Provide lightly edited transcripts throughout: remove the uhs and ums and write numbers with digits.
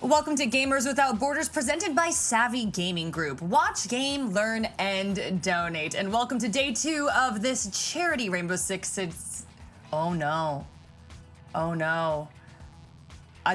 Welcome to Gamers Without Borders, presented by Savvy Gaming Group. Watch, game, learn, and donate. And welcome to day 2 of this charity Rainbow Six Siege. Oh no. Oh no.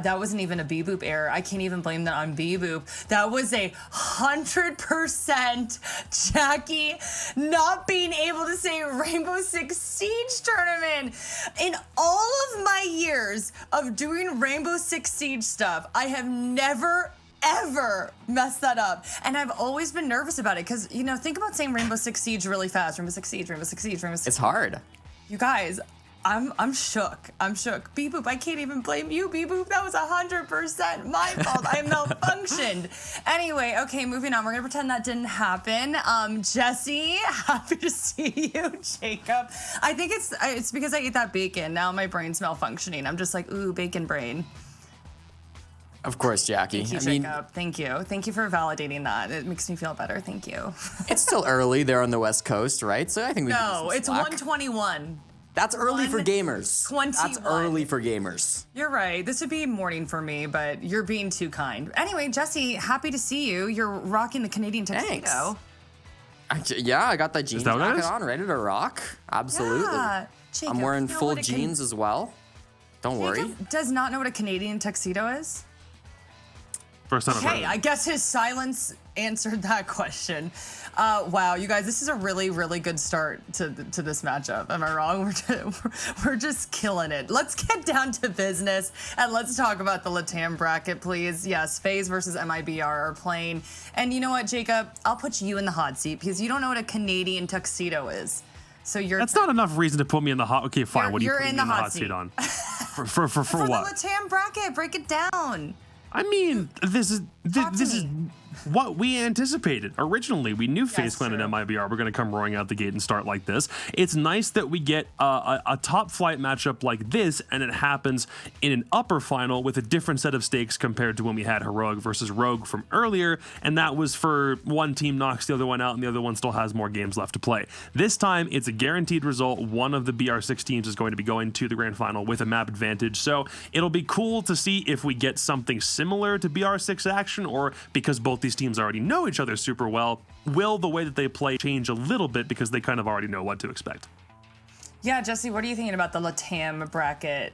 That wasn't even a B-boop error. I can't even blame that on B-boop. That was 100% Jackie not being able to say Rainbow Six Siege tournament. In all of my years of doing Rainbow Six Siege stuff, I have never ever messed that up. And I've always been nervous about it because, you know, think about saying Rainbow Six Siege really fast. Rainbow Six Siege, Rainbow Six Siege, Rainbow Six Siege. It's hard. You guys, I'm shook. I'm shook. B-boop, I can't even blame you, B-boop. That was 100% my fault. I malfunctioned. Anyway, okay, moving on. We're gonna pretend that didn't happen. Jesse, happy to see you. Jacob, I think it's because I ate that bacon. Now my brain's malfunctioning. I'm just like, ooh, bacon brain. Of course, Jackie. Thank you, Jacob. Thank you. Thank you for validating that. It makes me feel better. Thank you. It's still early there on the West Coast, right? So I think we No, it's 1:21. That's early for gamers. 21. That's early for gamers. You're right. This would be morning for me, but you're being too kind. Anyway, Jesse, happy to see you. You're rocking the Canadian tuxedo. Yeah, I got that jeans jacket on, ready to rock. Absolutely. Yeah. Jacob, I'm wearing you know full what jeans as well. Don't worry. Jacob does not know what a Canadian tuxedo is? First time I've heard Okay, it. I guess his silence answered that question. Wow, you guys, this is a really, really good start to this matchup. Am I wrong? We're just killing it. Let's get down to business and let's talk about the LATAM bracket, please. Yes, FaZe versus MIBR are playing. And you know what, Jacob? I'll put you in the hot seat because you don't know what a Canadian tuxedo is. So you're. That's not enough reason to put me in the hot. Okay, fine. What are you putting me in the hot seat seat on? For For what? the LATAM bracket, break it down. I mean, this is what we anticipated. Originally, we knew FaZe Clan and MIBR were going to come roaring out the gate and start like this. It's nice that we get a top flight matchup like this, and it happens in an upper final with a different set of stakes compared to when we had Heroic versus Rogue from earlier, and that was for one team knocks the other one out, and the other one still has more games left to play. This time, it's a guaranteed result. One of the BR6 teams is going to be going to the grand final with a map advantage, so it'll be cool to see if we get something similar to BR6 action, or because both these teams already know each other super well, will the way that they play change a little bit because they kind of already know what to expect? Yeah, Jesse, what are you thinking about the LATAM bracket?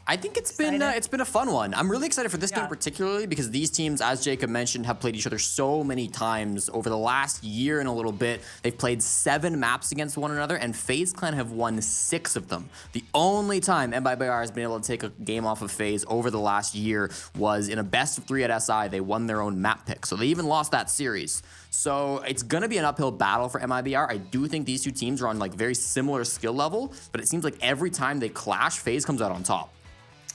I think it's been a fun one. I'm really excited for this game particularly because these teams, as Jacob mentioned, have played each other so many times over the last year and a little bit. They've played 7 maps against one another, and FaZe Clan have won 6 of them. The only time MIBR has been able to take a game off of FaZe over the last year was in a best of 3 at SI. They won their own map pick, so they even lost that series. So it's going to be an uphill battle for MIBR. I do think these two teams are on like very similar skill level, but it seems like every time they clash, FaZe comes out on top.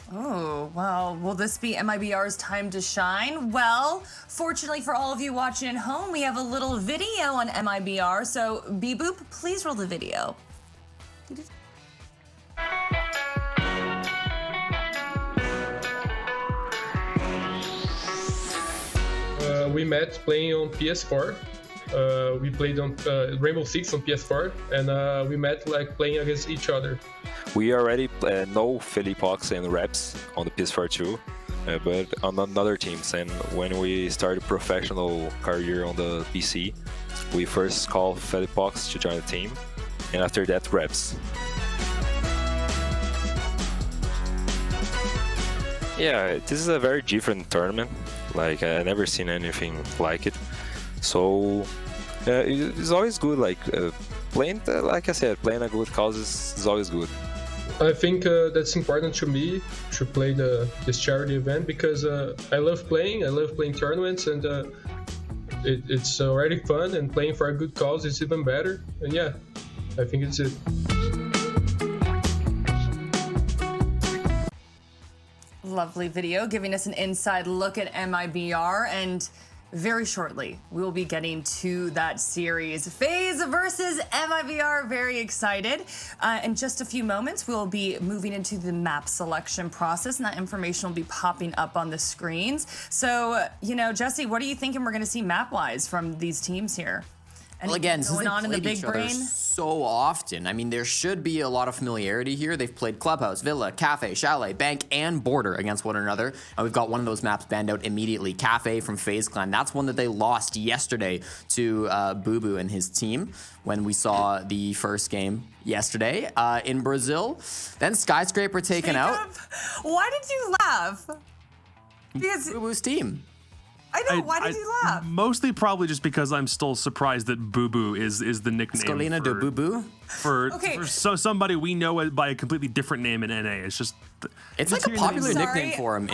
Oh, well, will this be MIBR's time to shine? Well, fortunately for all of you watching at home, we have a little video on MIBR, so B-Boop, please roll the video. We met playing on PS4. We played on Rainbow Six on PS4, and we met like playing against each other. We already know Felipox and Reps on the PS4 too, but on another teams. And when we started professional career on the PC, we first called Felipox to join the team, and after that Reps. Yeah, this is a very different tournament. Like I never seen anything like it. So it's always good. Like playing, like I said, playing a good cause is always good. I think that's important to me to play this charity event because I love playing tournaments, and it's already fun, and playing for a good cause is even better. And yeah, I think it's it. Lovely video giving us an inside look at MIBR, and very shortly we will be getting to that series. FaZe versus MIBR, very excited. In just a few moments we'll be moving into the map selection process, and that information will be popping up on the screens. So, you know, Jesse, what are you thinking we're going to see map-wise from these teams here? Well, again, since going they've on in the played big each other brain? so often, I mean, there should be a lot of familiarity here. They've played Clubhouse, Villa, Cafe, Chalet, Bank, and Border against one another. And we've got one of those maps banned out immediately, Cafe from FaZe Clan. That's one that they lost yesterday to Boo Boo and his team when we saw the first game yesterday in Brazil. Then Skyscraper taken out. Why did you laugh? Because Boo Boo's team. I know. Why did you laugh? Mostly probably just because I'm still surprised that Boo Boo is the nickname Scolina de Boo Boo? for somebody we know by a completely different name in NA. It's just it's like a popular nickname for him.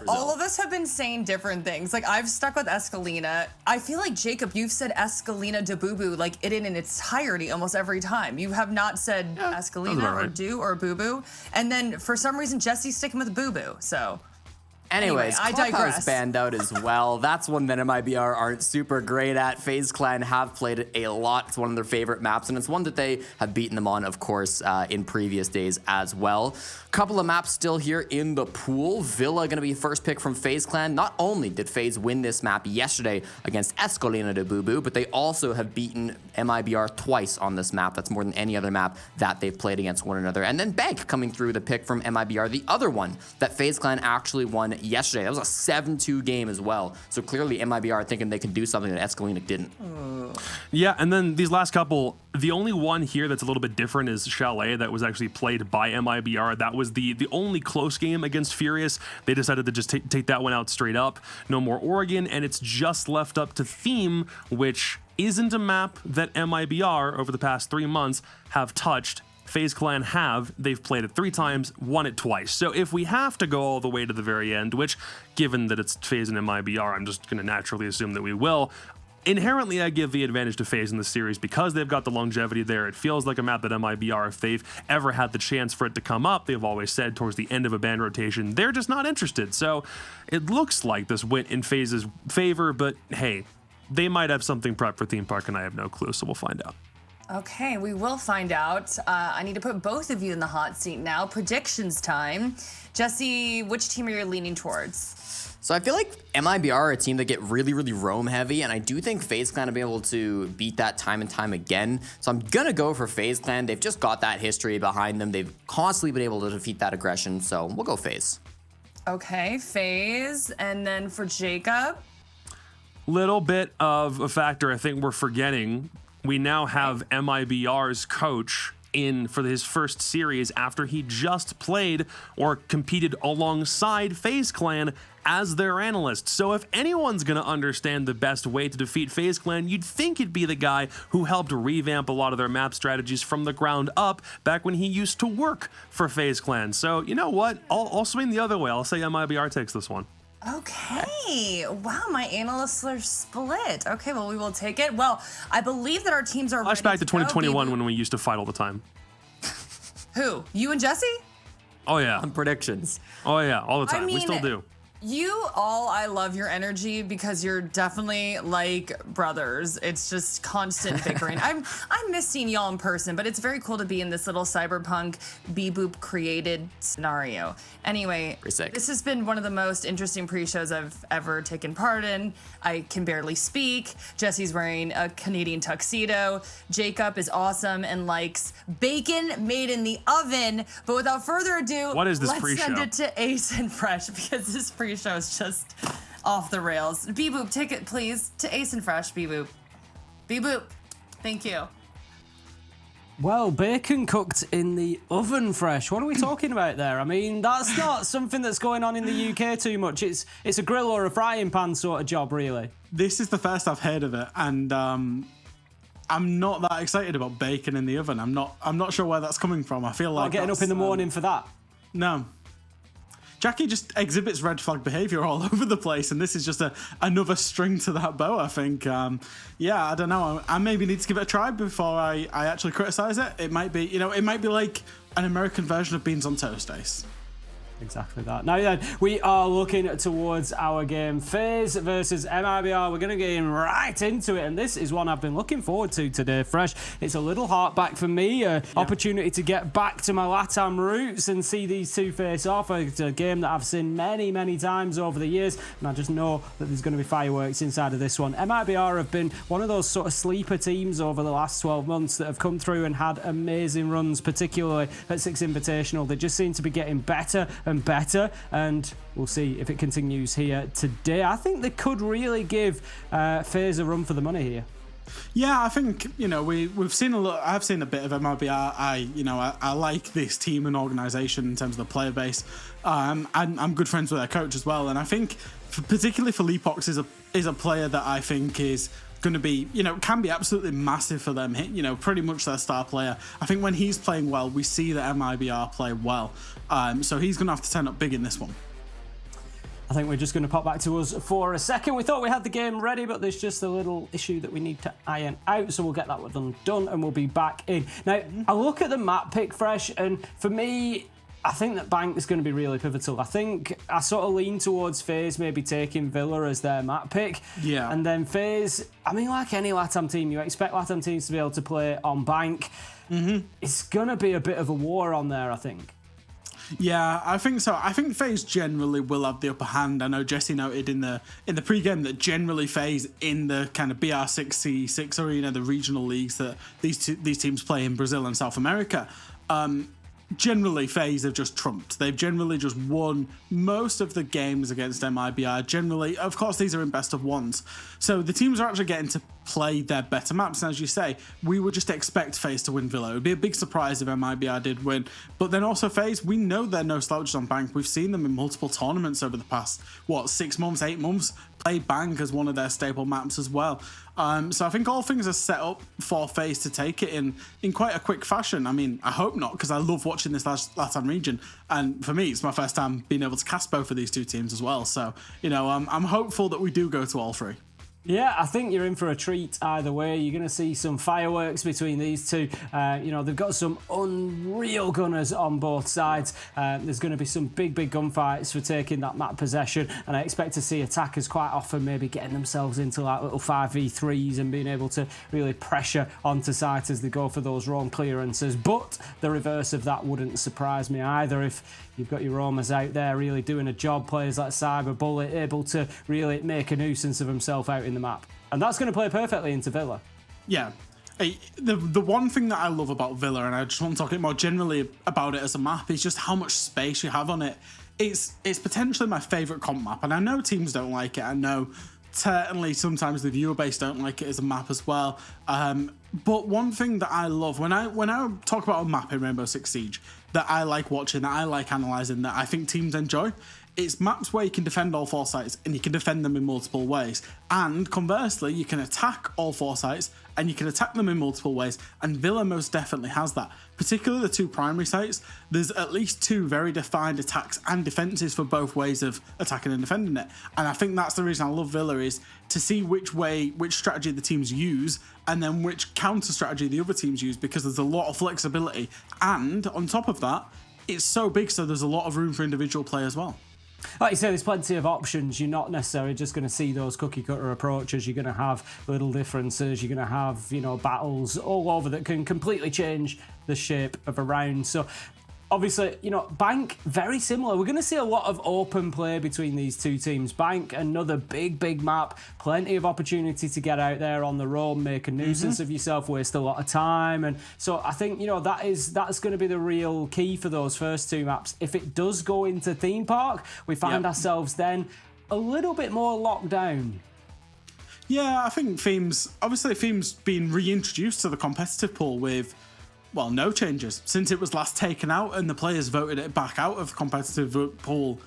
All of us have been saying different things. Like I've stuck with Escalina. I feel like Jacob, you've said Escalina de Boo Boo like it in its entirety almost every time. You have not said Escalina or Do or Boo Boo. And then for some reason Jesse's sticking with Boo Boo. So. Anyways, I Clubhouse digress. banned out as well. That's one that MIBR aren't super great at. FaZe Clan have played it a lot. It's one of their favorite maps, and it's one that they have beaten them on, of course, in previous days as well. Couple of maps still here in the pool. Villa going to be first pick from FaZe Clan. Not only did FaZe win this map yesterday against Escolina de Boo Boo, but they also have beaten MIBR twice on this map. That's more than any other map that they've played against one another. And then Bank coming through the pick from MIBR, the other one that FaZe Clan actually won yesterday. That was a 7-2 game as well. So clearly MIBR are thinking they can do something that Escalina didn't. Yeah, and then these last couple, the only one here that's a little bit different is Chalet that was actually played by MIBR. That was the only close game against Furious. They decided to just take that one out straight up. No more Oregon, and it's just left up to Theme, which isn't a map that MIBR over the past 3 months have touched. FaZe Clan have. They've played it 3 times, won it twice. So if we have to go all the way to the very end, which, given that it's FaZe and MIBR, I'm just going to naturally assume that we will. Inherently, I give the advantage to FaZe in the series because they've got the longevity there. It feels like a map that MIBR, if they've ever had the chance for it to come up, they've always said towards the end of a ban rotation, they're just not interested. So it looks like this went in FaZe's favor, but hey, they might have something prepped for Theme Park, and I have no clue, so we'll find out. Okay, we will find out. I need to put both of you in the hot seat now. Predictions time. Jesse, which team are you leaning towards? So I feel like MIBR are a team that get really, really roam heavy, and I do think FaZe Clan will be able to beat that time and time again. So I'm gonna go for FaZe Clan. They've just got that history behind them. They've constantly been able to defeat that aggression, so we'll go FaZe. Okay, FaZe, and then for Jacob? Little bit of a factor I think we're forgetting. We now have MIBR's coach in for his first series after he just played or competed alongside FaZe Clan as their analyst. So if anyone's going to understand the best way to defeat FaZe Clan, you'd think it'd be the guy who helped revamp a lot of their map strategies from the ground up back when he used to work for FaZe Clan. So you know what? I'll swing the other way. I'll say MIBR takes this one. Okay. Wow, my analysts are split. Okay, well, we will take it. Well, I believe that our teams are Flashback to 2021 when we used to fight all the time. Who? You and Jesse? Oh, yeah. On predictions. Oh, yeah, all the time. We mean, still do. I love your energy because you're definitely like brothers. It's just constant bickering. I'm missing y'all in person, but it's very cool to be in this little cyberpunk B-Boop created scenario. Anyway, this has been one of the most interesting pre-shows I've ever taken part in. I can barely speak. Jesse's wearing a Canadian tuxedo. Jacob is awesome and likes bacon made in the oven. But without further ado, what is this let's pre-show? send it to Ace and Fresh because this pre-show is just off the rails. B-Boop, take it please to Ace and Fresh, B-Boop. B-Boop, thank you. Well, bacon cooked in the oven fresh. What are we talking about there? I mean, that's not something that's going on in the UK too much. It's a grill or a frying pan sort of job, really. This is the first I've heard of it, and I'm not that excited about bacon in the oven. I'm not sure where that's coming from. I feel like not getting up in the morning for that. No. Jackie just exhibits red flag behavior all over the place, and this is just another string to that bow, I think. Yeah, I don't know. I maybe need to give it a try before I actually criticize it. It might be, it might be like an American version of beans on toast, Ace. Exactly that. Now then, we are looking towards our game, FaZe versus MIBR. We're going to get right into it, and this is one I've been looking forward to today, Fresh. It's a little heart back for me, opportunity to get back to my LATAM roots and see these two face off. It's a game that I've seen many, many times over the years, and I just know that there's going to be fireworks inside of this one. MIBR have been one of those sort of sleeper teams over the last 12 months that have come through and had amazing runs, particularly at Six Invitational. They just seem to be getting better and better, and we'll see if it continues here today. I think they could really give FaZe a run for the money here. Yeah, I think, you know, we've seen a lot. I've seen a bit of MIBR. I like this team and organization in terms of the player base. I'm good friends with their coach as well, and I think particularly for Leapox is a player that I think is going to be, you know, can be absolutely massive for them. You know, pretty much their star player. I think when he's playing well, we see that MIBR play well. So he's going to have to turn up big in this one. I think we're just going to pop back to us for a second. We thought we had the game ready, but there's just a little issue that we need to iron out, so we'll get that one done and we'll be back in. Now, I look at the map pick, Fresh, and for me, I think that Bank is going to be really pivotal. I think I sort of lean towards FaZe maybe taking Villa as their map pick. Yeah. And then FaZe, I mean, like any LATAM team, you expect LATAM teams to be able to play on Bank. It's going to be a bit of a war on there, I think. Yeah, I think so. I think FaZe generally will have the upper hand. I know Jesse noted in the pre-game that generally FaZe in the kind of BR6C6 arena, the regional leagues that these teams play in Brazil and South America, generally FaZe have just trumped. They've generally just won most of the games against MIBR. Generally, of course, these are in best of ones. So the teams are actually getting to play their better maps. And as you say, we would just expect FaZe to win Villa. It would be a big surprise if MIBR did win. But then also FaZe, we know they're no slouches on Bank. We've seen them in multiple tournaments over the past, 6 months, 8 months, play Bank as one of their staple maps as well. So I think all things are set up for FaZe to take it in quite a quick fashion. I mean, I hope not, because I love watching this LATAM region. And for me, it's my first time being able to cast both of these two teams as well. So, you know, I'm hopeful that we do go to all three. Yeah, I think you're in for a treat either way. You're going to see some fireworks between these two. You know, they've got some unreal gunners on both sides. There's going to be some big gunfights for taking that map possession, and I expect to see attackers quite often maybe getting themselves into like little 5v3s and being able to really pressure onto site as they go for those roam clearances. But the reverse of that wouldn't surprise me either. If you've got your roamers out there really doing a job, players like Cyber Bullet able to really make a nuisance of himself out in the map. And that's going to play perfectly into Villa. Yeah. The one thing that I love about Villa, and I just want to talk more generally about it as a map, is just how much space you have on it. It's potentially my favourite comp map, and I know teams don't like it. I know certainly sometimes the viewer base don't like it as a map as well. But one thing that I love, when I talk about a map in Rainbow Six Siege, that I like watching, that I like analysing, that I think teams enjoy, it's maps where you can defend all 4 sites and you can defend them in multiple ways. And conversely, you can attack all 4 sites and you can attack them in multiple ways. And Villa most definitely has that. Particularly the 2 primary sites, there's at least 2 very defined attacks and defenses for both ways of attacking and defending it. And I think that's the reason I love Villa, is to see which strategy the teams use and then which counter strategy the other teams use, because there's a lot of flexibility. And on top of that, it's so big, so there's a lot of room for individual play as well. Like you say, there's plenty of options. You're not necessarily just going to see those cookie cutter approaches. You're going to have little differences. You're going to have, you know, battles all over that can completely change the shape of a round. So obviously, you know, Bank, very similar. We're going to see a lot of open play between these two teams. Bank, another big map, plenty of opportunity to get out there on the roam, make a nuisance of yourself, waste a lot of time. And so I think, you know, that's going to be the real key for those first 2 maps. If it does go into Theme Park, we find ourselves then a little bit more locked down. Yeah, I think Theme's been reintroduced to the competitive pool with, well, no changes since it was last taken out and the players voted it back out of the competitive pool.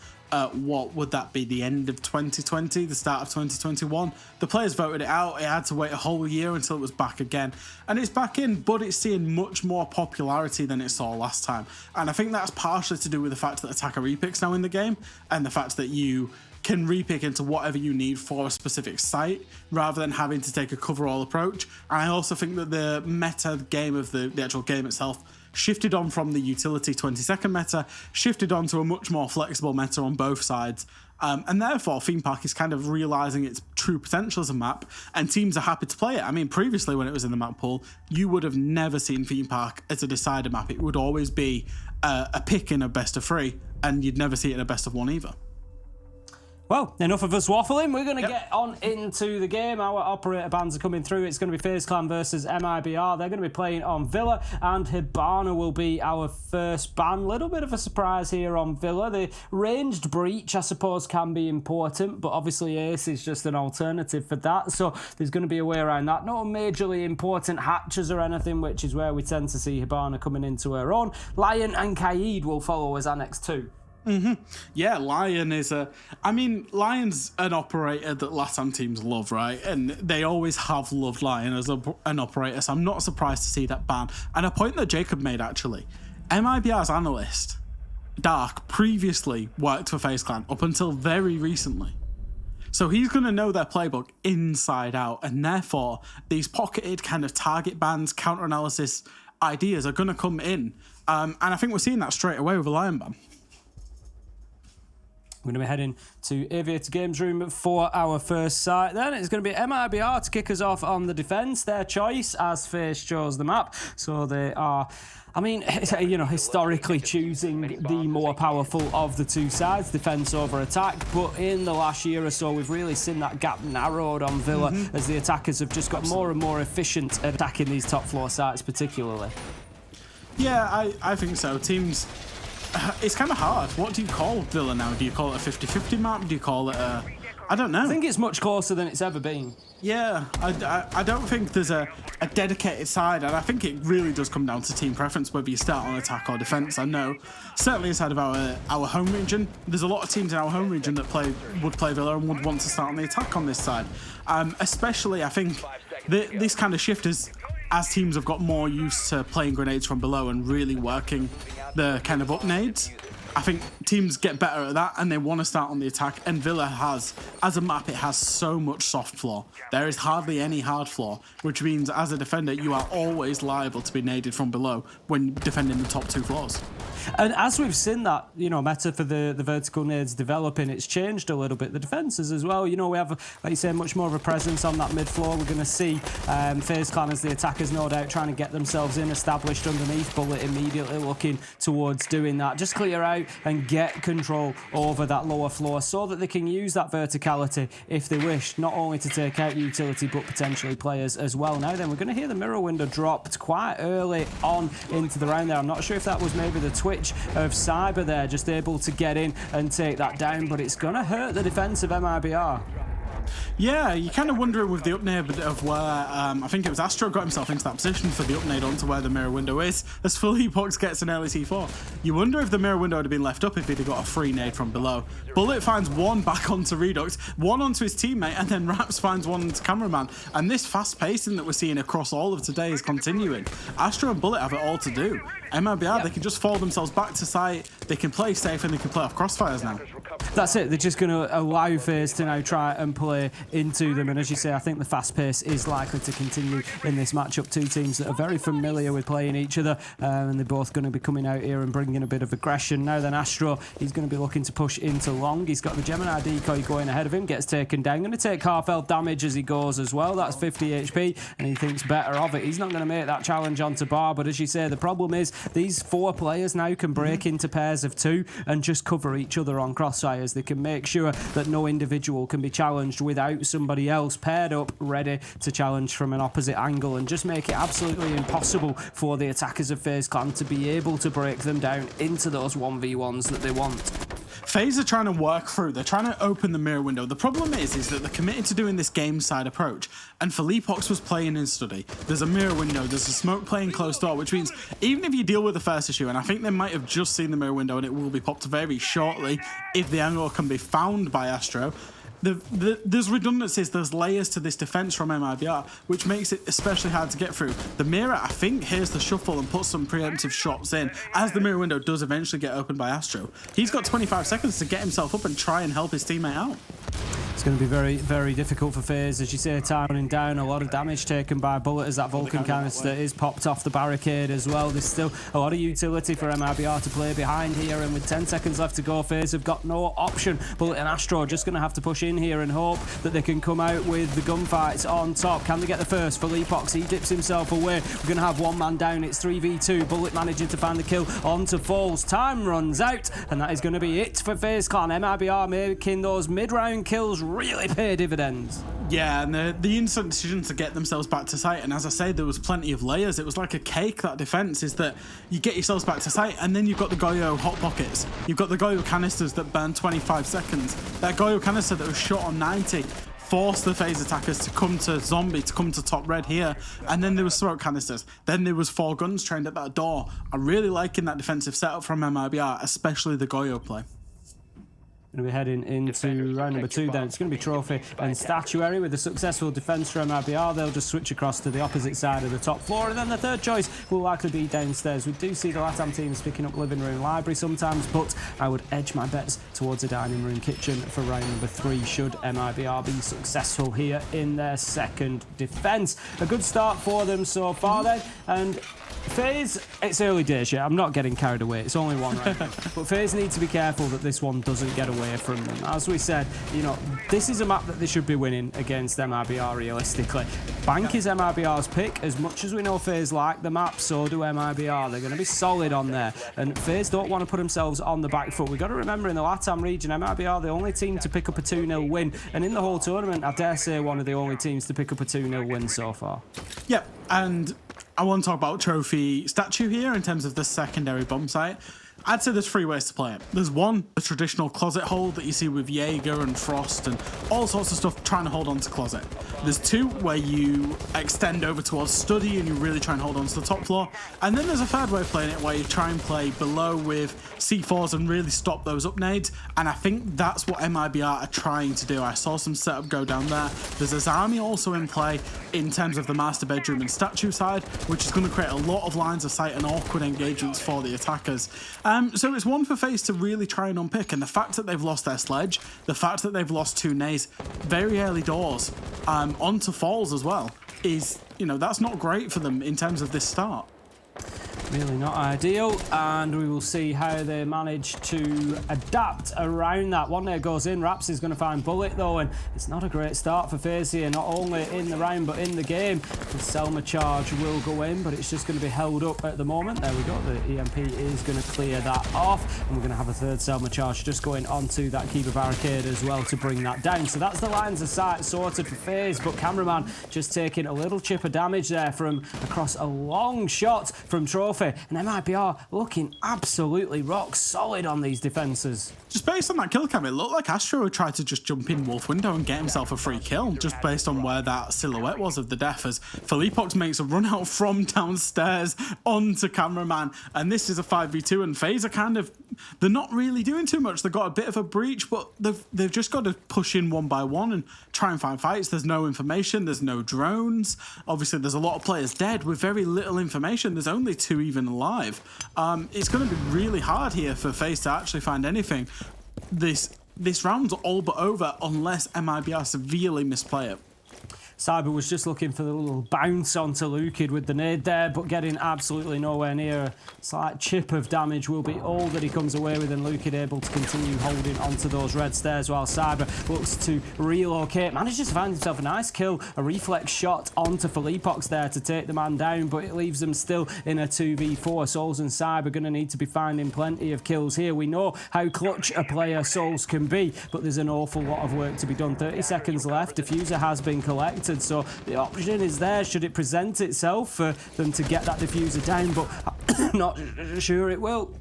What would that be? The end of 2020, the start of 2021. The players voted it out. It had to wait a whole year until it was back again. And it's back in, but it's seeing much more popularity than it saw last time. And I think that's partially to do with the fact that attacker repicks now in the game, and the fact that you can repick into whatever you need for a specific site rather than having to take a cover-all approach. And I also think that the meta game of the actual game itself shifted on from the utility 20-second meta, shifted on to a much more flexible meta on both sides. And therefore, Theme Park is kind of realizing its true potential as a map, and teams are happy to play it. I mean, previously when it was in the map pool, you would have never seen Theme Park as a decider map. It would always be a pick in a best of 3, and you'd never see it in a best of 1 either. Well, enough of us waffling. We're going to get on into the game. Our operator bands are coming through. It's going to be FaZe Clan versus MIBR. They're going to be playing on Villa, and Hibana will be our first ban. Little bit of a surprise here on Villa. The ranged breach, I suppose, can be important, but obviously Ace is just an alternative for that, so there's going to be a way around that. No majorly important hatches or anything, which is where we tend to see Hibana coming into her own. Lion and Kaid will follow as Annex 2. Yeah, Lion is Lion's an operator that LATAM teams love, right? And they always have loved Lion as an operator, so I'm not surprised to see that ban. And a point that Jacob made, actually, MIBR's analyst, Dark, previously worked for FaZe Clan up until very recently. So he's going to know their playbook inside out, and therefore these pocketed kind of target bans, counter-analysis ideas are going to come in. And I think we're seeing that straight away with a Lion ban. We're going to be heading to Aviator Games Room for our first site. Then it's going to be MIBR to kick us off on the defence. Their choice, as FaZe chose the map. So they are, historically choosing the more powerful of the two sides, defence over attack. But in the last year or so, we've really seen that gap narrowed on Villa as the attackers have just got more and more efficient at attacking these top floor sites particularly. Yeah, I think so. Teams... It's kind of hard. What do you call Villa now? Do you call it a 50-50 map? Do you call it a... I don't know. I think it's much closer than it's ever been. Yeah, I don't think there's a dedicated side, and I think it really does come down to team preference, whether you start on attack or defence. I know, certainly inside of our home region, there's a lot of teams in our home region that would play Villa and would want to start on the attack on this side. Especially, I think, this kind of shift is... as teams have got more used to playing grenades from below and really working the kind of up nades, I think teams get better at that and they want to start on the attack. And Villa has, as a map, it has so much soft floor. There is hardly any hard floor, which means as a defender, you are always liable to be naded from below when defending the top 2 floors. And as we've seen that, meta for the vertical nades developing, it's changed a little bit. The defences as well, we have, like you say, much more of a presence on that mid floor. We're going to see FaZe Clan as the attackers, no doubt, trying to get themselves established underneath. Bullet immediately looking towards doing that. Just clear out and get control over that lower floor so that they can use that verticality if they wish, not only to take out utility but potentially players as well. Now then, we're going to hear the mirror window dropped quite early on into the round there. I'm not sure if that was maybe the twitch of Cyber there, just able to get in and take that down, but it's going to hurt the defence of MIBR. Yeah, you're kind of wondering with the upnade of where, I think it was Astro got himself into that position for the upnade onto where the mirror window is, as Philippox gets an early T4. You wonder if the mirror window would have been left up if he'd have got a free nade from below. Bullet finds one back onto Redux, one onto his teammate, and then Raps finds one onto Cameraman. And this fast pacing that we're seeing across all of today is continuing. Astro and Bullet have it all to do. MIBR, they can just fall themselves back to site, they can play safe, and they can play off crossfires now. That's it, they're just going to allow FaZe to now try and play into them, and as you say, I think the fast pace is likely to continue in this matchup. Two teams that are very familiar with playing each other, and they're both going to be coming out here and bringing a bit of aggression. Now then, Astro, he's going to be looking to push into long. He's got the Gemini decoy going ahead of him, gets taken down, going to take half health damage as he goes as well. That's 50 HP, and he thinks better of it. He's not going to make that challenge onto Bar, but as you say, the problem is these 4 players now can break into pairs of 2 and just cover each other on crossfires. They can make sure that no individual can be challenged without somebody else paired up, ready to challenge from an opposite angle, and just make it absolutely impossible for the attackers of FaZe Clan to be able to break them down into those 1v1s that they want. FaZe are trying to work through, they're trying to open the mirror window. The problem is that they're committed to doing this game side approach, and Philippox was playing in study. There's a mirror window, there's a smoke playing close door, which means even if you deal with the first issue, and I think they might have just seen the mirror window and it will be popped very shortly if the angle can be found by Astro, there's redundancies, there's layers to this defense from MIBR, which makes it especially hard to get through. The mirror, I think, hears the shuffle and puts some preemptive shots in as the mirror window does eventually get opened by Astro. He's got 25 seconds to get himself up and try and help his teammate out. It's going to be very, very difficult for FaZe. As you say, time running down, a lot of damage taken by Bullet as that Vulcan canister is popped off the barricade as well. There's still a lot of utility for MIBR to play behind here, and with 10 seconds left to go, FaZe have got no option. Bullet and Astro are just going to have to push in here and hope that they can come out with the gunfights on top. Can they get the first? For Leapox, he dips himself away. We're going to have one man down. It's 3v2. Bullet managing to find the kill onto Falls. Time runs out, and that is going to be it for FaZe Clan. MIBR making those mid-round kills really pay dividends. Yeah, and the instant decision to get themselves back to site, and as I say, there was plenty of layers. It was like a cake, that defense, is that you get yourselves back to site, and then you've got the Goyo hot pockets. You've got the Goyo canisters that burn 25 seconds. That Goyo canister that was shot on 90 forced the FaZe attackers to come to Zombie, to come to top red here, and then there was smoke canisters. Then there was 4 guns trained at that door. I'm really liking that defensive setup from MIBR, especially the Goyo play. Going to be heading into round number 2 then. It's going to be Trophy and Statuary with a successful defence from MIBR. They'll just switch across to the opposite side of the top floor, and then the third choice will likely be downstairs. We do see the LATAM teams picking up living room library sometimes, but I would edge my bets towards a dining room kitchen for round number 3 should MIBR be successful here in their second defence. A good start for them so far then, and FaZe, it's early days yet. I'm not getting carried away. It's only one round. But FaZe need to be careful that this one doesn't get away from them. As we said, you know, this is a map that they should be winning against MIBR realistically. Bank is MIBR's pick. As much as we know FaZe like the map, so do MIBR. They're going to be solid on there. And FaZe don't want to put themselves on the back foot. We've got to remember, in the LATAM region, MIBR are the only team to pick up a 2-0 win. And in the whole tournament, I dare say one of the only teams to pick up a 2-0 win so far. Yep, and I want to talk about Trophy Statue here in terms of the secondary bomb site. I'd say there's 3 ways to play it. There's one, the traditional closet hold that you see with Jaeger and Frost and all sorts of stuff trying to hold on to closet. There's 2 where you extend over towards study and you really try and hold on to the top floor. And then there's a third way of playing it where you try and play below with C4s and really stop those up nades. And I think that's what MIBR are trying to do. I saw some setup go down there. There's Azami also in play in terms of the master bedroom and statue side, which is going to create a lot of lines of sight and awkward engagements for the attackers. So it's one for FaZe to really try and unpick, and the fact that they've lost their sledge, the fact that they've lost 2 nays very early doors onto Falls as well, is, you know, that's not great for them in terms of this start. Really not ideal, and we will see how they manage to adapt around that. One there goes in. Raps is going to find Bullet though, and it's not a great start for FaZe here, not only in the round but in the game. The Selma charge will go in, but it's just going to be held up at the moment. There we go, the EMP is going to clear that off, and we're going to have a third Selma charge just going onto that Kiva barricade as well to bring that down. So that's the lines of sight sorted for FaZe, but Cameraman just taking a little chip of damage there from across a long shot from Trophy. And MIBR looking absolutely rock solid on these defences. Just based on that kill cam, it looked like Astro tried to just jump in Wolf window and get himself a free kill, just based on where that silhouette was of the def, as Felipox makes a run out from downstairs onto Cameraman, and this is a 5v2, and FaZe are kind of, they're not really doing too much. They've got a bit of a breach, but they've just got to push in one by one and try and find fights. There's no information, there's no drones. Obviously, there's a lot of players dead with very little information. There's only 2 even alive. It's going to be really hard here for FaZe to actually find anything. This round's all but over unless MIBR severely misplay it. Cyber was just looking for the little bounce onto Lukid with the nade there, but getting absolutely nowhere near. A slight chip of damage will be all that he comes away with, and Lukid able to continue holding onto those red stairs while Cyber looks to relocate. Manages to find himself a nice kill, a reflex shot onto Felipox there to take the man down, but it leaves them still in a 2v4. Souls and Cyber going to need to be finding plenty of kills here. We know how clutch a player Souls can be, but there's an awful lot of work to be done. 30 seconds left. Diffuser has been collected, so the option is there should it present itself for them to get that diffuser down, but I'm not sure it will.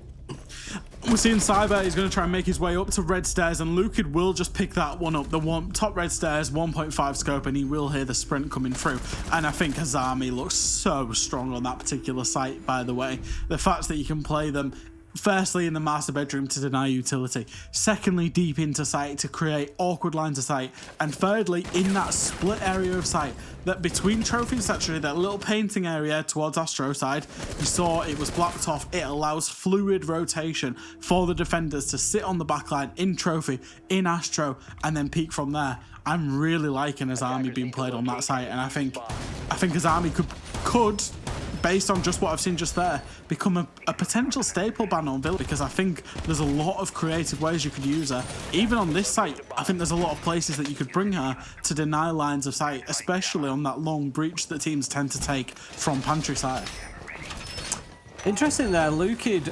We're seeing Cyber is going to try and make his way up to red stairs, and Lukid will just pick that one up. The top red stairs, 1.5 scope, and he will hear the sprint coming through. And I think Azami looks so strong on that particular site, by the way. The fact that you can play them Firstly, in the master bedroom to deny utility. Secondly, deep into site to create awkward lines of sight. And thirdly, in that split area of sight, that between trophies, actually, that little painting area towards Astro side, you saw it was blocked off. It allows fluid rotation for the defenders to sit on the backline in trophy, in Astro, and then peek from there. I'm really liking Azami being played on that site, and I think Azami could, based on just what I've seen just there, become a potential staple ban on Villa, because I think there's a lot of creative ways you could use her. Even on this site, I think there's a lot of places that you could bring her to deny lines of sight, especially on that long breach that teams tend to take from pantry side. Interesting there, Lukid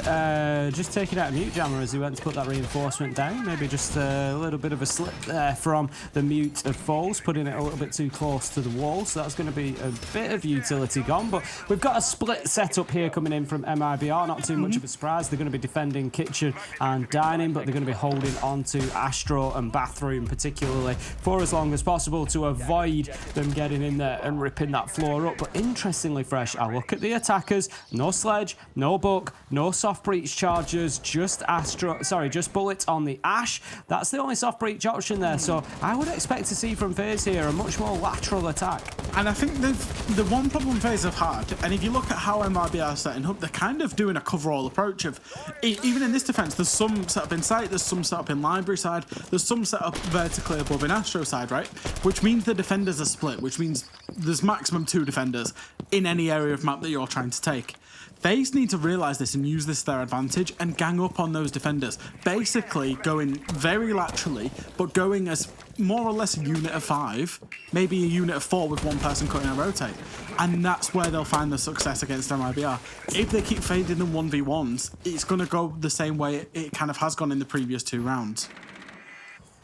just taking out a mute jammer as he went to put that reinforcement down. Maybe just a little bit of a slip there from the mute of Foles, putting it a little bit too close to the wall. So that's going to be a bit of utility gone. But we've got a split setup here coming in from MIBR. Not too much of a surprise. They're going to be defending kitchen and dining, but they're going to be holding on to Astro and bathroom particularly for as long as possible to avoid them getting in there and ripping that floor up. But interestingly, Fresh, I look at the attackers. No Sledge, no Buck, no soft breach chargers, just bullets on the Ash. That's the only soft breach option there. So I would expect to see from FaZe here a much more lateral attack. And I think the one problem FaZe have had, and if you look at how MIBR are setting up, they're kind of doing a cover-all approach of, even in this defense, there's some set up in site, there's some set up in library side, there's some set up vertically above in Astro side, right? Which means the defenders are split, which means there's maximum 2 defenders in any area of map that you're trying to take. FaZe need to realise this and use this to their advantage and gang up on those defenders. Basically going very laterally, but going as more or less a unit of 5, maybe a unit of 4 with one person cutting and rotate. And that's where they'll find the success against MIBR. If they keep fading them 1v1s, it's going to go the same way it kind of has gone in the previous 2 rounds.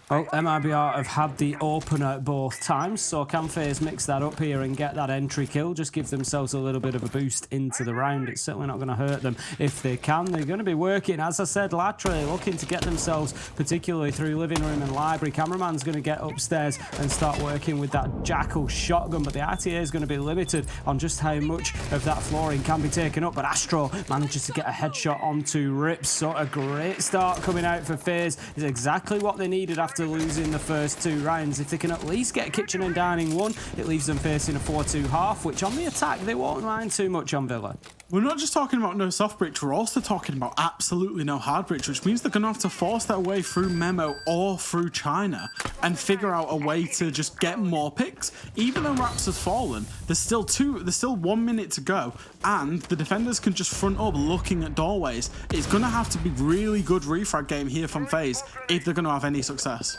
Well, MIBR have had the opener both times, so can FaZe mix that up here and get that entry kill, just give themselves a little bit of a boost into the round. It's certainly not going to hurt them if they can. They're going to be working, as I said, laterally, looking to get themselves, particularly through living room and library. Cameraman's going to get upstairs and start working with that Jackal shotgun, but the RTA is going to be limited on just how much of that flooring can be taken up, but Astro manages to get a headshot onto Rips, so a great start coming out for FaZe. Is exactly what they needed after losing the first 2 rounds. If they can at least get kitchen and dining 1, it leaves them facing a 4-2 half, which on the attack they won't mind too much on Villa. We're not just talking about no soft breach, we're also talking about absolutely no hard breach, which means they're going to have to force their way through Memo or through China and figure out a way to just get more picks. Even though Raps has fallen, there's still 1 minute to go, and the defenders can just front up looking at doorways. It's going to have to be really good refrag game here from FaZe if they're going to have any success.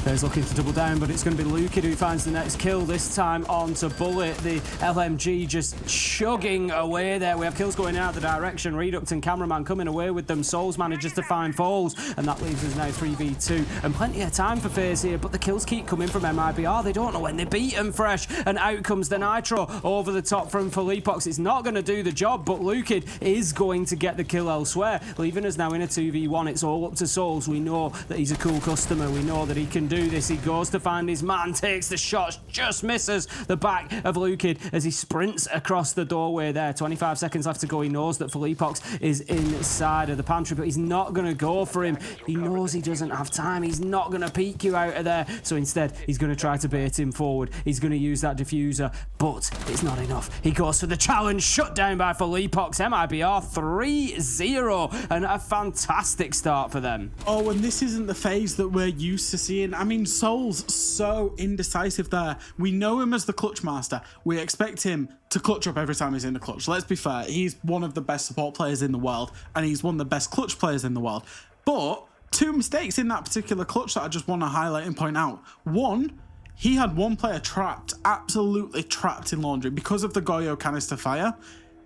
FaZe looking to double down, but it's going to be Lukid who finds the next kill, this time onto Bullet. The LMG just chugging away there. We have kills going out the direction. Redux and Cameraman coming away with them. Souls manages to find Foles, and that leaves us now 3v2. And plenty of time for FaZe here, but the kills keep coming from MIBR. They don't know when they beat them, Fresh. And out comes the Nitro over the top from Felipox. It's not going to do the job, but Lukid is going to get the kill elsewhere, leaving us now in a 2v1. It's all up to Souls. We know that he's a cool customer. We know that he can do this. He goes to find his man, takes the shots, just misses the back of Lukid as he sprints across the doorway there. 25 seconds left to go. He knows that Felipox is inside of the pantry, but he's not going to go for him. He knows he doesn't have time. He's not going to peek you out of there. So instead, he's going to try to bait him forward. He's going to use that diffuser, but it's not enough. He goes for the challenge, shut down by Felipox. MIBR 3-0, and a fantastic start for them. Oh, and this isn't the FaZe that we're used to seeing. I mean, Soul's so indecisive there. We know him as the clutch master. We expect him to clutch up every time he's in the clutch. Let's be fair. He's one of the best support players in the world, and he's one of the best clutch players in the world. But 2 mistakes in that particular clutch that I just want to highlight and point out. One, he had one player trapped, absolutely trapped in laundry because of the Goyo canister fire,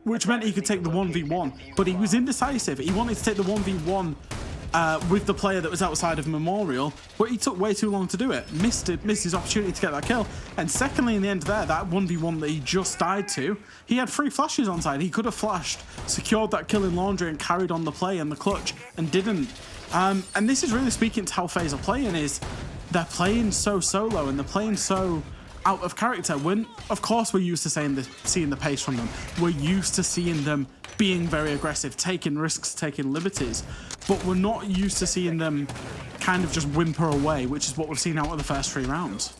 which meant he could take the 1v1, but he was indecisive. He wanted to take the 1v1 with the player that was outside of Memorial, but he took way too long to do it. Missed his opportunity to get that kill. And secondly, in the end there, that 1v1 that he just died to, he had 3 flashes on side. He could have flashed, secured that kill in laundry and carried on the play in the clutch, and didn't. And this is really speaking to how FaZe are playing, is they're playing so solo and they're playing so out of character. When, of course, we're used to seeing the pace from them. We're used to seeing them being very aggressive, taking risks, taking liberties. But we're not used to seeing them kind of just whimper away, which is what we've seen out of the first 3 rounds.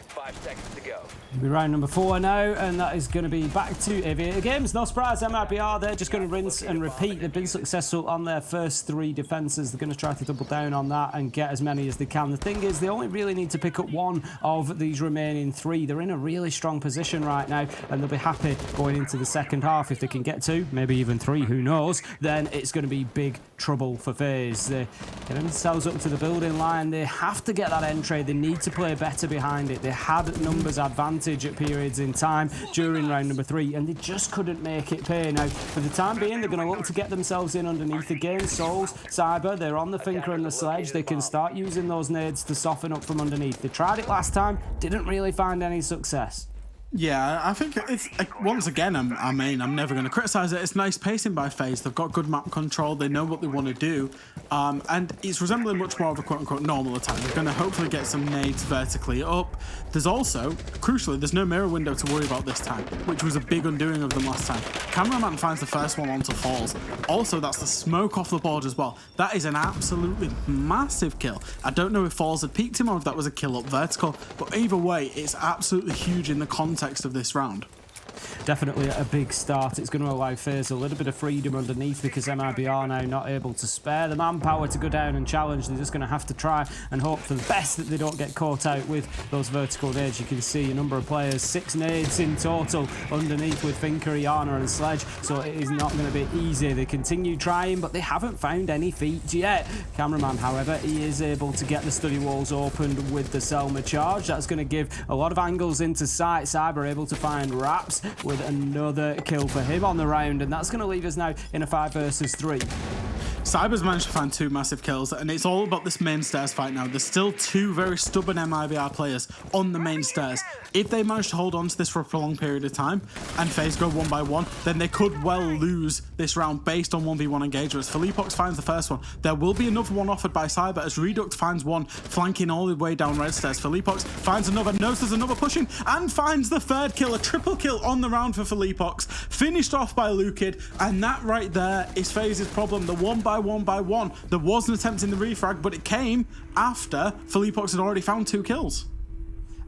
5 seconds to go. It'll be round number 4 now, and that is going to be back to Aviator Games. No surprise, MIBR, they're just going to rinse and repeat. They've been successful on their first 3 defenses. They're going to try to double down on that and get as many as they can. The thing is, they only really need to pick up 1 of these remaining 3. They're in a really strong position right now, and they'll be happy going into the second half. If they can get 2, maybe even 3, who knows, then it's going to be big trouble for FaZe. They get themselves up to the building line. They have to get that entry. They need to play better behind it. They had numbers advantage at periods in time during round number 3, and they just couldn't make it pay. Now, for the time being, they're going to look to get themselves in underneath again. Souls, Cyber, they're on the Finker and the Sledge. They can start using those nades to soften up from underneath. They tried it last time, didn't really find any success. Yeah, I think it's, once again, I'm never going to criticise it. It's nice pacing by FaZe. They've got good map control. They know what they want to do. And it's resembling much more of a quote-unquote normal attack. They're going to hopefully get some nades vertically up. There's also, crucially, there's no mirror window to worry about this time, which was a big undoing of them last time. Cameraman finds the first one onto Falls. Also, that's the smoke off the board as well. That is an absolutely massive kill. I don't know if Falls had peeked him or if that was a kill up vertical, but either way, it's absolutely huge in the context of this round. Definitely a big start. It's going to allow FaZe a little bit of freedom underneath because MIBR now not able to spare the manpower to go down and challenge. They're just going to have to try and hope for the best that they don't get caught out with those vertical nades. You can see a number of players, 6 nades in total underneath with Finker, Iana and Sledge, so it is not going to be easy. They continue trying, but they haven't found any feet yet. Cameraman, however, he is able to get the study walls opened with the Selma charge. That's going to give a lot of angles into sight. Cyber able to find Raps with another kill for him on the round, and that's going to leave us now in a 5 versus 3. Cyber's managed to find 2 massive kills, and it's all about this main stairs fight now. There's still 2 very stubborn MIBR players on the main stairs. If they manage to hold on to this for a prolonged period of time and FaZe go 1 by 1, then they could well lose this round based on 1v1 engagements. Philippox finds the first one. There will be another one offered by Cyber as Reduct finds one flanking all the way down red stairs. Philippox finds another, knows there's another pushing, and finds the 3rd kill, a triple kill on the round for Philippox, finished off by Lukid, and that right there is FaZe's problem. The 1 by 1. There was an attempt in the refrag, but it came after Philippox had already found 2 kills.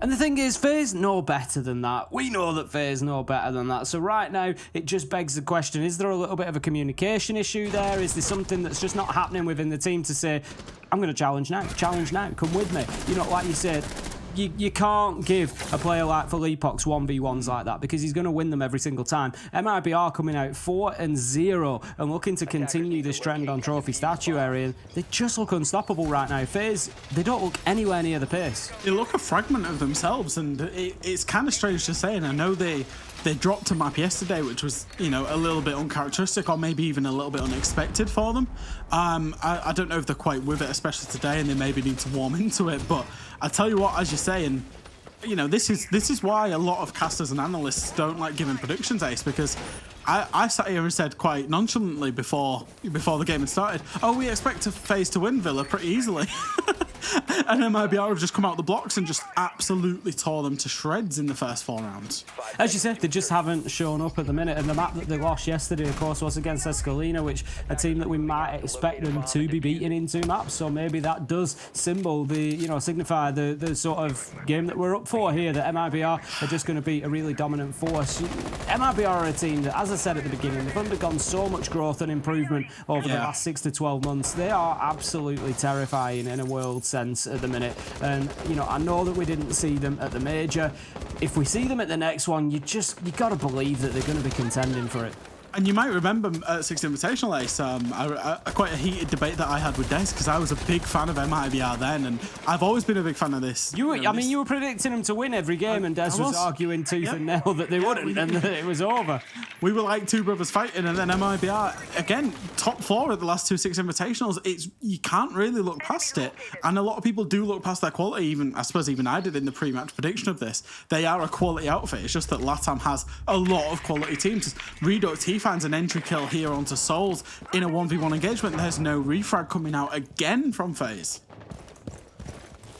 And the thing is, FaZe know better than that. We know that FaZe know better than that. So right now, it just begs the question, is there a little bit of a communication issue there? Is there something that's just not happening within the team to say, I'm going to challenge now, come with me? You know, like you said, you can't give a player like Philippox 1v1s like that because he's going to win them every single time. MIBR coming out 4-0 and looking to continue this trend on Trophy Statuary, and they just look unstoppable right now. FaZe, they don't look anywhere near the pace. They look a fragment of themselves, and it's kind of strange to say, and I know they dropped a map yesterday, which was, you know, a little bit uncharacteristic or maybe even a little bit unexpected for them. I don't know if they're quite with it, especially today, and they maybe need to warm into it. But I tell you what, as you say, and you know, this is why a lot of casters and analysts don't like giving predictions, Ace, because I sat here and said quite nonchalantly before the game had started, oh, we expect FaZe to win Villa pretty easily. And MIBR have just come out the blocks and just absolutely tore them to shreds in the first 4 rounds. As you said, they just haven't shown up at the minute, and the map that they lost yesterday, of course, was against Escalina, which a team that we might expect them to be beaten in 2 maps. So maybe that does signify the sort of game that we're up for here, that MIBR are just going to be a really dominant force. MIBR are a team that, as I said at the beginning, they've undergone so much growth and improvement over the last 6 to 12 months. They are absolutely terrifying in a world sense at the minute, and you know, I know that we didn't see them at the major. If we see them at the next one, you got to believe that they're going to be contending for it. And you might remember at Sixth Invitational, Ace, quite a heated debate that I had with Des, because I was a big fan of MIBR then, and I've always been a big fan of this. You were predicting them to win every game, and Des was arguing tooth and nail that they wouldn't, and that it was over. We were like 2 brothers fighting, and then MIBR, again, top 4 at the last 2 Sixth Invitationals. You can't really look past it, and a lot of people do look past their quality. I suppose even I did in the pre-match prediction of this. They are a quality outfit. It's just that LATAM has a lot of quality teams. Reduct, he finds an entry kill here onto Souls in a 1v1 engagement. There's no refrag coming out again from FaZe.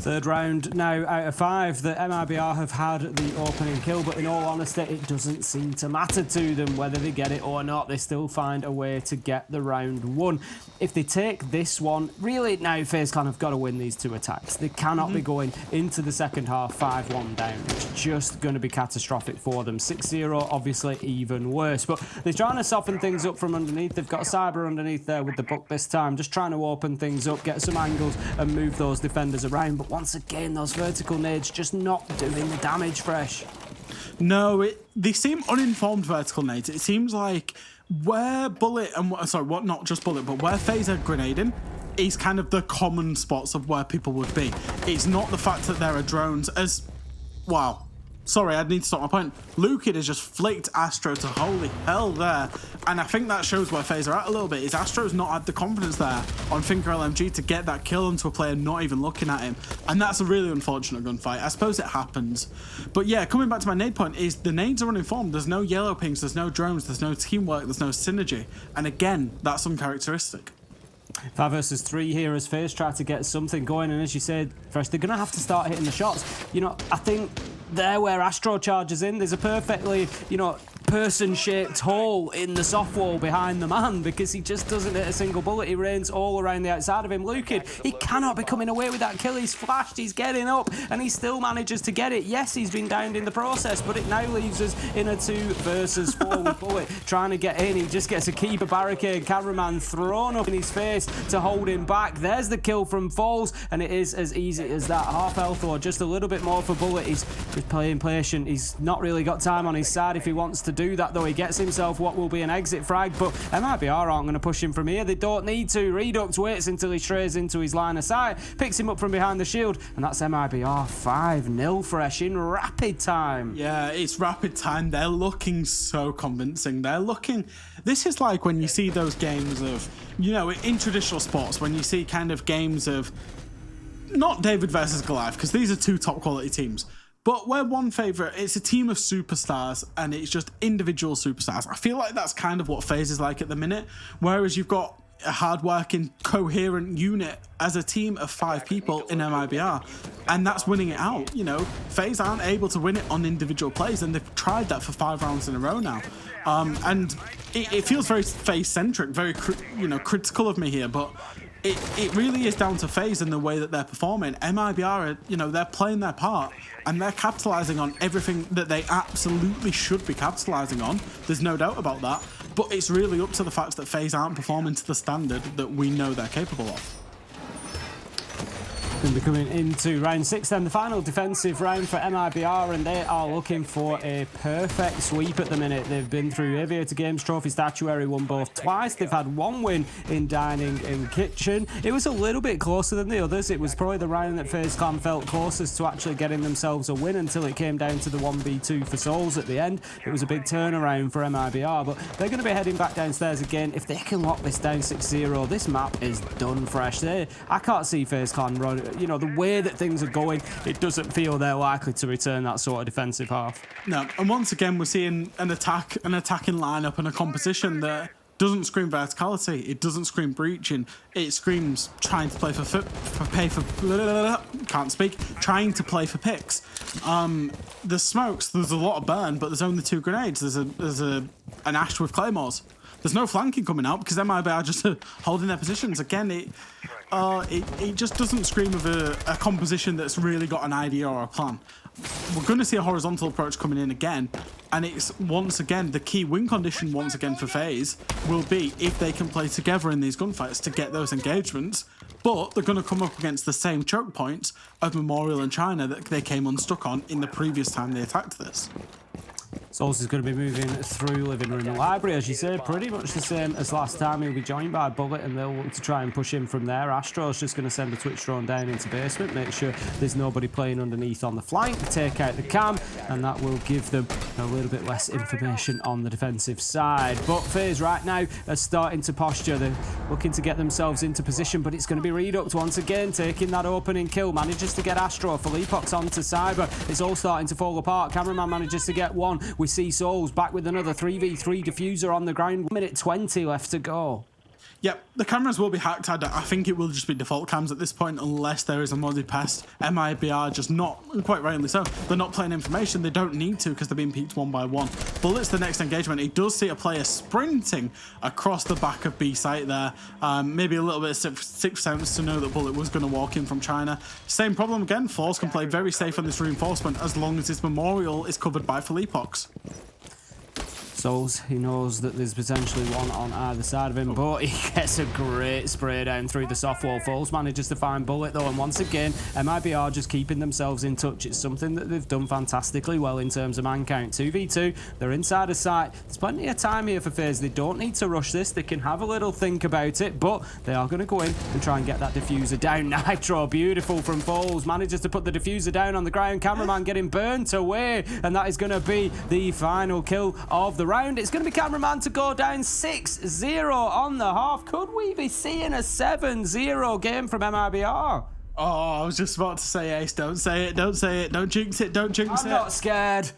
Third round now out of 5 that MIBR have had the opening kill, but in all honesty, it doesn't seem to matter to them whether they get it or not. They still find a way to get the round 1. If they take this one, really now FaZe Clan have got to win these 2 attacks. They cannot be going into the second half 5-1 down. It's just going to be catastrophic for them. 6-0, obviously even worse. But they're trying to soften things up from underneath. They've got Cyber underneath there with the book this time, just trying to open things up, get some angles and move those defenders around. But once again, those vertical nades just not doing the damage, Fresh. No, they seem uninformed vertical nades. It seems like where Bullet and not just Bullet, but where FaZe are grenading is kind of the common spots of where people would be. It's not the fact that there are drones as... Wow. Sorry, I need to stop my point. Lukid has just flicked Astro to holy hell there. And I think that shows where FaZe are at a little bit. Is Astro's not had the confidence there on Finker LMG to get that kill onto a player not even looking at him. And that's a really unfortunate gunfight. I suppose it happens. But yeah, coming back to my nade point is the nades are uninformed. There's no yellow pings, there's no drones, there's no teamwork, there's no synergy. And again, that's uncharacteristic. 5 versus 3 here as FaZe try to get something going, and as you said, Fresh, they're going to have to start hitting the shots. You know, I think there where Astro charges in, there's a perfectly, you know, person-shaped hole in the soft wall behind the man because he just doesn't hit a single bullet. He rains all around the outside of him. Lukid, he cannot be coming away with that kill. He's flashed, he's getting up, and he still manages to get it. Yes, he's been downed in the process, but it now leaves us in a 2 versus 4 with Bullet trying to get in. He just gets a keeper barricade. Cameraman thrown up in his face to hold him back. There's the kill from Falls, and it is as easy as that. Half health or just a little bit more for Bullet. He's playing patient. He's not really got time on his side if he wants to do that, though. He gets himself what will be an exit frag, but MIBR aren't going to push him from here. They don't need to. Redux waits until he strays into his line of sight, picks him up from behind the shield, and that's MIBR 5-0 Fresh in rapid time. Yeah, it's rapid time. They're looking so convincing. They're looking... This is like when you see those games of, you know, in traditional sports, when you see kind of games of not David versus Goliath, because these are 2 top quality teams. But where one favourite, it's a team of superstars and it's just individual superstars. I feel like that's kind of what FaZe is like at the minute. Whereas you've got a hard-working, coherent unit as a team of 5 people in MIBR. And that's winning it out, you know. FaZe aren't able to win it on individual plays and they've tried that for 5 rounds in a row now. And it feels very FaZe-centric, very critical of me here, but... It really is down to FaZe and the way that they're performing. MIBR, you know, they're playing their part and they're capitalising on everything that they absolutely should be capitalising on. There's no doubt about that. But it's really up to the fact that FaZe aren't performing to the standard that we know they're capable of. Going to be coming into round 6 then, the final defensive round for MIBR, and they are looking for a perfect sweep at the minute. They've been through Aviator Games Trophy, Statuary, won both twice. They've had 1 win in Dining and Kitchen. It was a little bit closer than the others. It was probably the round that FaZe Clan felt closest to actually getting themselves a win until it came down to the 1v2 for Souls at the end. It was a big turnaround for MIBR, but they're going to be heading back downstairs again. If they can lock this down 6-0, this map is done Fresh. I can't see FaZe Clan run. You know, the way that things are going, it doesn't feel they're likely to return that sort of defensive half. No, and once again, we're seeing an attacking lineup and a composition that doesn't scream verticality. It doesn't scream breaching. It screams trying to play trying to play for picks. The smokes, there's a lot of burn, but there's only 2 grenades. There's an Ash with claymores. There's no flanking coming out because MIB are just holding their positions. Again, it just doesn't scream of a composition that's really got an idea or a plan. We're going to see a horizontal approach coming in again, and it's once again the key win condition once again for FaZe will be if they can play together in these gunfights to get those engagements. But they're going to come up against the same choke points of Memorial and China that they came unstuck on in the previous time they attacked this. Souls is going to be moving through living room and library, as you said, pretty much the same as last time. He'll be joined by Bullet and they'll look to try and push him from there. Astro's just going to send a Twitch drone down into basement, make sure there's nobody playing underneath on the flank, take out the cam, and that will give them a little bit less information on the defensive side. But FaZe right now are starting to posture. They're looking to get themselves into position, but it's going to be Redux once again, taking that opening kill, manages to get Astro. Philippox onto Cyber. It's all starting to fall apart. Cameraman manages to get 1. We see Souls back with another 3v3 diffuser on the ground. 1 minute 20 left to go. Yep, the cameras will be hacked. I think it will just be default cams at this point unless there is a modded pest. MIBR just not, quite rightly so, they're not playing information. They don't need to because they're being peeked one by one. Bullet's the next engagement. He does see a player sprinting across the back of B site there. Maybe a little bit of sixth sense to know that Bullet was going to walk in from China. Same problem again. Force can play very safe on this reinforcement as long as his memorial is covered by Felipox. Souls, he knows that there's potentially one on either side of him, but he gets a great spray down through the soft wall. Foles manages to find Bullet though, and once again, MIBR just keeping themselves in touch. It's something that they've done fantastically well in terms of man count. 2v2, they're inside of sight. There's plenty of time here for FaZe. They don't need to rush this. They can have a little think about it, but they are going to go in and try and get that diffuser down. Nitro, beautiful from Foles. Manages to put the diffuser down on the ground. Cameraman getting burnt away, and that is going to be the final kill of the round. It's going to be Cameraman to go down 6-0 on the half. Could we be seeing a 7-0 game from MIBR? Oh, I was just about to say, Ace, don't say it, don't say it, don't jinx it, don't jinx it. I'm not scared.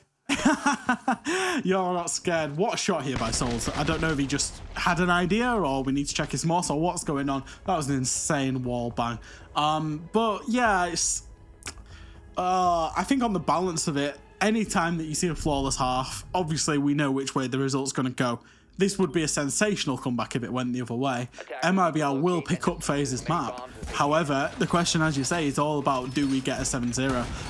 You're not scared. What a shot here by Souls. I don't know if he just had an idea or we need to check his moss or what's going on. That was an insane wall bang. But yeah, it's... I think on the balance of it, anytime that you see a flawless half, obviously we know which way the result's going to go. This would be a sensational comeback if it went the other way. MIBR will pick up FaZe's map. However, the question, as you say, is all about, do we get a 7-0?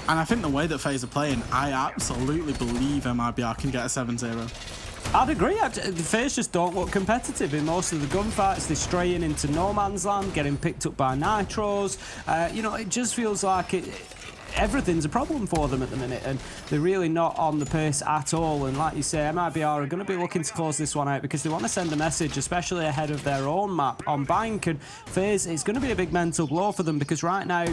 And I think the way that FaZe are playing, I absolutely believe MIBR can get a 7-0. I'd agree. The FaZe just don't look competitive in most of the gunfights. They're straying into no man's land, getting picked up by nitros. You know, it just feels like everything's a problem for them at the minute, and they're really not on the pace at all. And like you say, MIBR are going to be looking to close this one out because they want to send a message, especially ahead of their own map on Bank. And FaZe, it's going to be a big mental blow for them because right now,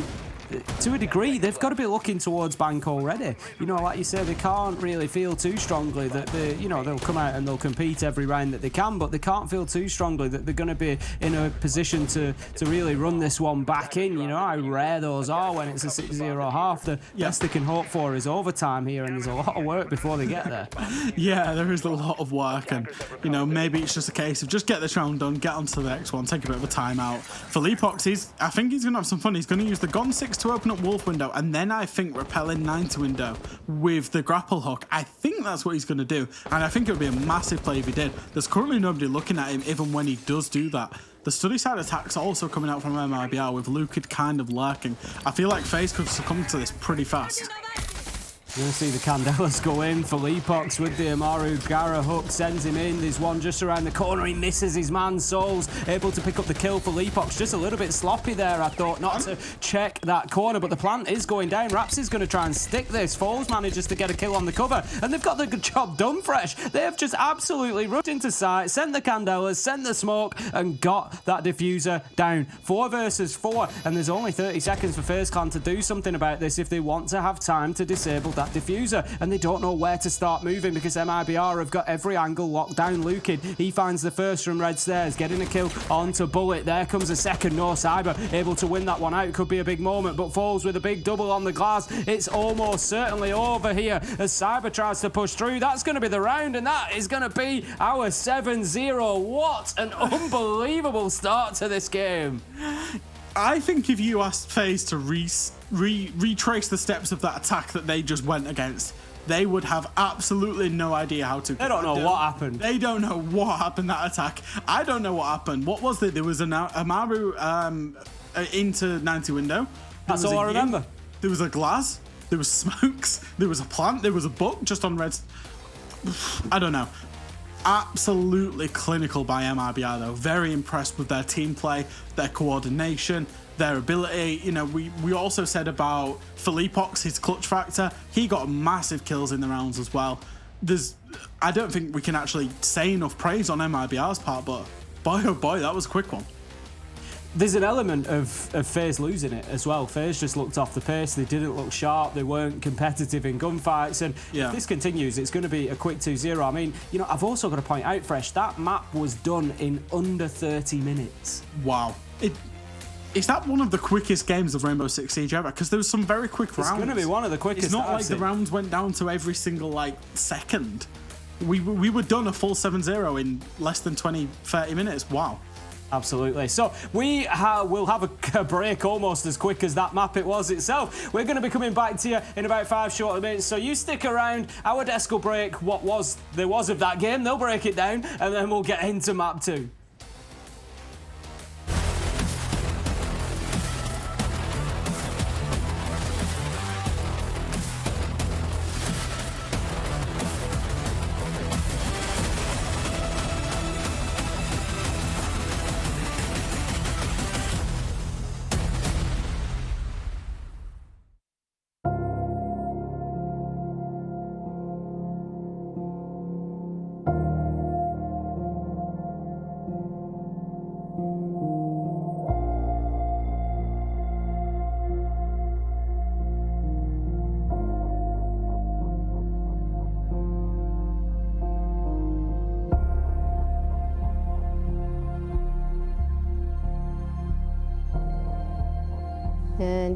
to a degree, they've got to be looking towards Bank already. You know, like you say, they can't really feel too strongly that they'll come out and they'll compete every round that they can, but they can't feel too strongly that they're going to be in a position to really run this one back in. You know how rare those are when it's a 6-0 half. The best they can hope for is overtime here, and there's a lot of work before they get there. Yeah, there is a lot of work, and you know, maybe it's just a case of just get this round done, get on to the next one, take a bit of a timeout. Felipox, I think he's going to have some fun. He's going to use the Gon 6 to open up Wolf window, and then I think repelling 90 window with the grapple hook. I think that's what he's going to do, and I think it would be a massive play if he did. There's currently nobody looking at him even when he does do that. The study side attacks also coming out from MIBR with Lucid kind of lurking. I feel like FaZe could succumb to this pretty fast. You're going to see the Candelas go in. Felipox with the Amaru Gara hook sends him in. There's one just around the corner. He misses his man. Souls able to pick up the kill. Felipox just a little bit sloppy there, I thought, not to check that corner, but the plant is going down. Raps is going to try and stick this. Foles manages to get a kill on the cover, and they've got the job done fresh. They have just absolutely rushed into sight, sent the Candelas, sent the smoke, and got that diffuser down. 4 versus 4, and there's only 30 seconds for FaZe Clan to do something about this if they want to have time to disable that diffuser, and they don't know where to start moving because MIBR have got every angle locked down. Lucid, he finds the first from red stairs, getting a kill onto Bullet. There comes a second. No Cyber able to win that one out. Could be a big moment, but falls with a big double on the glass. It's almost certainly over here as Cyber tries to push through. That's going to be the round, and that is going to be our 7-0. What an unbelievable start to this game. I think if you asked FaZe to retrace the steps of that attack that they just went against, they would have absolutely no idea how to. They don't know what happened. They don't know what happened, that attack. I don't know what happened. What was it? There was an Amaru into 90 window. That's all I remember. There was a glass. There was smokes. There was a plant. There was a book just on red. I don't know. Absolutely clinical by MIBR though. Very impressed with their team play, their coordination, their ability. You know, we also said about Felipox, his clutch factor. He got massive kills in the rounds as well. I don't think we can actually say enough praise on MIBR's part, but boy oh boy, that was a quick one. There's an element of FaZe losing it as well. FaZe just looked off the pace. They didn't look sharp. They weren't competitive in gunfights. And if this continues, it's going to be a quick 2-0. I mean, you know, I've also got to point out, Fresh, that map was done in under 30 minutes. Wow. Is that one of the quickest games of Rainbow Six Siege ever? Because there was some very quick rounds. It's going to be one of the quickest. It's not like the rounds went down to every single, second. We were done a full 7-0 in less than 20, 30 minutes. Wow. Absolutely. So we will have a break almost as quick as that map it was itself. We're going to be coming back to you in about 5 short minutes. So you stick around. Our desk will break what there was of that game. They'll break it down, and then we'll get into map 2.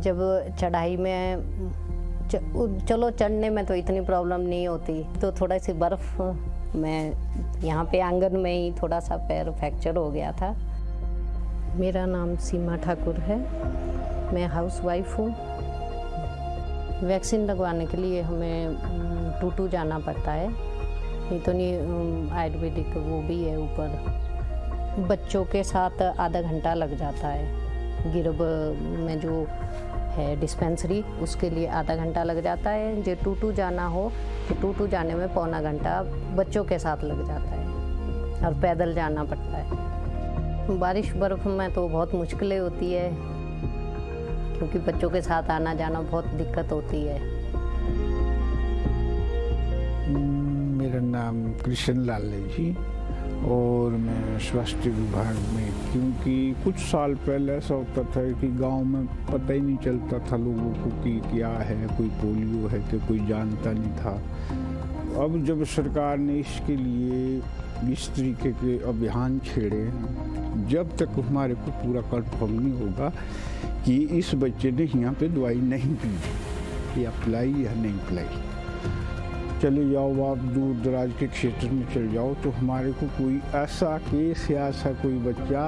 जब चढ़ाई में चलो चढ़ने में तो इतनी problem नहीं होती, तो थोड़ा सी बर्फ़ में यहाँ पे आंगन में ही थोड़ा सा पैर फ्रैक्चर हो गया था। मेरा नाम सीमा ठाकुर है, मैं हाउसवाइफ हूँ। वैक्सीन लगवाने के लिए हमें टूटू जाना पड़ता है, नहीं तो नहीं आयुर्वेदिक वो भी है ऊपर। बच्चों के साथ आधा घंटा लग जाता है। गिरब में जो है डिस्पेंसरी, उसके लिए आधा घंटा लग जाता है। जो टूटू जाना हो तो टूटू जाने में पौना घंटा बच्चों के साथ लग जाता है और पैदल जाना पड़ता है। बारिश बर्फ़ में तो बहुत मुश्किलें होती है, क्योंकि बच्चों के साथ आना जाना बहुत दिक्कत होती है। मेरा नाम कृष्ण लाल है जी, और मैं स्वास्थ्य विभाग में, क्योंकि कुछ साल पहले ऐसा होता था कि गांव में पता ही नहीं चलता था लोगों को कि क्या है, कोई पोलियो है कि कोई जानता नहीं था। अब जब सरकार ने इसके लिए इस तरीके के अभियान छेड़े, जब तक हमारे को पूरा कंफर्म नहीं होगा कि इस बच्चे ने यहाँ पे दवाई नहीं पी या पिलाई या नहीं पिलाई, चले जाओ आप दूर दराज के क्षेत्र में चले जाओ, तो हमारे को कोई ऐसा केस या ऐसा कोई बच्चा,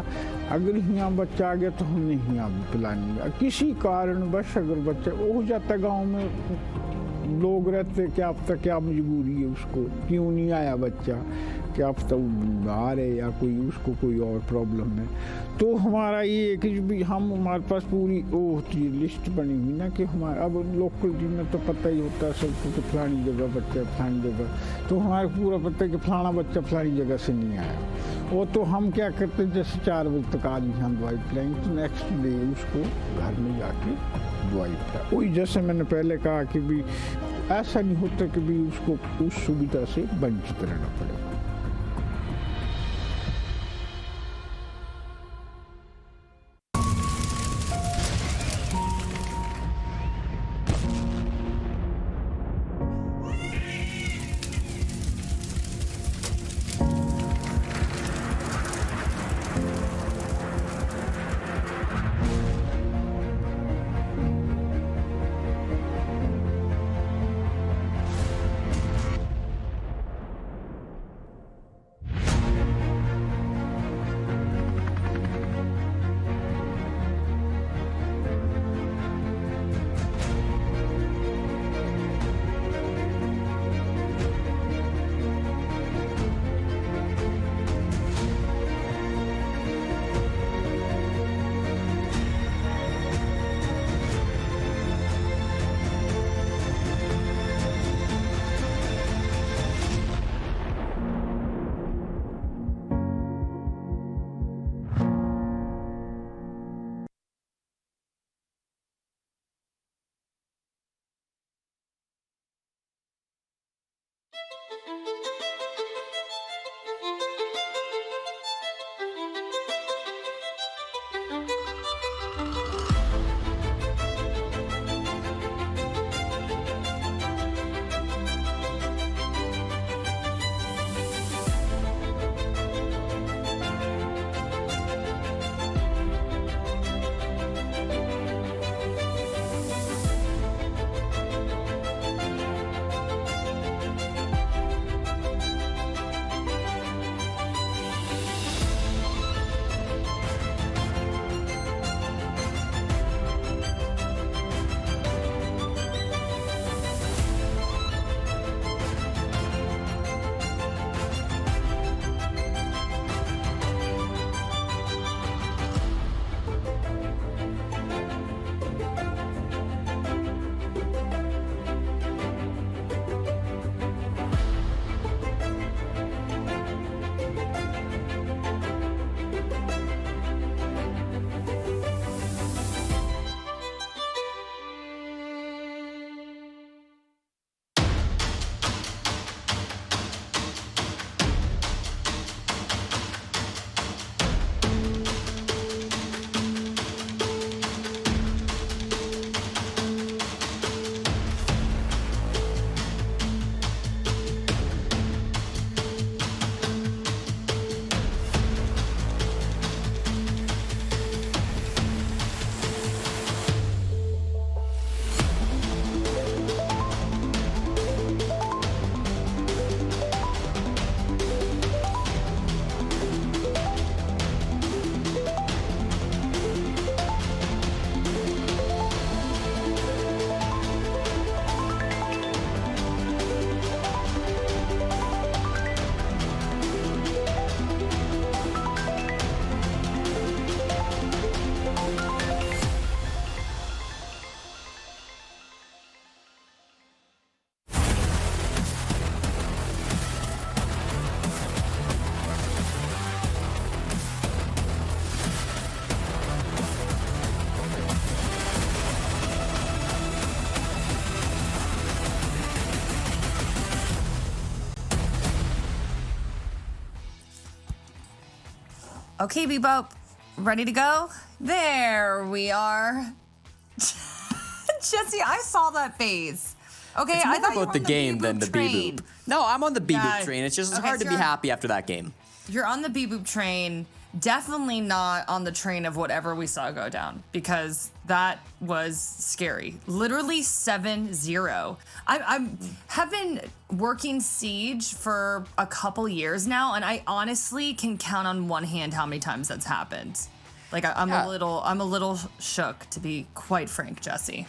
अगर यहाँ बच्चा आ गया तो हमने यहाँ भी पिलानी, किसी कारणवश अगर बच्चा हो जाता, गांव में लोग रहते, क्या पता क्या मजबूरी है उसको, क्यों नहीं आया बच्चा, क्या पता वो बीमार है या कोई उसको कोई और प्रॉब्लम है। तो हमारा ये है कि भी हम, हमारे पास पूरी वो होती है लिस्ट बनी हुई ना, कि हमारा अब लोकल टीम में तो पता ही होता है सबको कि फलानी जगह बच्चा फलानी जगह, तो हमारे पूरा पता है कि फलाना बच्चा फलानी जगह से नहीं आया। वो तो हम क्या करते हैं, जैसे 4 बजे तक आज हम दवाई पिलाएंगे तो नेक्स्ट डे उसको घर में जाके दवाई पिलाए। वही जैसे मैंने पहले कहा कि भी ऐसा नहीं होता कि भी उसको उस सुविधा से वंचित रहना पड़ेगा। Okay, Bebop, ready to go? There we are. Jesse, I saw that phase. Okay, It's more I thought you about were the on game than the train. B-Boop. No, I'm on the B-Boop Yeah. train. It's just Okay, hard so to be you're- happy after that game. You're on the B-Boop train. Definitely not on the train of whatever we saw go down, because that was scary. Literally 7-0. I have been working Siege for a couple years now, and I honestly can count on one hand how many times that's happened. Like I'm a little shook, to be quite frank, Jesse.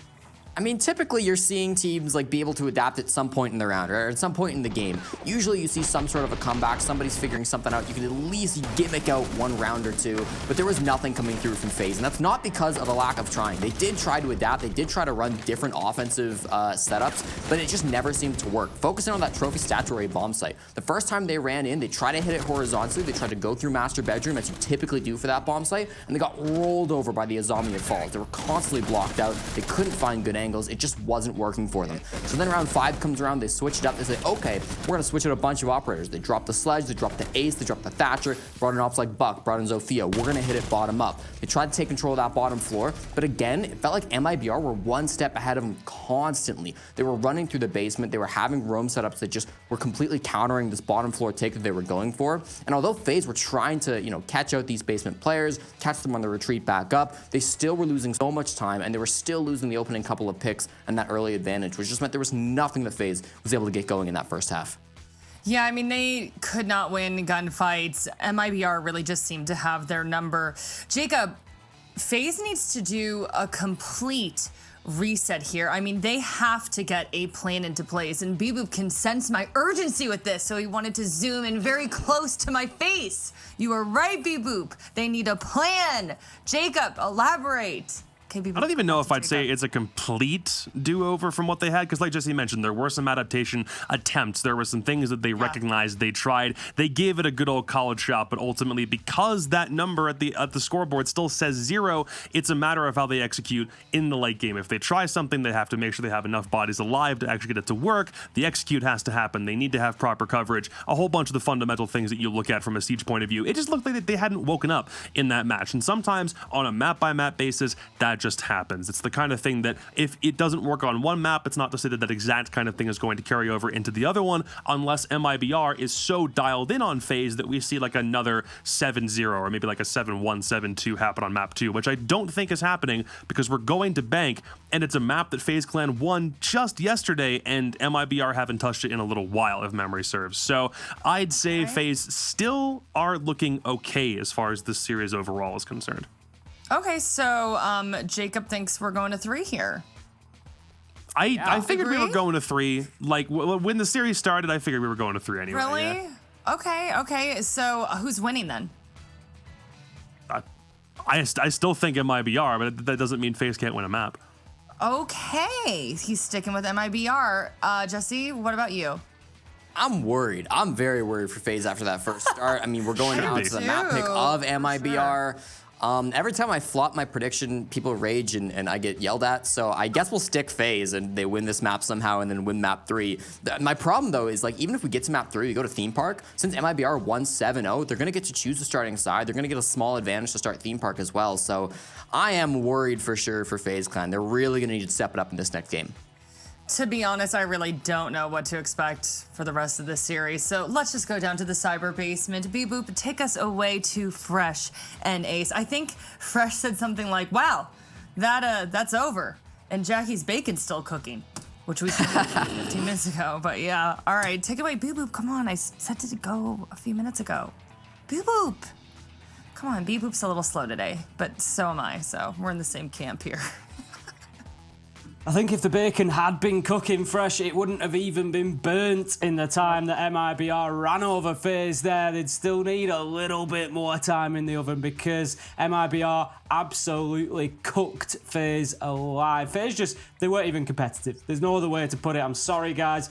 I mean, typically you're seeing teams like be able to adapt at some point in the round or at some point in the game. Usually you see some sort of a comeback, somebody's figuring something out. You can at least gimmick out one round or two, but there was nothing coming through from FaZe, and that's not because of a lack of trying. They did try to adapt, they did try to run different offensive setups, but it just never seemed to work. Focusing on that trophy statuary bomb site. The first time they ran in, they tried to hit it horizontally, they tried to go through master bedroom as you typically do for that bomb site, and they got rolled over by the Azami of Falls. They were constantly blocked out, they couldn't find good angles, it just wasn't working for them. So then round 5 comes around, they switch it up, they say, okay, we're gonna switch out a bunch of operators. They dropped the Sledge, they dropped the Ace, they dropped the Thatcher, brought in ops like Buck, brought in Zofia. We're gonna hit it bottom up. They tried to take control of that bottom floor, but again, it felt like MIBR were one step ahead of them constantly. They were running through the basement, they were having roam setups that just were completely countering this bottom floor take that they were going for. And although FaZe were trying to, catch out these basement players, catch them on the retreat back up, they still were losing so much time, and they were still losing the opening couple of picks and that early advantage, which just meant there was nothing that FaZe was able to get going in that first half. Yeah, I mean, they could not win gunfights. MIBR really just seemed to have their number. Jacob, FaZe needs to do a complete reset here. I mean, they have to get a plan into place, and B-Boop can sense my urgency with this, so he wanted to zoom in very close to my face. You are right, B-Boop. They need a plan. Jacob, elaborate. Okay, I don't even know if I'd say it's a complete do-over from what they had, because like Jesse mentioned, there were some adaptation attempts. There were some things that they recognized, they tried. They gave it a good old college shot, but ultimately, because that number at the scoreboard still says 0, it's a matter of how they execute in the late game. If they try something, they have to make sure they have enough bodies alive to actually get it to work. The execute has to happen. They need to have proper coverage. A whole bunch of the fundamental things that you look at from a Siege point of view. It just looked like they hadn't woken up in that match. And sometimes, on a map-by-map basis, that just happens. It's the kind of thing that if it doesn't work on one map, it's not to say that that exact kind of thing is going to carry over into the other one, unless MIBR is so dialed in on FaZe that we see like another 7-0 or maybe like a 7-1, 7-2 happen on map 2, which I don't think is happening because we're going to Bank, and it's a map that FaZe Clan won just yesterday, and MIBR haven't touched it in a little while, if memory serves. So I'd say FaZe still are looking okay as far as this series overall is concerned. Okay, so Jacob thinks we're going to 3 here. I figured we were going to 3. Like, when the series started, I figured we were going to 3 anyway. Really? Yeah. Okay. So who's winning then? I still think MIBR, but that doesn't mean FaZe can't win a map. Okay, he's sticking with MIBR. Jesse, what about you? I'm worried. I'm very worried for FaZe after that first start. I mean, we're going down to the map pick of MIBR. Sure. Every time I flop my prediction, people rage and I get yelled at. So I guess we'll stick FaZe and they win this map somehow and then win map 3. My problem though is, like, even if we get to map 3, we go to Theme Park. Since MIBR won 7-0, they're gonna get to choose the starting side. They're gonna get a small advantage to start Theme Park as well. So I am worried for sure for FaZe Clan. They're really gonna need to step it up in this next game. To be honest, I really don't know what to expect for the rest of this series. So let's just go down to the cyber basement. B-Boop, take us away to Fresh and Ace. I think Fresh said something like, wow, that's over. And Jackie's bacon's still cooking, which we said 15 minutes ago. But yeah, all right, take it away. B-Boop, come on. I said to go a few minutes ago. B-Boop. Come on, B-Boop's a little slow today, but so am I. So we're in the same camp here. I think if the bacon had been cooking fresh, it wouldn't have even been burnt in the time that MIBR ran over FaZe there. They'd still need a little bit more time in the oven because MIBR absolutely cooked FaZe alive. FaZe they weren't even competitive. There's no other way to put it. I'm sorry, guys.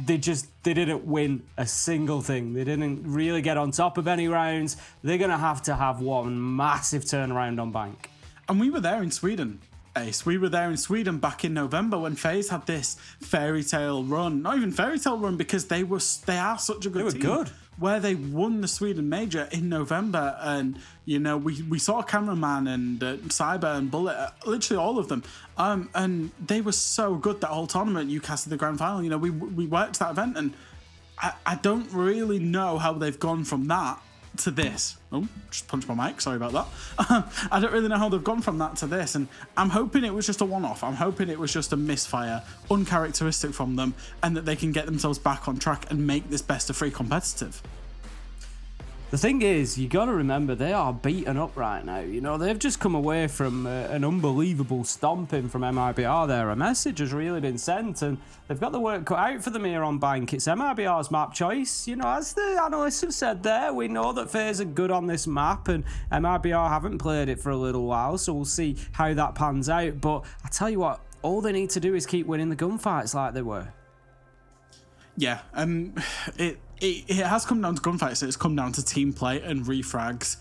They didn't win a single thing. They didn't really get on top of any rounds. They're going to have one massive turnaround on Bank. And we were there in Sweden. Ace. We were there in Sweden back in November when FaZe had this fairy tale run. Not even fairy tale run, because they are such a good team. They were good. Where they won the Sweden major in November, and you know we saw Cameraman and Cyber and Bullet, literally all of them, and they were so good that whole tournament. UCAS to the grand final. You know, we worked that event, and I don't really know how they've gone from that to this. Oh, just punched my mic. Sorry about that. I don't really know how they've gone from that to this, and I'm hoping it was just a one-off. I'm hoping it was just a misfire, uncharacteristic from them, and that they can get themselves back on track and make this best of 3 competitive. The thing is, you got to remember, they are beaten up right now. You know, they've just come away from an unbelievable stomping from MIBR there. A message has really been sent, and they've got the work cut out for them here on Bank. It's MIBR's map choice. You know, as the analysts have said there, we know that FaZe are good on this map, and MIBR haven't played it for a little while, so we'll see how that pans out. But I tell you what, all they need to do is keep winning the gunfights like they were. Yeah, it has come down to gunfights. It's come down to team play and refrags.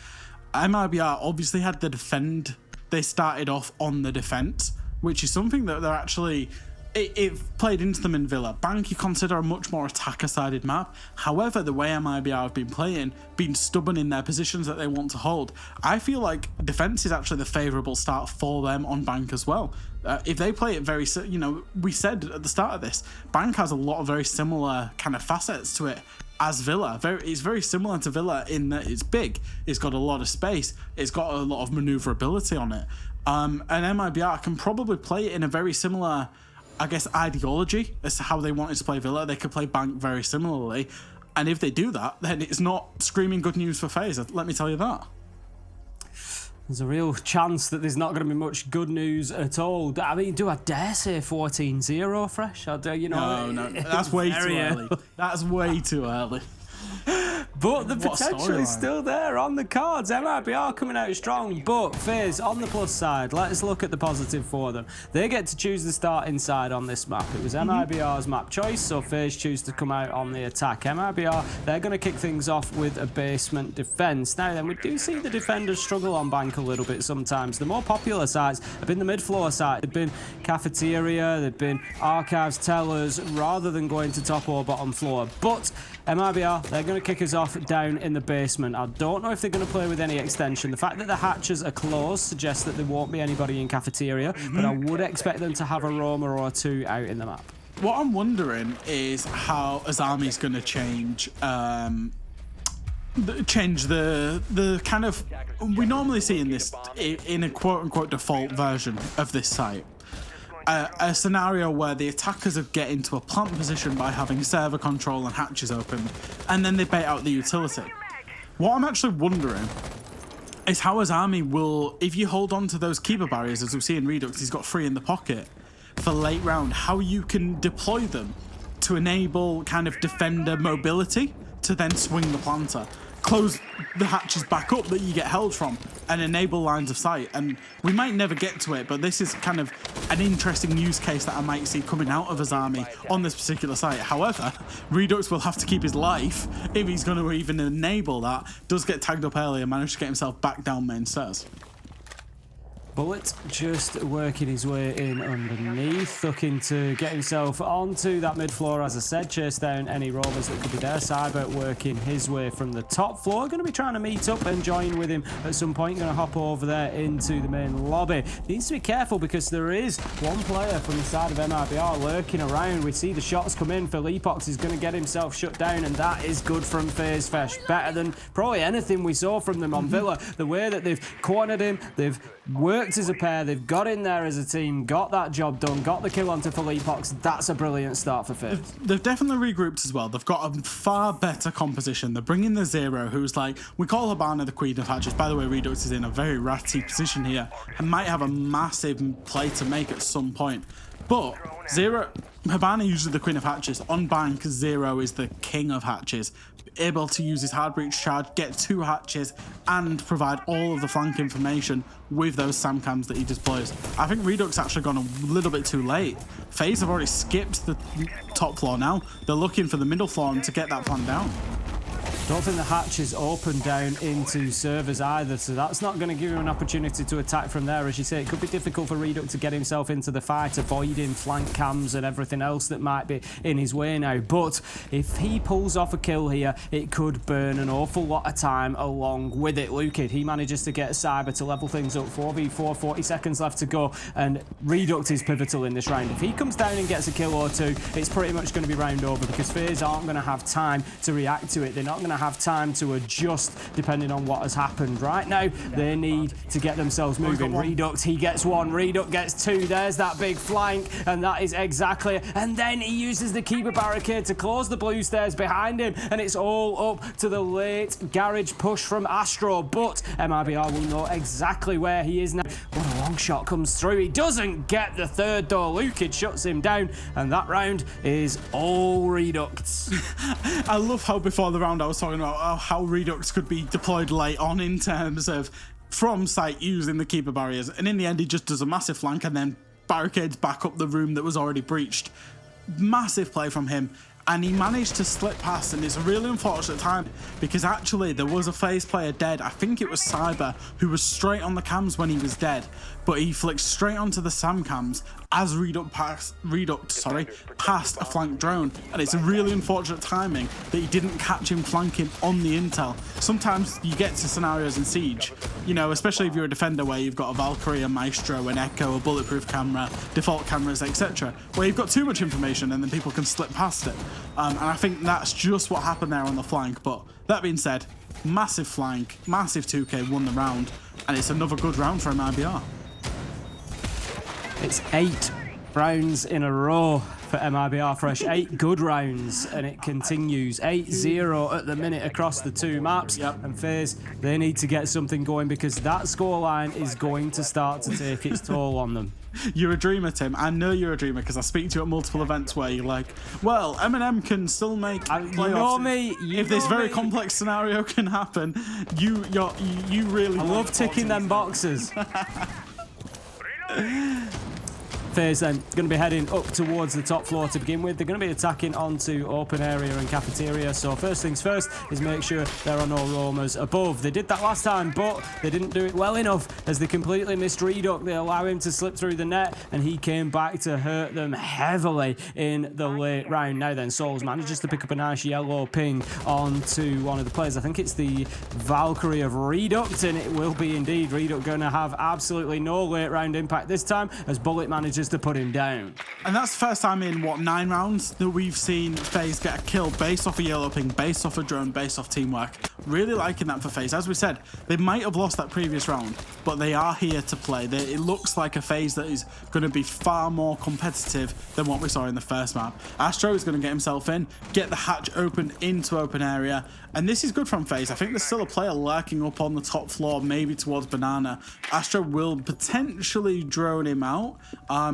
MIBR obviously had the defend. They started off on the defense, which is something that they're actually... It played into them in Villa. Bank you consider a much more attacker-sided map. However, the way MIBR have been playing, being stubborn in their positions that they want to hold, I feel like defense is actually the favourable start for them on Bank as well. If they play it very... You know, we said at the start of this, Bank has a lot of very similar kind of facets to it as Villa. It's very similar to Villa in that it's big, it's got a lot of space, it's got a lot of manoeuvrability on it. And MIBR can probably play it in a very similar... I guess, ideology as to how they wanted to play Villa. They could play Bank very similarly. And if they do that, then it's not screaming good news for FaZe. Let me tell you that. There's a real chance that there's not going to be much good news at all. I mean, do I dare say 14-0 fresh? I do, you know, no, that's way too early. That's way too early. But the potential is still there on the cards. MIBR coming out strong, but FaZe on the plus side. Let's look at the positive for them. They get to choose the starting side on this map. It was MIBR's map choice, so FaZe choose to come out on the attack. MIBR, they're going to kick things off with a basement defense. Now then, we do see the defenders struggle on Bank a little bit sometimes. The more popular sides have been the mid-floor side. They've been Cafeteria, they've been Archives, Tellers, rather than going to top or bottom floor. But MIBR, they're going to kick us off down in the basement. I don't know if they're going to play with any extension. The fact that the hatches are closed suggests that there won't be anybody in Cafeteria, but I would expect them to have a roamer or two out in the map. What I'm wondering is how Azami's going to change the kind of... We normally see in this, in a quote-unquote default version of this site, a scenario where the attackers get into a plant position by having server control and hatches open, and then they bait out the utility. What I'm actually wondering is how Azami will, if you hold on to those keeper barriers, as we see in Redux, he's got 3 in the pocket for late round, how you can deploy them to enable kind of defender mobility to then swing the planter. Close the hatches back up that you get held from and enable lines of sight. And we might never get to it, but this is kind of an interesting use case that I might see coming out of Azami on this particular site. However, Redux will have to keep his life if he's going to even enable that. Does get tagged up early and manage to get himself back down main stairs. Bullet just working his way in underneath, looking to get himself onto that mid-floor, as I said, chase down any roamers that could be there. Cyber working his way from the top floor, going to be trying to meet up and join with him at some point, going to hop over there into the main lobby. Needs to be careful because there is one player from the side of MIBR lurking around. We see the shots come in. Philippox is going to get himself shut down, and that is good from FaZe Fesh. Better than probably anything we saw from them on Villa. The way that they've cornered him, they've worked as a pair, they've got in there as a team, got that job done, got the kill onto Philippox. That's a brilliant start for FaZe. They've definitely regrouped as well. They've got a far better composition. They're bringing the Zero, who's like, we call Habana the Queen of Hatches. By the way, Redux is in a very ratty position here and might have a massive play to make at some point. But Zero, Habana usually the Queen of Hatches. On Bank, Zero is the King of Hatches. Able to use his hard breach charge, get 2 hatches, and provide all of the flank information with those SAM-cams that he deploys. I think Redux actually gone a little bit too late. FaZe have already skipped the top floor now. They're looking for the middle floor and to get that plan down. Don't think the hatch is open down into servers either, so that's not going to give him an opportunity to attack from there. As you say, it could be difficult for Reduct to get himself into the fight, avoiding flank cams and everything else that might be in his way now. But if he pulls off a kill here, it could burn an awful lot of time along with it. Lukid, he manages to get Cyber to level things up. 4v4, 40 seconds left to go, and Reduct is pivotal in this round. If he comes down and gets a kill or two, it's pretty much going to be round over, because FaZe aren't going to have time to react to it. They're not going to have time to adjust depending on what has happened. Right now, they need to get themselves moving. Reduct, he gets one. Reduct gets two. There's that big flank, and that is exactly. And then he uses the keeper barricade to close the blue stairs behind him, and it's all up to the late garage push from Astro. But MIBR will know exactly where he is now. When a long shot comes through, he doesn't get the third door. Lukid shuts him down, and that round is all Reducts. I love how before the round I was talking about how Redux could be deployed late on in terms of from site using the keeper barriers, and in the end he just does a massive flank and then barricades back up the room that was already breached. Massive play from him, and he managed to slip past, and it's a really unfortunate time because actually there was a FaZe player dead. I think it was Cyber, who was straight on the cams when he was dead, but he flicked straight onto the SAM cams as Reduct passed a flank drone, and it's a really unfortunate timing that he didn't catch him flanking on the intel. Sometimes you get to scenarios in Siege, you know, especially if you're a defender where you've got a Valkyrie, a Maestro, an Echo, a bulletproof camera, default cameras, etc., where you've got too much information and then people can slip past it. And I think that's just what happened there on the flank. But that being said, massive flank, massive 2K, won the round, and it's another good round for MIBR. It's 8 rounds in a row for MIBR Fresh. 8 good rounds, and it continues. 8-0 at the minute across the two maps. And FaZe, they need to get something going, because that scoreline is going to start to take its toll on them. You're a dreamer, Tim. I know you're a dreamer because I speak to you at multiple events where you're like, well, Eminem can still make playoffs. You know me. If this very complex scenario can happen, you really... I love ticking them boxes. FaZe then going to be heading up towards the top floor to begin with. They're going to be attacking onto open area and cafeteria. So first things first is make sure there are no roamers above. They did that last time, but they didn't do it well enough as they completely missed Reduct. They allow him to slip through the net, and he came back to hurt them heavily in the late round. Now then, Souls manages to pick up a nice yellow ping onto one of the players. I think it's the Valkyrie of Reduct, and it will be indeed. Reduct going to have absolutely no late round impact this time as Bullet manages to put him down. And that's the first time in, what, 9 rounds that we've seen FaZe get a kill based off a yellow ping, based off a drone, based off teamwork. Really liking that for FaZe. As we said, they might have lost that previous round, but they are here to play. It looks like a FaZe that is going to be far more competitive than what we saw in the first map. Astro is going to get himself in, get the hatch open into open area, and this is good from FaZe. I think there's still a player lurking up on the top floor, maybe towards Banana. Astro will potentially drone him out.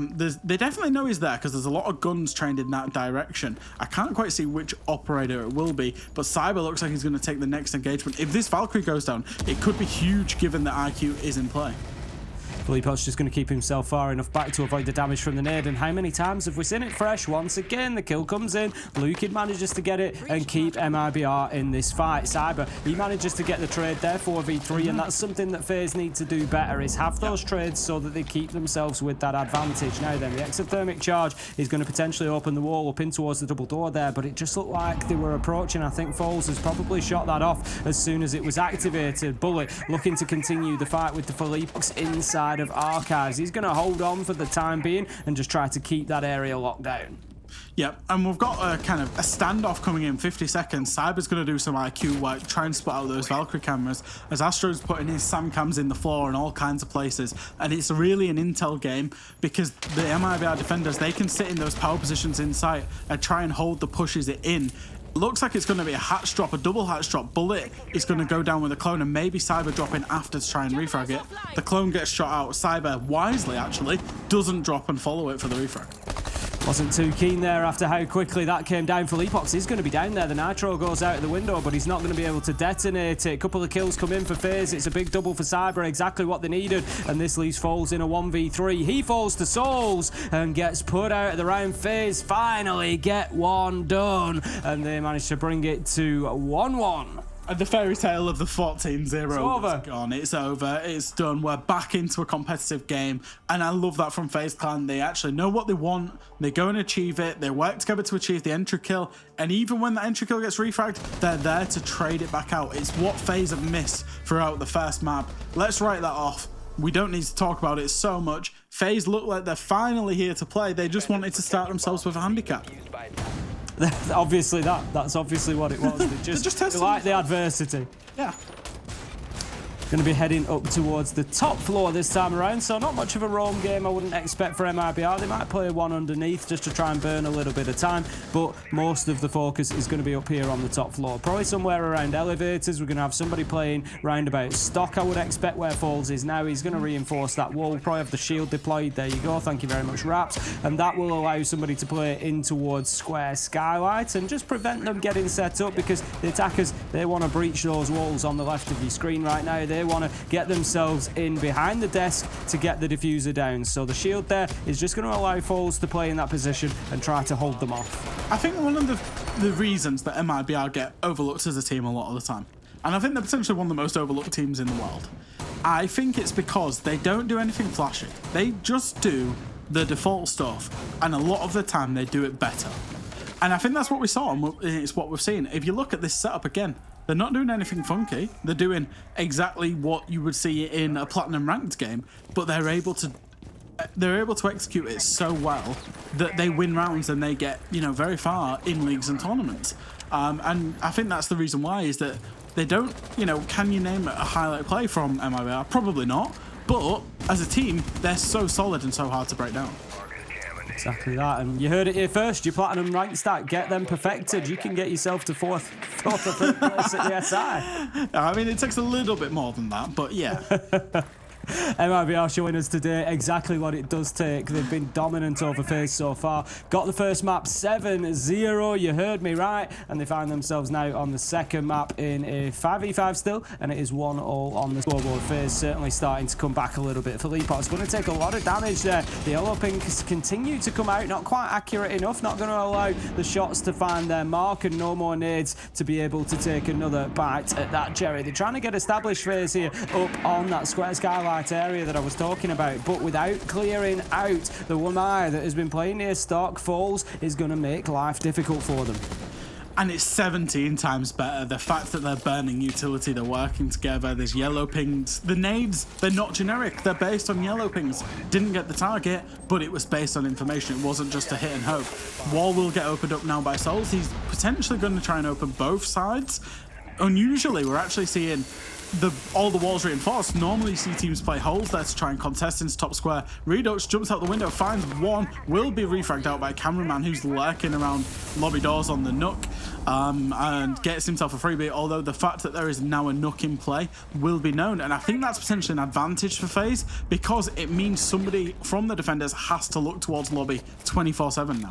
They definitely know he's there because there's a lot of guns trained in that direction. I can't quite see which operator it will be, but Cyber looks like he's going to take the next engagement. If this Valkyrie goes down, it could be huge given that IQ is in play. Filippo's just going to keep himself far enough back to avoid the damage from the nade, and how many times have we seen it? Fresh once again, the kill comes in, Lukid manages to get it and keep MIBR in this fight. Cyber, he manages to get the trade there, 4v3, and that's something that FaZe need to do better, is have those trades so that they keep themselves with that advantage. Now then, the exothermic charge is going to potentially open the wall up in towards the double door there, but it just looked like they were approaching. I think Foles has probably shot that off as soon as it was activated. Bullet looking to continue the fight with the Philippos inside of Archives. He's going to hold on for the time being and just try to keep that area locked down. Yep, and we've got a kind of a standoff coming in 50 seconds. Cyber's going to do some IQ work, try and spot out those Valkyrie cameras, as Astro's putting his SAM cams in the floor and all kinds of places. And it's really an intel game because the MIBR defenders, they can sit in those power positions in sight and try and hold the pushes it in. Looks like it's going to be a hatch drop, a double hatch drop. Bullet is going to go down with a clone, and maybe Cyber drop in after to try and refrag it. The clone gets shot out. Cyber, wisely actually, doesn't drop and follow it for the refrag. Wasn't too keen there after how quickly that came down. Felipox is going to be down there. The nitro goes out of the window, but he's not going to be able to detonate it. A couple of kills come in for FaZe. It's a big double for Cyber, exactly what they needed. And this leaves Foles in a 1v3. He falls to Souls and gets put out of the round. FaZe finally get one done, and they manage to bring it to 1-1. The fairy tale of the 14-0 over. is gone. It's over. It's done. We're back into a competitive game. And I love that from FaZe Clan. They actually know what they want. They go and achieve it. They work together to achieve the entry kill. And even when the entry kill gets refragged, they're there to trade it back out. It's what FaZe have missed throughout the first map. Let's write that off. We don't need to talk about it so much. FaZe look like they're finally here to play. They just wanted to start themselves with a handicap. Obviously that's obviously what it was. They just like the adversity. Yeah. Going to be heading up towards the top floor this time around, so not much of a roam game I wouldn't expect for MIBR. They might play one underneath just to try and burn a little bit of time, but most of the focus is going to be up here on the top floor. Probably somewhere around elevators. We're going to have somebody playing round about stock, I would expect, where Foles is now. He's going to reinforce that wall. Probably have the shield deployed. There you go. Thank you very much, Raps. And that will allow somebody to play in towards square skylight and just prevent them getting set up, because the attackers, they want to breach those walls on the left of your screen right now. They want to get themselves in behind the desk to get the diffuser down. So the shield there is just going to allow Foles to play in that position and try to hold them off. I think one of the reasons that MIBR get overlooked as a team a lot of the time, and I think they're potentially one of the most overlooked teams in the world, I think it's because they don't do anything flashy. They just do the default stuff, and a lot of the time they do it better. And I think that's what we saw, and it's what we've seen. If you look at this setup again, they're not doing anything funky. They're doing exactly what you would see in a platinum ranked game, but they're able to execute it so well that they win rounds and they get, very far in leagues and tournaments. And I think that's the reason why, is that they don't, can you name a highlight play from MIBR? Probably not. But as a team, they're so solid and so hard to break down. Exactly that, and you heard it here first. Your platinum rank stat, get them perfected. You can get yourself to fourth or third place at the SI. I mean, it takes a little bit more than that, but yeah. MIBR showing us today exactly what it does take. They've been dominant over FaZe so far. Got the first map 7-0, you heard me right, and they find themselves now on the second map in a 5v5 still, and it is 1-1 on the scoreboard. FaZe certainly starting to come back a little bit. Felipo's going to take a lot of damage there. The yellow pinks continue to come out, not quite accurate enough, not going to allow the shots to find their mark, and no more nades to be able to take another bite at that cherry. They're trying to get established FaZe here up on that square skylight area that I was talking about, but without clearing out the 1i that has been playing near stock, Foles is going to make life difficult for them. And it's 17 times better. The fact that they're burning utility, they're working together, there's yellow pings. The nades, they're not generic, they're based on yellow pings. Didn't get the target, but it was based on information. It wasn't just a hit and hope. Wall will get opened up now by Souls. He's potentially going to try and open both sides. Unusually, we're actually seeing all the walls reinforced. Normally you see teams play holes there to try and contest into top square. Redux jumps out the window, finds one, will be refragged out by a cameraman who's lurking around lobby doors on the Nook, and gets himself a freebie, although the fact that there is now a Nook in play will be known, and I think that's potentially an advantage for FaZe, because it means somebody from the defenders has to look towards lobby 24/7 now.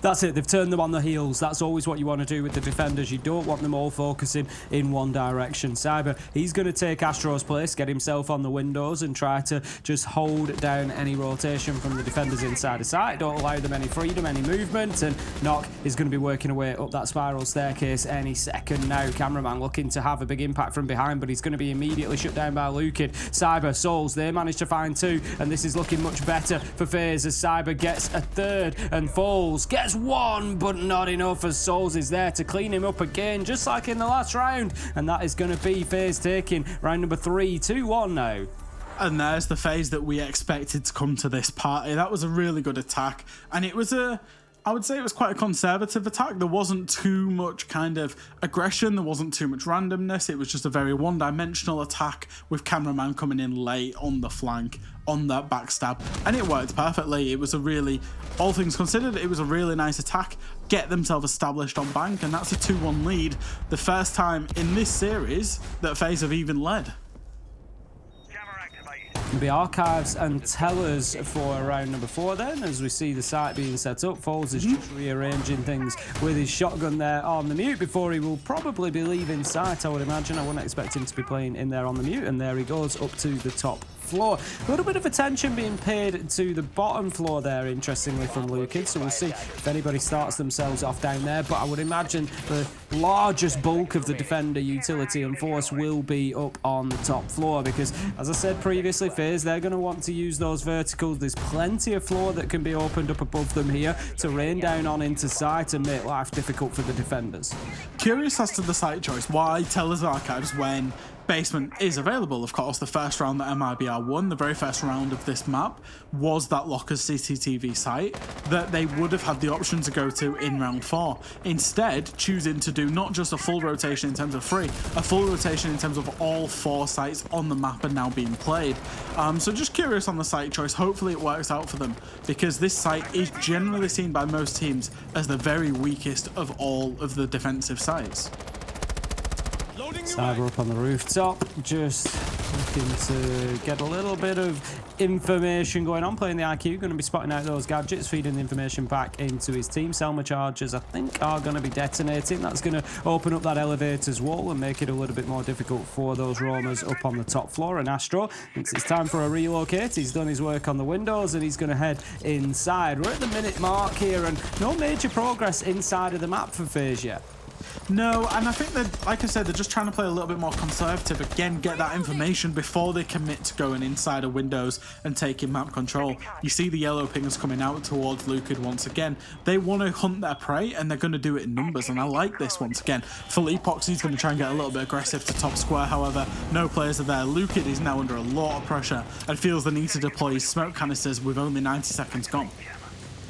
That's it, they've turned them on the heels. That's always what you want to do with the defenders. You don't want them all focusing in one direction. Cyber, he's going to take Astro's place, get himself on the windows and try to just hold down any rotation from the defenders inside the site. Don't allow them any freedom, any movement, and Nock is going to be working away up that spiral staircase any second now. Cameraman looking to have a big impact from behind, but he's going to be immediately shut down by Lukin. Cyber, Souls, they managed to find two, and this is looking much better for FaZe as Cyber gets a third, and Foles gets one, but not enough, as Souls is there to clean him up again, just like in the last round, and that is going to be FaZe taking round number 3, 2-1 now. And there's the FaZe that we expected to come to this party. That was a really good attack, and it was I would say it was quite a conservative attack. There wasn't too much kind of aggression. There wasn't too much randomness. It was just a very one-dimensional attack with cameraman coming in late on the flank, on that backstab. And it worked perfectly. It was a really, all things considered, it was a really nice attack. Get themselves established on bank, and that's a 2-1 lead. The first time in this series that FaZe have even led. be archives and tellers for round number 4 then, as we see the site being set up. FaZe is just rearranging things with his shotgun there on the mute before he will probably be leaving site, I would imagine. I wouldn't expect him to be playing in there on the mute, and there he goes up to the top floor. A little bit of attention being paid to the bottom floor there, interestingly, from Lukin, so we'll see if anybody starts themselves off down there, but I would imagine the largest bulk of the defender utility and force will be up on the top floor, because as I said previously, FaZe, they're going to want to use those verticals. There's plenty of floor that can be opened up above them here to rain down on into site and make life difficult for the defenders. Curious as to the site choice. Why Tellers Archives when Basement is available? Of course, the first round that MIBR won, the very first round of this map, was that Lockers CCTV site that they would have had the option to go to in round 4. Instead, choosing to do not just a full rotation in terms of free, a full rotation in terms of all 4 sites on the map are now being played. So just curious on the site choice. Hopefully it works out for them, because this site is generally seen by most teams as the very weakest of all of the defensive sites. Cyber up on the rooftop, just looking to get a little bit of information going on, playing the IQ, going to be spotting out those gadgets, feeding the information back into his team. Selma charges, I think, are going to be detonating. That's going to open up that elevator's wall and make it a little bit more difficult for those roamers up on the top floor. And Astro thinks it's time for a relocate. He's done his work on the windows and he's going to head inside. We're at the minute mark here and no major progress inside of the map for FaZe yet. No, and I think that, like I said, they're just trying to play a little bit more conservative. Again, get that information before they commit to going inside of windows and taking map control. You see the yellow pings coming out towards Lucid once again. They want to hunt their prey, and they're going to do it in numbers, and I like this once again. Philippoxy's going to try and get a little bit aggressive to top square, however, no players are there. Lucid is now under a lot of pressure and feels the need to deploy his smoke canisters with only 90 seconds gone.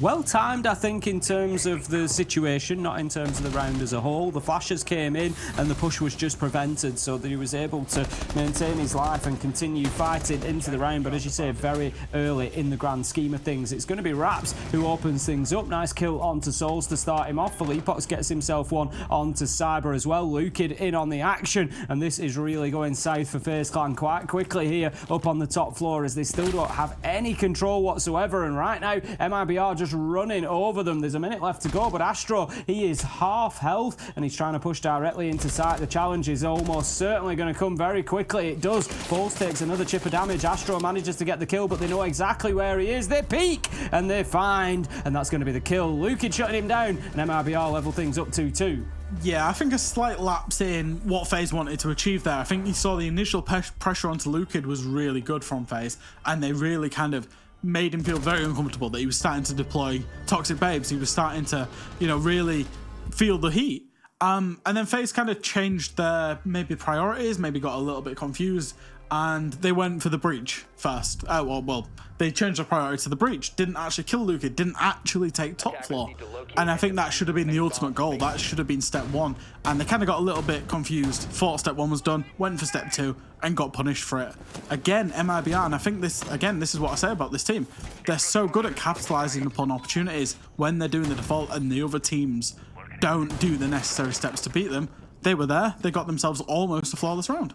Well timed, I think, in terms of the situation, not in terms of the round as a whole. The flashes came in and the push was just prevented, so that he was able to maintain his life and continue fighting into the round. But as you say, very early in the grand scheme of things. It's going to be Raps who opens things up. Nice kill onto Souls to start him off. Philippox gets himself one onto Cyber as well. Lucid in on the action, and this is really going south for FaZe Clan quite quickly here up on the top floor, as they still don't have any control whatsoever. And right now, MIBR just running over them. There's a minute left to go, but Astro, he is half health and he's trying to push directly into sight. The challenge is almost certainly going to come very quickly. It does. Falls takes another chip of damage. Astro manages to get the kill, but they know exactly where he is. They peek and they find, and that's going to be the kill. Lucid shutting him down, and MIBR level things up 2-2. Yeah, I think a slight lapse in what FaZe wanted to achieve there. I think you saw the initial pressure onto Lucid was really good from FaZe, and they really kind of made him feel very uncomfortable that he was starting to deploy toxic babes. He was starting to, you know, really feel the heat. And then FaZe kind of changed their maybe priorities, maybe got a little bit confused, and they went for the breach first. Well, they changed their priority to the breach. Didn't actually kill Lucid, didn't actually take top floor. And I think that should have been the ultimate goal. That should have been step 1. And they kind of got a little bit confused. Thought step 1 was done, went for step 2, and got punished for it. Again, MIBR, and I think this is what I say about this team. They're so good at capitalizing upon opportunities when they're doing the default and the other teams don't do the necessary steps to beat them. They were there. They got themselves almost a flawless round.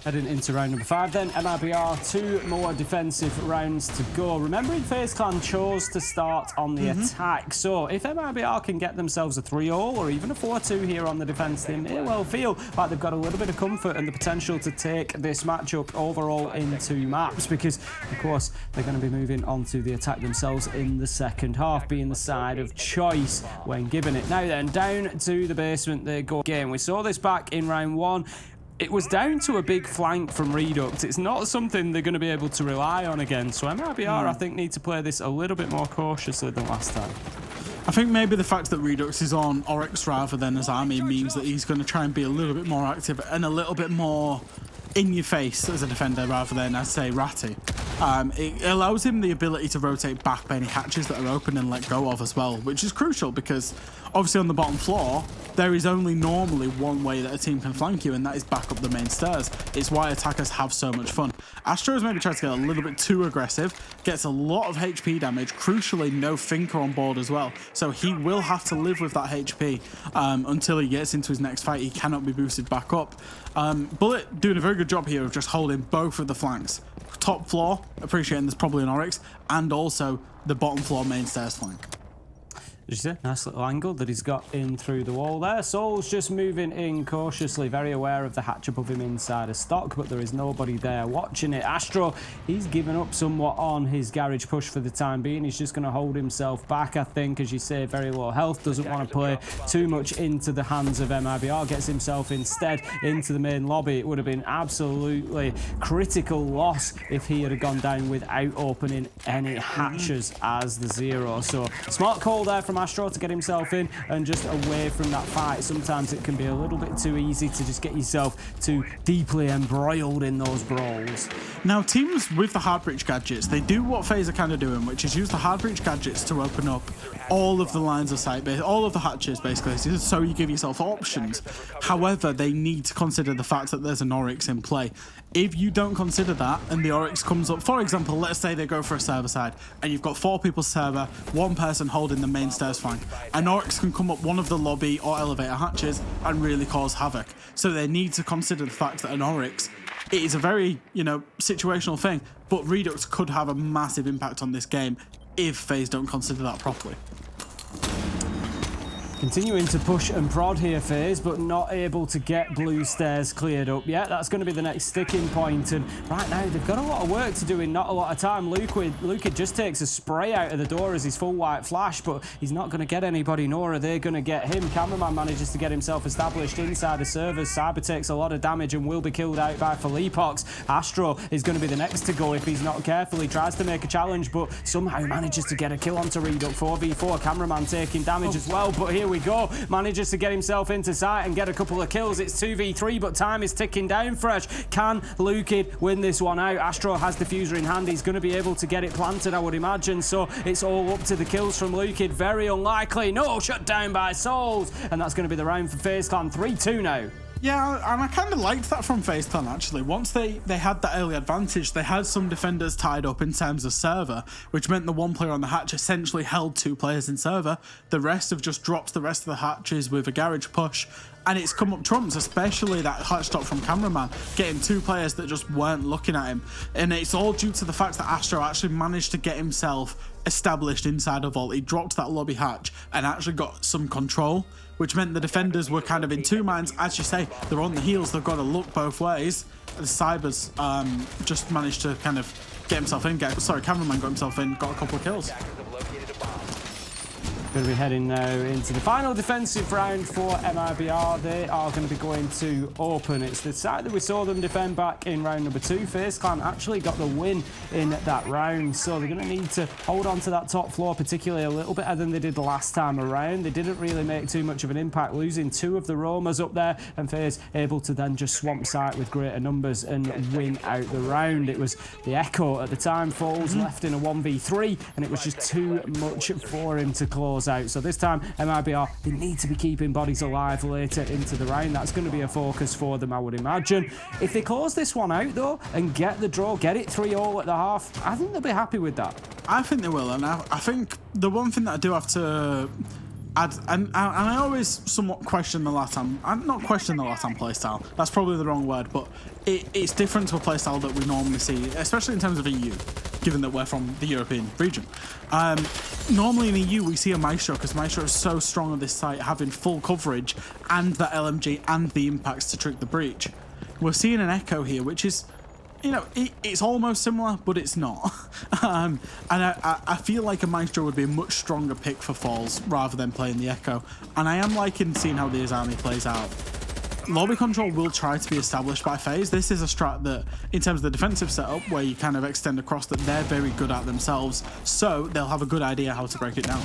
Heading into round number 5 then, MIBR, 2 more defensive rounds to go. Remembering FaZe Clan chose to start on the attack, so if MIBR can get themselves a 3-0 or even a 4-2 here on the defense, they may well feel like they've got a little bit of comfort and the potential to take this matchup overall into maps, because of course they're going to be moving on to the attack themselves in the second half, being the side of choice when given it. Now then, down to the basement they go again. We saw this back in round 1. It was down to a big flank from Redux. It's not something they're going to be able to rely on again. So MIBR, I think, need to play this a little bit more cautiously than last time. I think maybe the fact that Redux is on Oryx rather than as Army means that he's going to try and be a little bit more active and a little bit more in your face as a defender rather than, I'd say, ratty. It allows him the ability to rotate back by any hatches that are open and let go of as well, which is crucial because obviously on the bottom floor, there is only normally one way that a team can flank you, and that is back up the main stairs. It's why attackers have so much fun. Astro has maybe tried to get a little bit too aggressive, gets a lot of HP damage, crucially no Thinker on board as well, so he will have to live with that HP until he gets into his next fight. He cannot be boosted back up. Bullet doing a very good job here of just holding both of the flanks. Top floor, appreciating there's probably an Oryx, and also the bottom floor main stairs flank. Did you see? Nice little angle that he's got in through the wall there. Soul's just moving in cautiously, very aware of the hatch above him inside a stock, but there is nobody there watching it. Astro, he's given up somewhat on his garage push for the time being. He's just going to hold himself back, I think, as you say, very low health, doesn't want to play too much into the hands of MIBR, gets himself instead into the main lobby. It would have been absolutely critical loss if he had gone down without opening any hatches as the 0. So smart call there from Astro to get himself in and just away from that fight. Sometimes it can be a little bit too easy to just get yourself too deeply embroiled in those brawls. Now, teams with the hard breach gadgets, they do what FaZe are kind of doing, which is use the hard breach gadgets to open up all of the lines of sight, all of the hatches, basically, so you give yourself options. However, they need to consider the fact that there's an Oryx in play. If you don't consider that and the Oryx comes up, for example, let's say they go for a server side and you've got 4 people server, 1 person holding the main stairs flank. An Oryx can come up one of the lobby or elevator hatches and really cause havoc. So they need to consider the fact that an Oryx, it is a very, situational thing, but Redux could have a massive impact on this game if FaZe don't consider that properly. Continuing to push and prod here, FaZe, but not able to get blue stairs cleared up yet. That's going to be the next sticking point, and right now they've got a lot of work to do in not a lot of time. Luke just takes a spray out of the door as his full white flash, but he's not going to get anybody, nor are they going to get him. Cameraman manages to get himself established inside the servers. Cyber takes a lot of damage and will be killed out by Felipox. Astro is going to be the next to go if he's not careful. He tries to make a challenge, but somehow manages to get a kill onto Redux. 4v4, cameraman taking damage as well, but here we go. Manages to get himself into sight and get a couple of kills. It's 2v3, but time is ticking down fresh. Can Lukid win this one out? Astro has diffuser in hand. He's going to be able to get it planted, I would imagine. So it's all up to the kills from Lukid. Very unlikely. No, shut down by Souls. And that's going to be the round for FaZe Clan. 3-2 now. Yeah, and I kind of liked that from FaZe Clan, actually. Once they had that early advantage, they had some defenders tied up in terms of server, which meant the 1 player on the hatch essentially held 2 players in server. The rest have just dropped the rest of the hatches with a garage push, and it's come up trumps, especially that hatch stop from cameraman, getting 2 players that just weren't looking at him. And it's all due to the fact that Astro actually managed to get himself established inside a vault. He dropped that lobby hatch and actually got some control, which meant the defenders were kind of in 2 minds. As you say, they're on the heels, they've got to look both ways. The Cybers just managed to kind of get himself in. Cameraman got himself in, got a couple of kills. Going to be heading now into the final defensive round for MIBR. They are going to be going to open. It's the side that we saw them defend back in round number 2. FaZe Clan actually got the win in that round, so they're going to need to hold on to that top floor, particularly a little bit better than they did the last time around. They didn't really make too much of an impact, losing 2 of the roamers up there, and FaZe able to then just swamp site with greater numbers and win out the round. It was the Echo at the time, Falls left in a 1v3, and it was just too much for him to close out. So this time MIBR, they need to be keeping bodies alive later into the round. That's going to be a focus for them, I would imagine. If they close this one out though and get the draw, get it 3-all at the half, I think they'll be happy with that. I think they will, and I think the one thing that I do have to add, and I always somewhat question the LATAM, not question the LATAM playstyle, that's probably the wrong word, but it's different to a playstyle that we normally see, especially in terms of EU, given that we're from the European region. Normally in EU we see a Maestro, because Maestro is so strong on this site, having full coverage and the LMG and the impacts to trick the breach. We're seeing an Echo here, which is, it's almost similar, but it's not. And I feel like a Maestro would be a much stronger pick for Falls rather than playing the Echo. And I am liking seeing how the army plays out. Lobby control will try to be established by FaZe. This is a strat that, in terms of the defensive setup, where you kind of extend across, that they're very good at themselves. So they'll have a good idea how to break it down.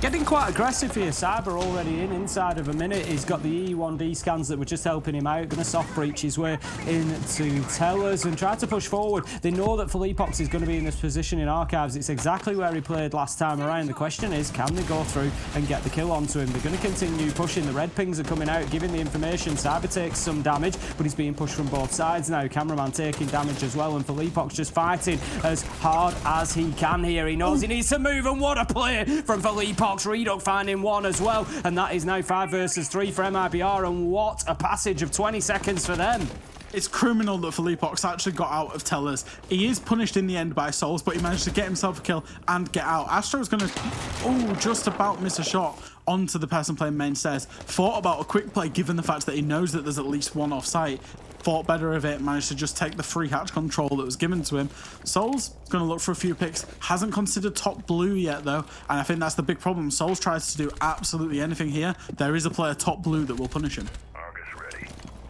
Getting quite aggressive here. Cyber already inside of a minute. He's got the E1D scans that were just helping him out. Going to soft breach his way into Tellers and try to push forward. They know that Philippox is going to be in this position in Archives. It's exactly where he played last time around. The question is, can they go through and get the kill onto him? They're going to continue pushing. The red pings are coming out, giving the information. Cyber takes some damage, but he's being pushed from both sides now. Cameraman taking damage as well, and Philippox just fighting as hard as he can here. He knows he needs to move, and what a play from Philippox. Redux finding one as well, and that is now 5 versus 3 for MIBR, and what a passage of 20 seconds for them. It's criminal that Philippox actually got out of Tellers. He is punished in the end by Souls, but he managed to get himself a kill and get out. Astro's going to, just about miss a shot onto the person playing main stairs. Thought about a quick play, given the fact that he knows that there's at least one off site. Thought better of it, managed to just take the free hatch control that was given to him. Souls going to look for a few picks. Hasn't considered top blue yet, though, and I think that's the big problem. Souls tries to do absolutely anything here. There is a player top blue that will punish him.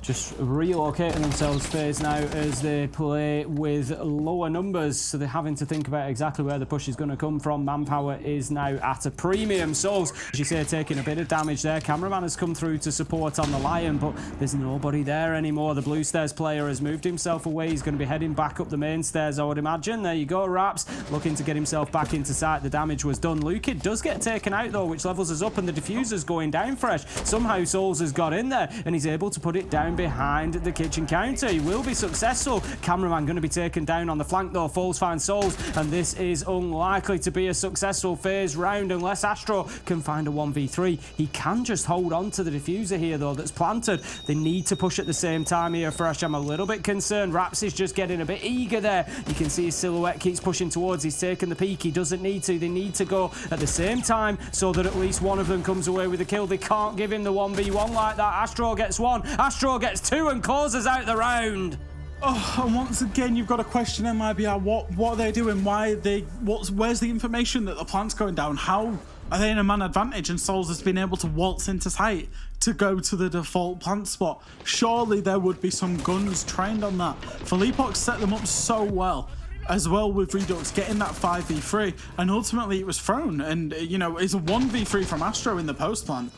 Just relocating themselves FaZe now as they play with lower numbers, so they're having to think about exactly where the push is going to come from. Manpower is now at a premium. Souls, as you say, taking a bit of damage there. Cameraman has come through to support on the Lion, but there's nobody there anymore. The blue stairs player has moved himself away. He's going to be heading back up the main stairs, I would imagine. There you go, Raps, looking to get himself back into sight. The damage was done. Lukid does get taken out, though, which levels us up, and the diffuser's going down fresh. Somehow Souls has got in there, and he's able to put it down behind the kitchen counter. He will be successful. Cameraman going to be taken down on the flank, though. Falls find Souls, and this is unlikely to be a successful FaZe round unless Astro can find a 1v3. He can just hold on to the diffuser here, though, that's planted. They need to push at the same time here. Fresh, I'm a little bit concerned. Raps is just getting a bit eager there. You can see his silhouette keeps pushing towards. He's taking the peak. He doesn't need to. They need to go at the same time so that at least one of them comes away with a kill. They can't give him the 1v1 like that. Astro gets one. Astro gets two and closes out the round. Oh, and once again, you've got to question MIBR. What are they doing? Why are they? Where's the information that the plant's going down? How are they in a man advantage? And Souls has been able to waltz into sight to go to the default plant spot. Surely there would be some guns trained on that. Philippox set them up so well, as well with Redux getting that 5v3, and ultimately it was thrown. And you know, it's a 1v3 from Astro in the post plant.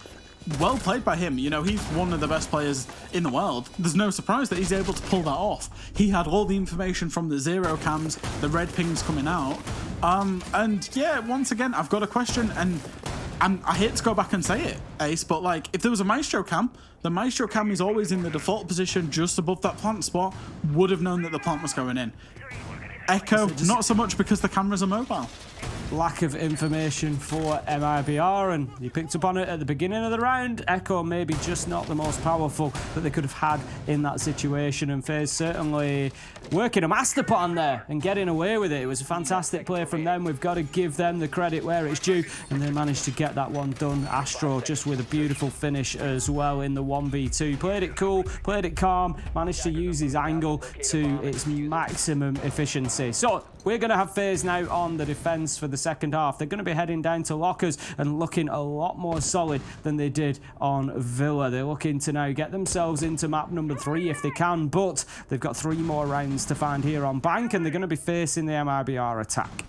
Well played by him. You know, he's one of the best players in the world. There's no surprise that he's able to pull that off. He had all the information from the zero cams, the red pings coming out. And yeah, once again, I've got a question, and I hate to go back and say it, Ace, but like, if there was a Maestro cam, the Maestro cam is always in the default position just above that plant spot, would have known that the plant was going in. Echo, not so much because the cameras are mobile. Lack of information for MIBR, and you picked up on it at the beginning of the round. Echo maybe just not the most powerful that they could have had in that situation, and FaZe certainly working a master plan there and getting away with it. It was a fantastic play from them. We've got to give them the credit where it's due, and they managed to get that one done. Astro just with a beautiful finish as well in the 1v2. Played it cool, played it calm, managed to use his angle to its maximum efficiency. So we're going to have FaZe now on the defense for the second half. They're going to be heading down to lockers and looking a lot more solid than they did on Villa. They're looking to now get themselves into map number 3 if they can, but they've got 3 more rounds to find here on Bank, and they're going to be facing the MIBR attack.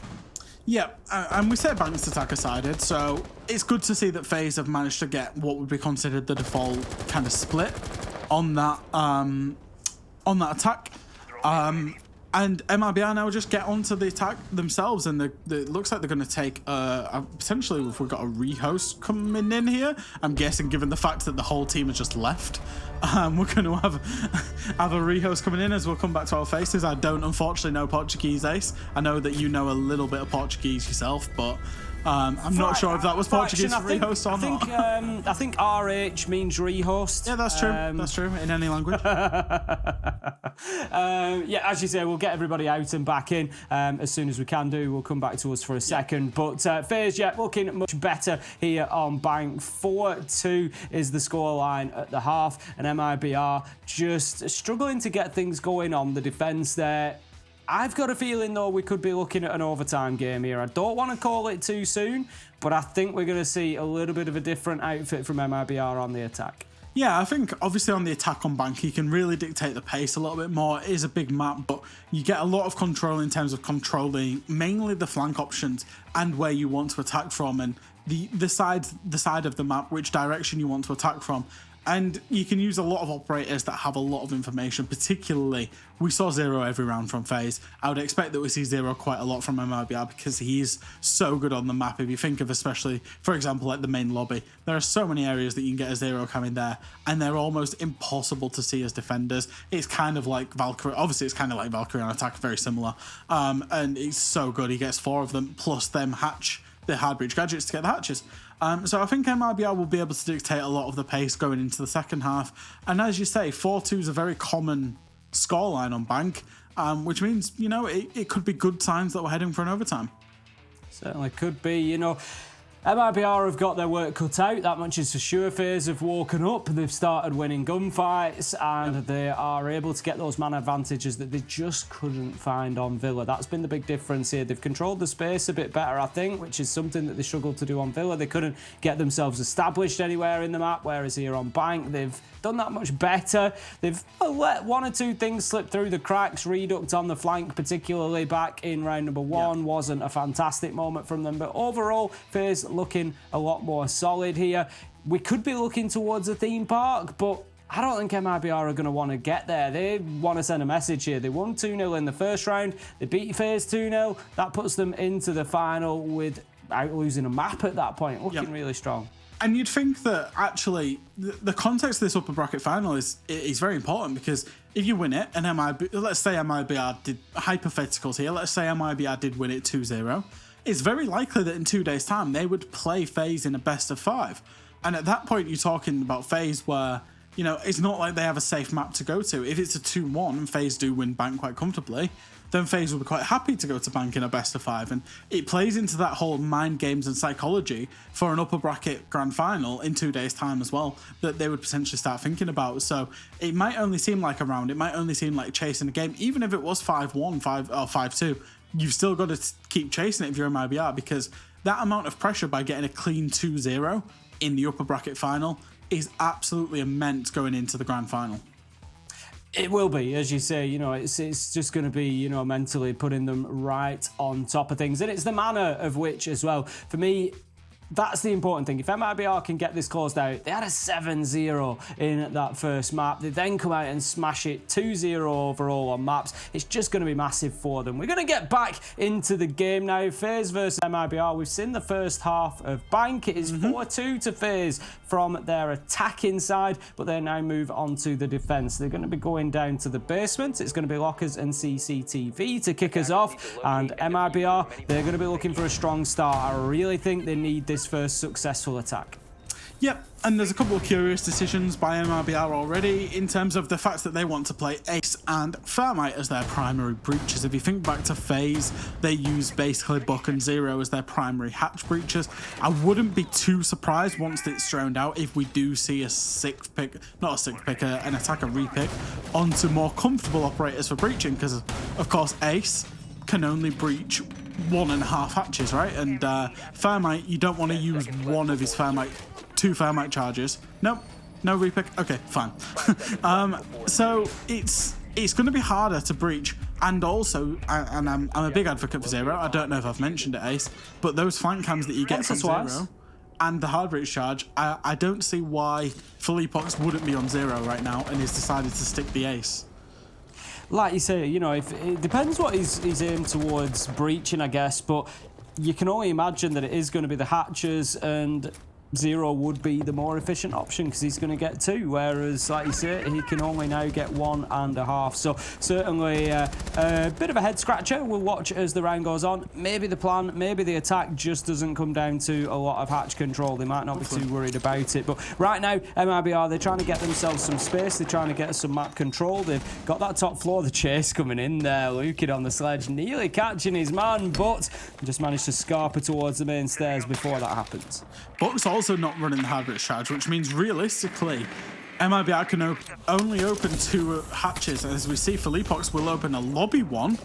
Yeah, and we said Bank's attacker sided, so it's good to see that FaZe have managed to get what would be considered the default kind of split on that attack. And MIBR now just get onto the attack themselves, and it looks like they're going to take potentially, if we've got a rehost coming in here, I'm guessing given the fact that the whole team has just left, we're going to have a rehost coming in as we'll come back to our faces. I don't unfortunately know Portuguese, Ace. I know that you know a little bit of Portuguese yourself, but I'm not sure if that was Portuguese rehost or not. I think RH means rehost. Yeah, that's true. That's true in any language. Yeah, as you say, we'll get everybody out and back in as soon as we can do. We'll come back to us for a second. But FaZe, yeah, looking much better here on Bank. 4-2 is the scoreline at the half, and MIBR just struggling to get things going on the defence there. I've got a feeling, though, we could be looking at an overtime game here. I don't want to call it too soon, but I think we're going to see a little bit of a different outfit from MIBR on the attack. Yeah, I think obviously on the attack on Bank, you can really dictate the pace a little bit more. It is a big map, but you get a lot of control in terms of controlling mainly the flank options and where you want to attack from. And the side of the map, which direction you want to attack from. And you can use a lot of operators that have a lot of information, particularly we saw Zero every round from FaZe. I would expect that we see Zero quite a lot from MIBR because he's so good on the map. If you think of especially, for example, like the main lobby, there are so many areas that you can get a Zero coming there and they're almost impossible to see as defenders. It's kind of like Valkyrie. Obviously, it's kind of like Valkyrie on attack, very similar. And he's so good. He gets 4 of them, plus them hatch the hard breach gadgets to get the hatches. So I think MIBR will be able to dictate a lot of the pace going into the second half. And as you say, 4-2 is a very common scoreline on Bank, which means, you know, it could be good signs that we're heading for an overtime. Certainly could be, you know. MIBR have got their work cut out, that much is for sure. FaZe have woken up, they've started winning gunfights, and they are able to get those man advantages that they just couldn't find on Villa. That's been the big difference here. They've controlled the space a bit better, I think, which is something that they struggled to do on Villa. They couldn't get themselves established anywhere in the map, whereas here on Bank, they've done that much better. They've let 1 or 2 things slip through the cracks. Reduct on the flank, particularly back in round number 1, wasn't a fantastic moment from them, but overall, FaZe looking a lot more solid here. We could be looking towards a theme park, but I don't think MIBR are going to want to get there. They want to send a message here. They won 2-0 in the first round. They beat FaZe 2-0. That puts them into the final without losing a map at that point. Looking really strong. And you'd think that actually the context of this upper bracket final is very important, because if you win it and let's say MIBR did, hypotheticals here, let's say MIBR did win it 2-0, it's very likely that in 2 days' time they would play FaZe in a best of 5. And at that point, you're talking about FaZe where, you know, it's not like they have a safe map to go to. If it's a 2-1 and FaZe do win Bank quite comfortably, then FaZe will be quite happy to go to Bank in a best of 5. And it plays into that whole mind games and psychology for an upper bracket grand final in 2 days' time as well, that they would potentially start thinking about. So it might only seem like a round, it might only seem like chasing a game, even if it was 5-1, 5-2. You've still got to keep chasing it if you're MIBR, because that amount of pressure by getting a clean 2-0 in the upper bracket final is absolutely immense going into the grand final. It will be, as you say, you know, it's just going to be, you know, mentally putting them right on top of things. And it's the manner of which as well. For me, that's the important thing. If MIBR can get this closed out, they had a 7-0 in that first map. They then come out and smash it 2-0 overall on maps. It's just going to be massive for them. We're going to get back into the game now. FaZe versus MIBR. We've seen the first half of Bank. It is 4-2 to FaZe from their attacking side, but they now move on to the defense. They're going to be going down to the basement. It's going to be lockers and CCTV to kick us off. And MIBR, they're going to be looking for a strong start. I really think they need this first successful attack. Yep, and there's a couple of curious decisions by MIBR already in terms of the fact that they want to play Ace and Thermite as their primary breaches. If you think back to FaZe, they use basically Buck and Zero as their primary hatch breaches. I wouldn't be too surprised once it's drowned out if we do see a sixth pick, not a sixth pick, an attacker repick onto more comfortable operators for breaching, because of course Ace can only breach 1.5 hatches, right? And Thermite, you don't want to use one of his Thermite, 2 Thermite charges. Nope, no repick. Okay, fine. So it's going to be harder to breach, and also, and I'm a big advocate for Zero. I don't know if I've mentioned it, Ace, but those flank cams that you get from Zero and the hard breach charge, I don't see why Philippox wouldn't be on Zero right now and he's decided to stick the Ace. Like you say, you know, if it depends what he's aimed towards breaching, I guess, but you can only imagine that it is going to be the hatches, and Zero would be the more efficient option because he's going to get 2, whereas, like you say, he can only now get 1.5. So certainly a bit of a head scratcher. We'll watch as the round goes on. Maybe the plan, maybe the attack just doesn't come down to a lot of hatch control. They might not be too worried about it. But right now, MIBR, they're trying to get themselves some space. They're trying to get some map control. They've got that top floor, the chase coming in there. Lukin on the sledge, nearly catching his man, but just managed to scarper towards the main stairs before that happens. Buck's also not running the hard breach charge, which means realistically MIBR can only open 2 hatches. As we see, Philippox will open a lobby one.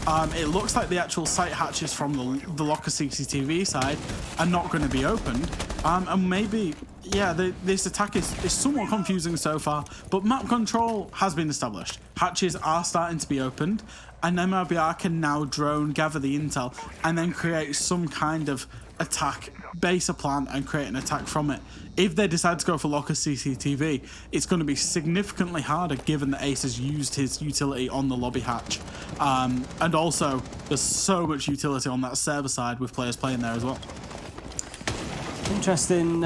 It looks like the actual site hatches from the locker CCTV side are not going to be opened. And maybe, yeah, this attack is somewhat confusing so far, but map control has been established. Hatches are starting to be opened, and MIBR can now drone, gather the intel, and then create some kind of attack, base a plant and create an attack from it. If they decide to go for Locker's CCTV, it's going to be significantly harder given that Ace has used his utility on the lobby hatch. And also, there's so much utility on that server side with players playing there as well. Interesting,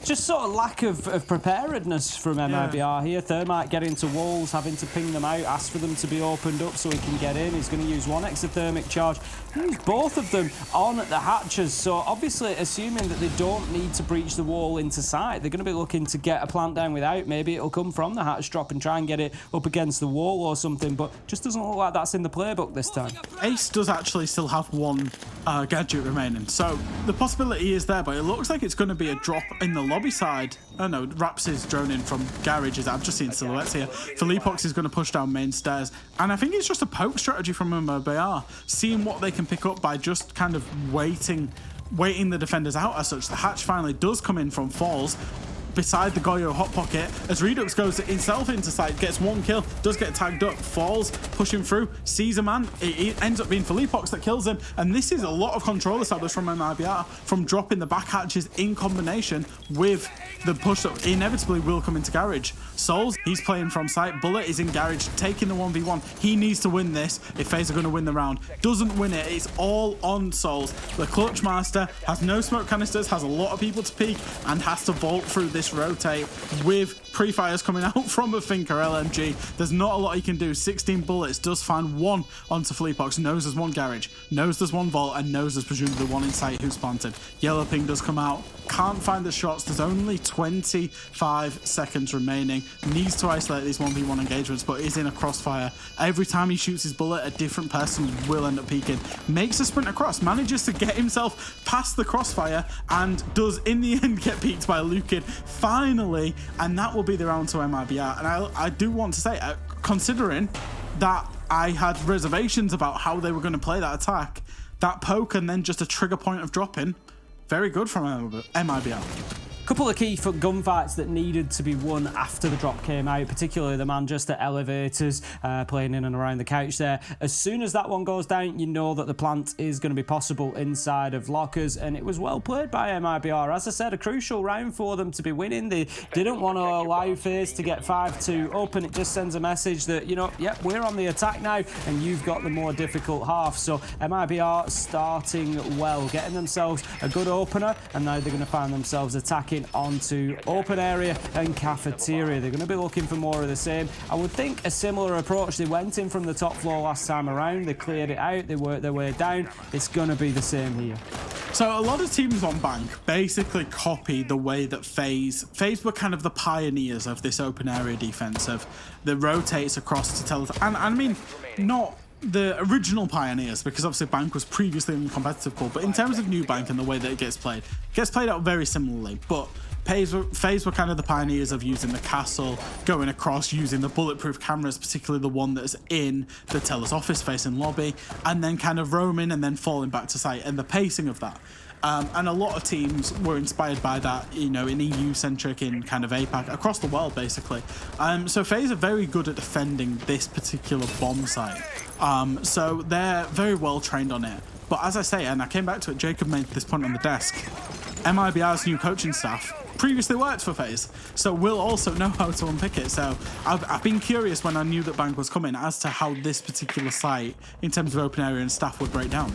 just sort of lack of preparedness from MIBR here. Thermite getting to walls, having to ping them out, ask for them to be opened up so he can get in. He's going to use one exothermic charge. Use both of them on the hatches. So obviously, assuming that they don't need to breach the wall into sight, they're going to be looking to get a plant down without. Maybe it'll come from the hatch drop and try and get it up against the wall or something, but just doesn't look like that's in the playbook this time. Ace does actually still have one gadget remaining, so the possibility is there, but it looks like it's going to be a drop in the lobby side. Oh no, Raps is droning from garages. I've just seen silhouettes here. Philippox is going to push down main stairs, and I think it's just a poke strategy from MIBR, seeing what they can pick up by just kind of waiting the defenders out as such. The hatch finally does come in from Falls beside the Goyo hot pocket as Redux goes himself into sight, gets one kill, does get tagged up, Falls pushing through, sees a man. It ends up being Philippox that kills him, and this is a lot of control established from MIBR from dropping the back hatches in combination with the push that inevitably will come into garage. Souls, he's playing from sight. Bullet is in garage, taking the 1v1. He needs to win this if FaZe are going to win the round. Doesn't win it, it's all on Souls. The Clutch Master has no smoke canisters, has a lot of people to peek, and has to vault through this rotate with pre-fires coming out from a Finker LMG. There's not a lot he can do. 16 bullets, does find one onto Philippox, knows there's one garage, knows there's one vault, and knows there's presumably one in sight who's planted. Yellow ping does come out, can't find the shots. There's only 25 seconds remaining. Needs to isolate these 1v1 engagements, but is in a crossfire. Every time he shoots his bullet, a different person will end up peeking. Makes a sprint across, manages to get himself past the crossfire, and does in the end get peeked by Lukin finally, and that will be the round to MIBR. And I do want to say, considering that I had reservations about how they were going to play that attack, that poke and then just a trigger point of dropping, very good from MIBR. Couple of key gunfights that needed to be won after the drop came out, particularly the Manchester elevators playing in and around the couch there. As soon as that one goes down, you know that the plant is going to be possible inside of lockers, and it was well played by MIBR. As I said, a crucial round for them to be winning. They didn't want to allow FaZe to get 5-2 up, and it just sends a message that, you know, yep, we're on the attack now, and you've got the more difficult half. So MIBR starting well, getting themselves a good opener, and now they're going to find themselves attacking onto open area and cafeteria. They're going to be looking for more of the same. I would think a similar approach. They went in from the top floor last time around. They cleared it out. They worked their way down. It's going to be the same here. So a lot of teams on Bank basically copy the way that FaZe were kind of the pioneers of this open area defense of that rotates across to tell. And I mean, not the original pioneers, because obviously Bank was previously in the competitive pool, but in terms of new Bank and the way that it gets played out very similarly. But FaZe were kind of the pioneers of using the castle, going across, using the bulletproof cameras, particularly the one that's in the teller's office facing lobby, and then kind of roaming and then falling back to sight, and the pacing of that. And a lot of teams were inspired by that, you know, in EU-centric, in kind of APAC, across the world, basically. So FaZe are very good at defending this particular bomb site. So they're very well trained on it. But as I say, and I came back to it, Jacob made this point on the desk, MIBR's new coaching staff previously worked for FaZe, so we'll also know how to unpick it. So I've been curious when I knew that Bank was coming as to how this particular site, in terms of open area and staff, would break down.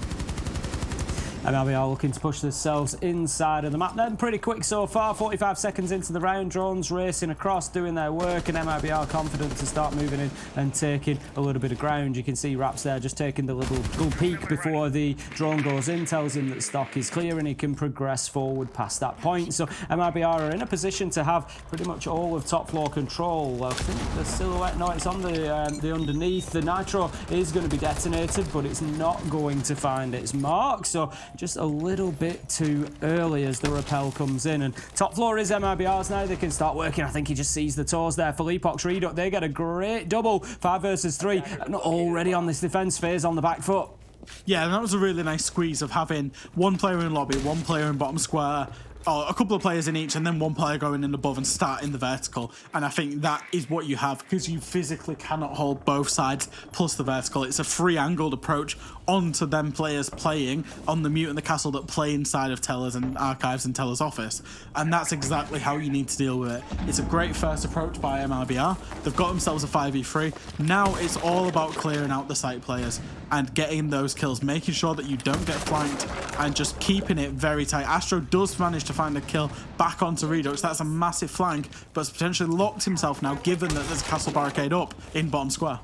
MIBR looking to push themselves inside of the map then. Pretty quick so far, 45 seconds into the round. Drones racing across, doing their work, and MIBR confident to start moving in and taking a little bit of ground. You can see Raps there just taking the little peek before the drone goes in, tells him that stock is clear and he can progress forward past that point. So MIBR are in a position to have pretty much all of top floor control. I think the silhouette, no, it's on the underneath. The nitro is going to be detonated, but it's not going to find its mark. So just a little bit too early as the rappel comes in, and top floor is MIBR's now. They can start working. I think he just sees the toes there. Philippox, Redux, they get a great double. 5 versus 3, and already on this defense phase on the back foot. Yeah, and that was a really nice squeeze of having one player in lobby, one player in bottom square, a couple of players in each, and then one player going in above and start in the vertical. And I think that is what you have, because you physically cannot hold both sides plus the vertical. It's a free-angled approach onto them players playing on the mute and the castle that play inside of Tellers and Archives and Tellers office. And that's exactly how you need to deal with it. It's a great first approach by MIBR. They've got themselves a 5v3. Now it's all about clearing out the site players and getting those kills, making sure that you don't get flanked and just keeping it very tight. Astro does manage to find a kill back onto Redux. That's a massive flank, but has potentially locked himself now, given that there's a castle barricade up in bottom square.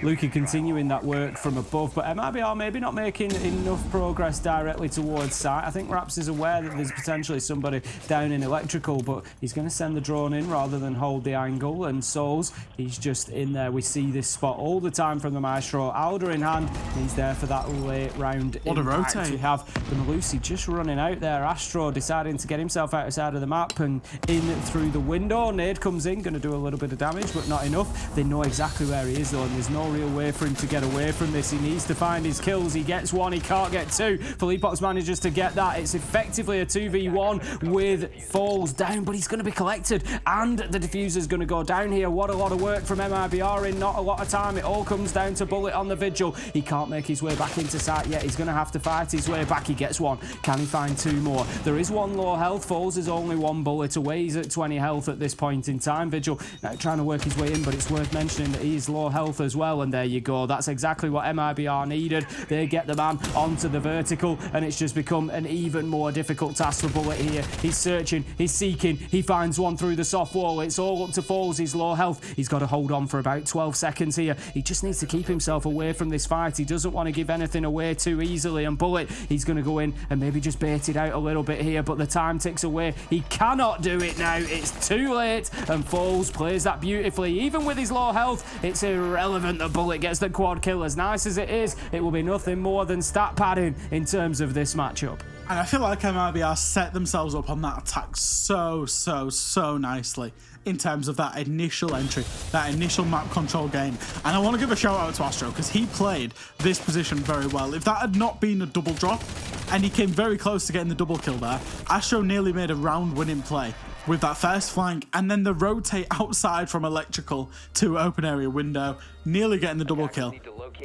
Luki continuing that work from above, but MIBR maybe not making enough progress directly towards site. I think Raps is aware that there's potentially somebody down in electrical, but he's going to send the drone in rather than hold the angle. And Souls, he's just in there. We see this spot all the time from the Maestro. Alder in hand, he's there for that late round What impact. a rotate. We have the Malusi just running out there. Astro deciding to get himself outside of the map and in through the window. Nade comes in, going to do a little bit of damage, but not enough. They know exactly where he is though, and there's no real way for him to get away from this. He needs to find his kills. He gets one, he can't get two. Philippox manages to get that. It's effectively a 2v1 with Falls down, but he's going to be collected, and the diffuser's going to go down here. What a lot of work from MIBR in not a lot of time. It all comes down to Bullet on the Vigil. He can't make his way back into sight yet. He's going to have to fight his way back. He gets one. Can he find two more? There is one low health. Falls is only one bullet away. He's at 20 health at this point in time. Vigil now trying to work his way in, but it's worth mentioning that he's low health as well, and there you go. That's exactly what MIBR needed. They get the man onto the vertical, and it's just become an even more difficult task for Bullet here. He's searching, he's seeking, he finds one through the soft wall. It's all up to Falls. He's low health. He's got to hold on for about 12 seconds here. He just needs to keep himself away from this fight. He doesn't want to give anything away too easily, and Bullet, he's going to go in and maybe just bait it out a little bit here, but the time ticks away. He cannot do it now. It's too late, and Falls plays that beautifully. Even with his low health, it's irrelevant that Bullet gets the quad kill. As nice as it is, it will be nothing more than stat padding in terms of this matchup. And I feel like MIBR set themselves up on that attack so nicely in terms of that initial entry, that initial map control game. And I want to give a shout out to Astro, because he played this position very well. If that had not been a double drop, and he came very close to getting the double kill there, Astro nearly made a round winning play with that first flank, and then the rotate outside from electrical to open area window, nearly getting the double kill.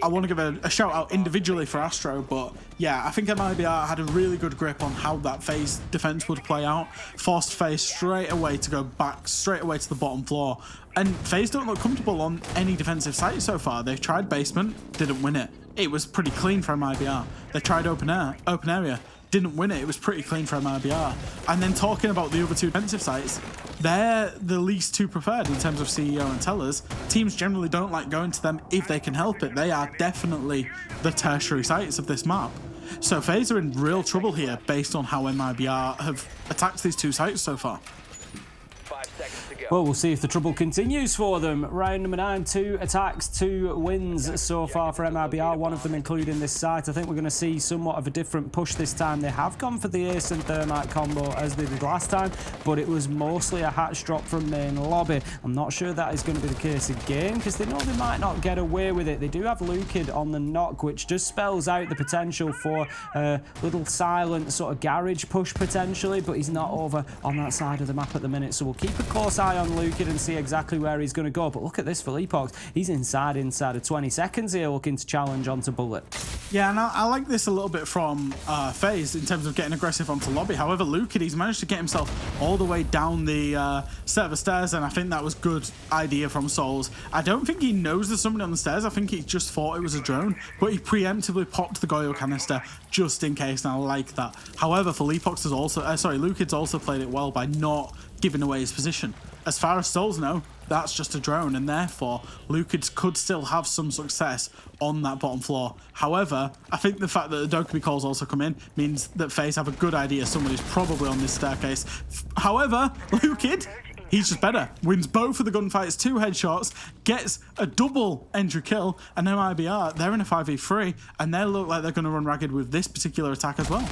I want to give a shout out individually for Astro, but yeah, I think MIBR had a really good grip on how that FaZe defense would play out. Forced FaZe straight away to go back straight away to the bottom floor, and FaZe don't look comfortable on any defensive site so far. They've tried basement, didn't win it. It was pretty clean for MIBR. They tried open area, didn't win it. It was pretty clean for MIBR. And then talking about the other two defensive sites, they're the least two preferred in terms of CEO and Tellers. Teams generally don't like going to them if they can help it. They are definitely the tertiary sites of this map. So FaZe are in real trouble here based on how MIBR have attacked these two sites so far. 5 seconds to go. Well, we'll see if the trouble continues for them. Round number 9, 2 attacks, 2 wins so far for MIBR, one of them including this site. I think we're going to see somewhat of a different push this time. They have gone for the Ace and Thermite combo as they did last time, but it was mostly a hatch drop from main lobby. I'm not sure that is going to be the case again, because they know they might not get away with it. They do have Lukid on the knock, which just spells out the potential for a little silent sort of garage push potentially, but he's not over on that side of the map at the minute, so we'll keep a close eye on Lukid and see exactly where he's going to go. But look at this for Philippox. He's inside of 20 seconds here, looking to challenge onto Bullet. Yeah, and I like this a little bit from FaZe in terms of getting aggressive onto lobby. However, Lukid, he's managed to get himself all the way down the set of stairs, and I think that was good idea from Souls. I don't think he knows there's somebody on the stairs. I think he just thought it was a drone, but he preemptively popped the Goyo canister just in case, and I like that. However, Philippox has also, Lukid's also played it well by not giving away his position. As far as Souls know, that's just a drone, and therefore Lukid could still have some success on that bottom floor. However, I think the fact that the Dokkaebi calls also come in means that FaZe have a good idea somebody's probably on this staircase. However, Lukid, he's just better. Wins both of the gunfights, 2 headshots, gets a double entry kill, and MIBR, they're in a 5v3, and they look like they're going to run ragged with this particular attack as well.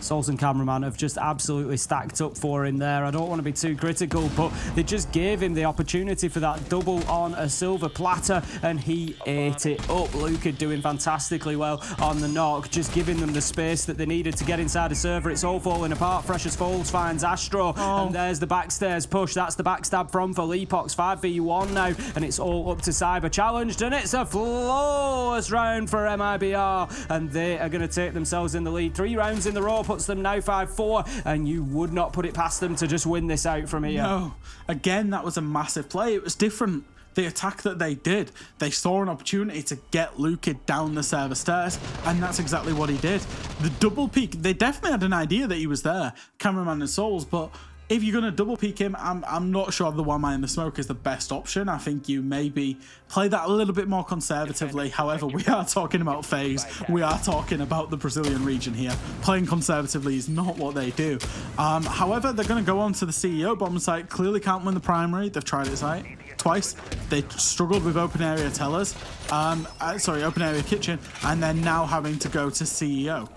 Souls and Cameraman have just absolutely stacked up for him there. I don't want to be too critical, but they just gave him the opportunity for that double on a silver platter, and he ate it up. Luca doing fantastically well on the knock, just giving them the space that they needed to get inside the server. It's all falling apart. Fresh as Falls finds Astro, and there's the backstairs push. That's the backstab from Felipox. 5v1 now, and it's all up to Cyber challenged, and it's a flawless round for MIBR, and they are going to take themselves in the lead. 3 rounds in the row puts them now 5-4, and you would not put it past them to just win this out from here. No, again, that was a massive play. It was different. The attack that they did, they saw an opportunity to get Luca down the server stairs, and that's exactly what he did. The double peek, they definitely had an idea that he was there, Cameraman and Souls, but if you're going to double peek him, I'm not sure the one man in the smoke is the best option. I think you maybe play that a little bit more conservatively. However, we are talking about FaZe. We are talking about the Brazilian region here. Playing conservatively is not what they do. However, they're going to go on to the CEO bomb site. Clearly can't win the primary. They've tried it site twice. They struggled with open area tellers. Open area kitchen. And they're now having to go to CEO.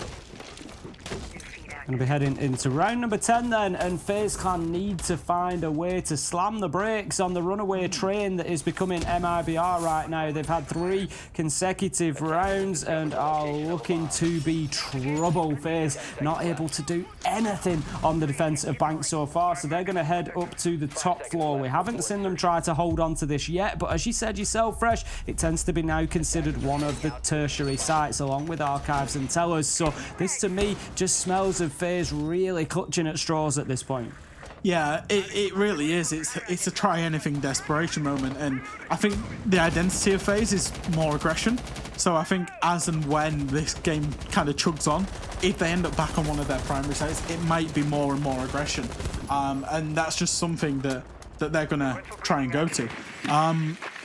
Going to be heading into round number 10 then, and FaZe Clan need to find a way to slam the brakes on the runaway train that is becoming MIBR right now. They've had 3 consecutive rounds and are looking to be trouble. FaZe not able to do anything on the defensive bank so far, so they're going to head up to the top floor. We haven't seen them try to hold on to this yet, but as you said yourself, Fresh, it tends to be now considered one of the tertiary sites along with archives and tellers, so this to me just smells of FaZe really clutching at straws at this point. Yeah, it really is. It's a try anything desperation moment, and I think the identity of FaZe is more aggression. So I think as and when this game kind of chugs on, if they end up back on one of their primary sites, it might be more and more aggression, and that's just something that they're gonna try and go to.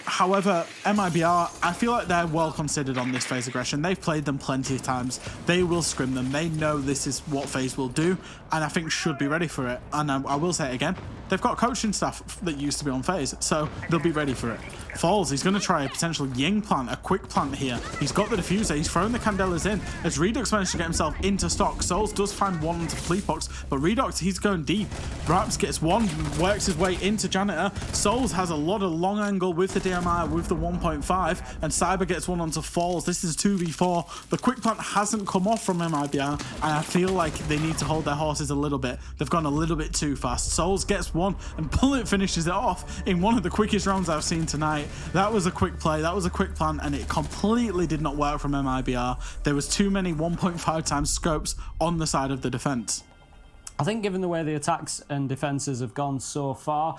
However, MIBR, I feel like they're well considered on this FaZe aggression. They've played them plenty of times. They will scrim them. They know this is what FaZe will do, and I think should be ready for it. And I will say it again, they've got coaching staff that used to be on FaZe, so they'll be ready for it. Falls, he's going to try a potential Ying plant, a quick plant here. He's got the diffuser, he's thrown the Candelas in. As Redux managed to get himself into stock, Souls does find one onto Fleetbox, but Redux, he's going deep. Raps gets one, works his way into Janitor. Souls has a lot of long angle with the DMI, with the 1.5, and Cyber gets one onto Falls. This is 2v4. The quick plant hasn't come off from MIBR, and I feel like they need to hold their horses a little bit. They've gone a little bit too fast. Souls gets one, and Bullet finishes it off in one of the quickest rounds I've seen tonight. That was a quick play, that was a quick plan, and it completely did not work from MIBR. There was too many 1.5 times scopes on the side of the defense. I think given the way the attacks and defences have gone so far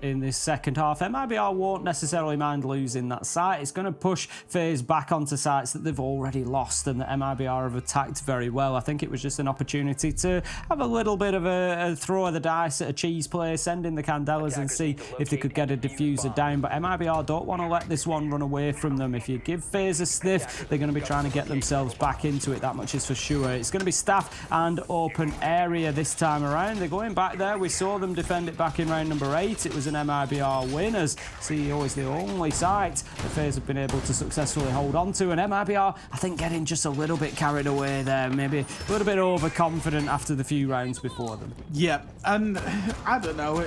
in this second half, MIBR won't necessarily mind losing that site. It's going to push FaZe back onto sites that they've already lost and that MIBR have attacked very well. I think it was just an opportunity to have a little bit of a throw of the dice at a cheese play, send in the Candelas and see if they could get a diffuser down. But MIBR don't want to let this one run away from them. If you give FaZe a sniff, they're going to be trying to get themselves back into it. That much is for sure. It's going to be staff and open area this time around. They're going back there. We saw them defend it back in round number 8. It was an MIBR win, as CEO is the only site that FaZe have been able to successfully hold on to, and MIBR, I think, getting just a little bit carried away there, maybe a little bit overconfident after the few rounds before them. Yeah, and I don't know,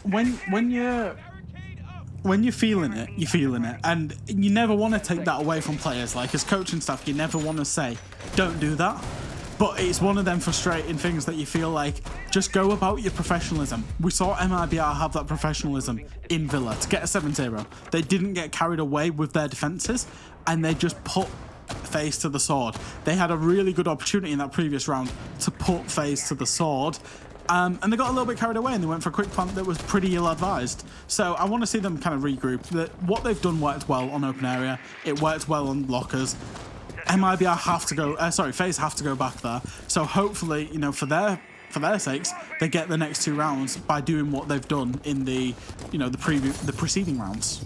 when you're feeling it, you're feeling it, and you never want to take that away from players. Like, as coaching staff, you never want to say, don't do that. But it's one of them frustrating things that you feel like, just go about your professionalism. We saw MIBR have that professionalism in Villa to get a 7-0. They didn't get carried away with their defenses, and they just put FaZe to the sword. They had a really good opportunity in that previous round to put FaZe to the sword, and they got a little bit carried away and they went for a quick plant that was pretty ill-advised. So I want to see them kind of regroup. What they've done worked well on open area. It worked well on lockers. MIBR have to go, FaZe have to go back there. So hopefully, you know, for their sakes, they get the next 2 rounds by doing what they've done in the preceding rounds.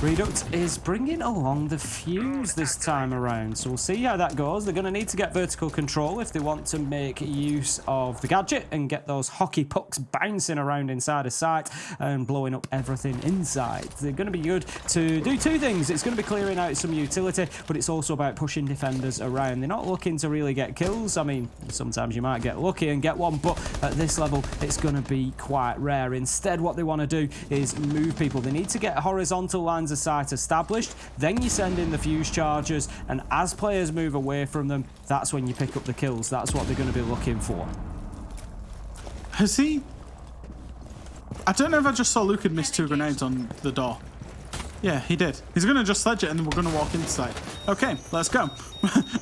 Reduct is bringing along the fuse this time around, so we'll see how that goes. They're going to need to get vertical control if they want to make use of the gadget and get those hockey pucks bouncing around inside a site and blowing up everything inside. They're going to be good to do two things. It's going to be clearing out some utility, but it's also about pushing defenders around. They're not looking to really get kills. I mean, sometimes you might get lucky and get one, but at this level, it's going to be quite rare. Instead, what they want to do is move people. They need to get horizontal lines of sight established, then you send in the fuse charges, and as players move away from them, that's when you pick up the kills. That's what they're going to be looking for. Has he... I don't know if I just saw Luke had missed 2 grenades on the door. Yeah, he did. He's going to just sledge it and then we're going to walk inside. Okay, let's go.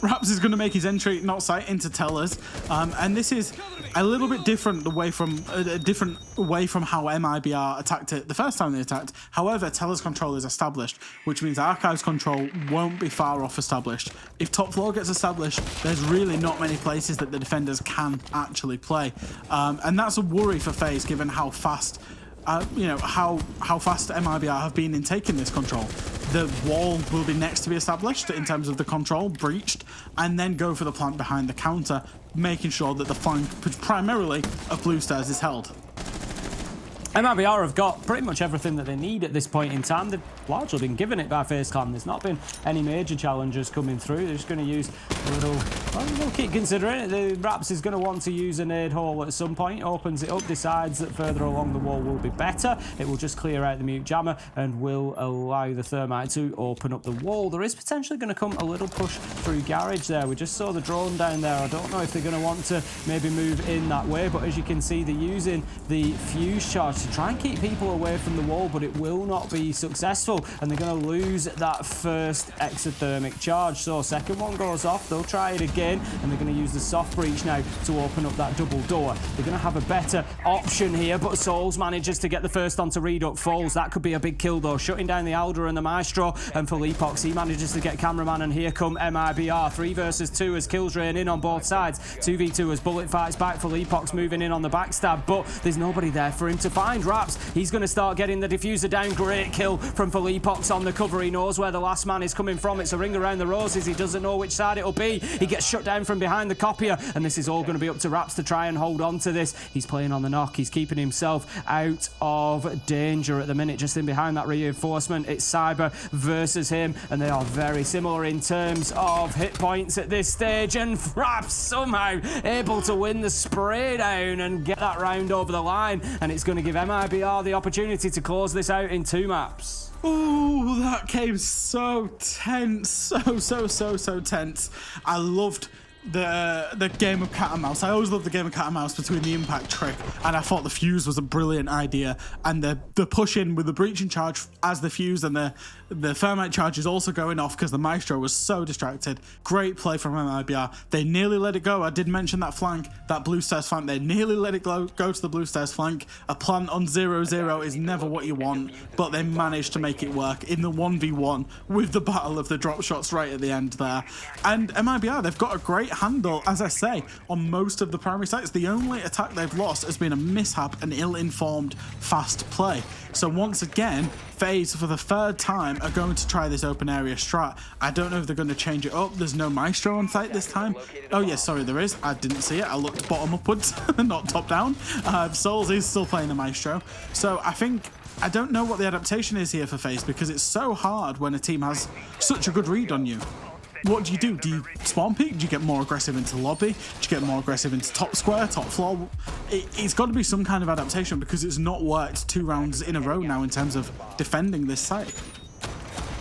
Raps is going to make his entry, not sight, into Tellers. And this is a little bit different away from how MIBR attacked it the first time they attacked. However, Tellers control is established, which means Archives control won't be far off established. If top floor gets established, there's really not many places that the defenders can actually play. And that's a worry for FaZe, given how fast... you know, how fast MIBR have been in taking this control. The wall will be next to be established in terms of the control, breached, and then go for the plant behind the counter, making sure that the flank, primarily of Blue Stairs, is held. MIBR have got pretty much everything that they need at this point in time. They've largely been given it by FaZe Clan. There's not been any major challenges coming through. They're just going to use a little... Well, they'll keep considering it. The Raps is going to want to use a nade hole at some point. Opens it up, decides that further along the wall will be better. It will just clear out the mute jammer and will allow the thermite to open up the wall. There is potentially going to come a little push through garage there. We just saw the drone down there. I don't know if they're going to want to maybe move in that way, but as you can see, they're using the fuse charge to try and keep people away from the wall, but it will not be successful, and they're going to lose that first exothermic charge. So second one goes off, they'll try it again, and they're going to use the soft breach now to open up that double door. They're going to have a better option here, but Souls manages to get the first onto Reduct. Falls. That could be a big kill though, shutting down the Elder and the Maestro, and for Leapox, he manages to get Cameraman, and here come MIBR. 3 versus 2 as kills rain in on both sides. 2v2 as Bullet fights back for Leapox, moving in on the backstab, but there's nobody there for him to find. Raps, he's going to start getting the diffuser down. Great kill from Felipox on the cover. He knows where the last man is coming from. It's a ring around the roses. He doesn't know which side it'll be. He gets shut down from behind the copier, and this is all going to be up to Raps to try and hold on to this. He's playing on the knock. He's keeping himself out of danger at the minute, just in behind that reinforcement. It's Cyber versus him, and they are very similar in terms of hit points at this stage, and Raps somehow able to win the spray down and get that round over the line, and it's going to give MIBR the opportunity to close this out in 2 maps. Oh, that came so tense. So tense. I loved the game of cat and mouse. I always loved the game of cat and mouse between the impact trick, and I thought the fuse was a brilliant idea, and the push in with the breaching charge as the fuse, and the thermite charge is also going off because the Maestro was so distracted. Great play from MIBR. They nearly let it go. I did mention that flank, that Blue Stairs flank. They nearly let it go to the Blue Stairs flank. A plant on 0-0 is never what you want, but they managed to make it work in the 1v1 with the battle of the drop shots right at the end there. And MIBR, they've got a great handle, as I say, on most of the primary sites. The only attack they've lost has been a mishap and ill-informed fast play. So once again, FaZe, for the 3rd time, are going to try this open area strat. I don't know if they're going to change it up. There's no Maestro on site this time. Oh yes, sorry, there is. I didn't see it. I looked bottom upwards, not top down. Souls is still playing the Maestro. So I don't know what the adaptation is here for FaZe, because it's so hard when a team has such a good read on you. What do you do? Do you spawn peek? Do you get more aggressive into lobby? Do you get more aggressive into top square, top floor? It's got to be some kind of adaptation, because it's not worked 2 rounds in a row now in terms of defending this site.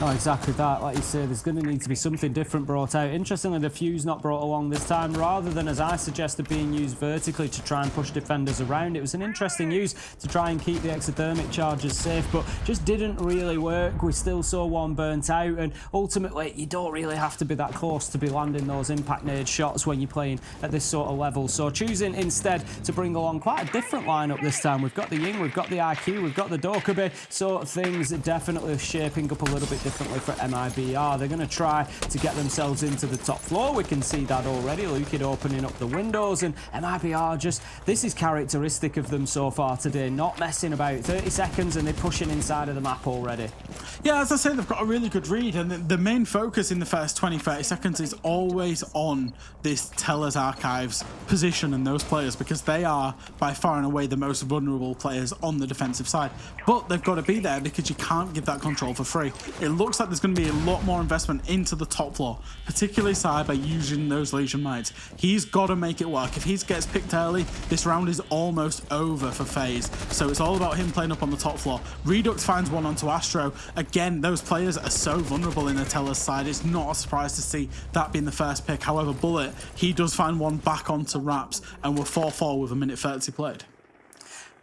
Oh, exactly that. Like you say, there's going to need to be something different brought out. Interestingly, the fuse not brought along this time, rather than, as I suggested, being used vertically to try and push defenders around. It was an interesting use to try and keep the exothermic charges safe, but just didn't really work. We still saw one burnt out, and ultimately, you don't really have to be that close to be landing those impact nade shots when you're playing at this sort of level. So choosing instead to bring along quite a different lineup this time. We've got the Ying, we've got the IQ, we've got the Dokubi, so things are definitely shaping up a little bit differently for MIBR. They're going to try to get themselves into the top floor. We can see that already. Lukid opening up the windows, and MIBR just, this is characteristic of them so far today, not messing about. 30 seconds and they're pushing inside of the map already. Yeah, as I say, they've got a really good read, and the main focus in the first 20-30 seconds is always on this Teller's Archives position and those players, because they are by far and away the most vulnerable players on the defensive side. But they've got to be there because you can't give that control for free. It looks like there's going to be a lot more investment into the top floor, particularly Cyber using those Legion Mites. He's got to make it work. If he gets picked early, this round is almost over for FaZe. So it's all about him playing up on the top floor. Redux finds one onto Astro. Again, those players are so vulnerable in the Teller's side. It's not a surprise to see that being the first pick. However, Bullet, he does find one back onto Raps, and we're 4-4 with 1:30 played.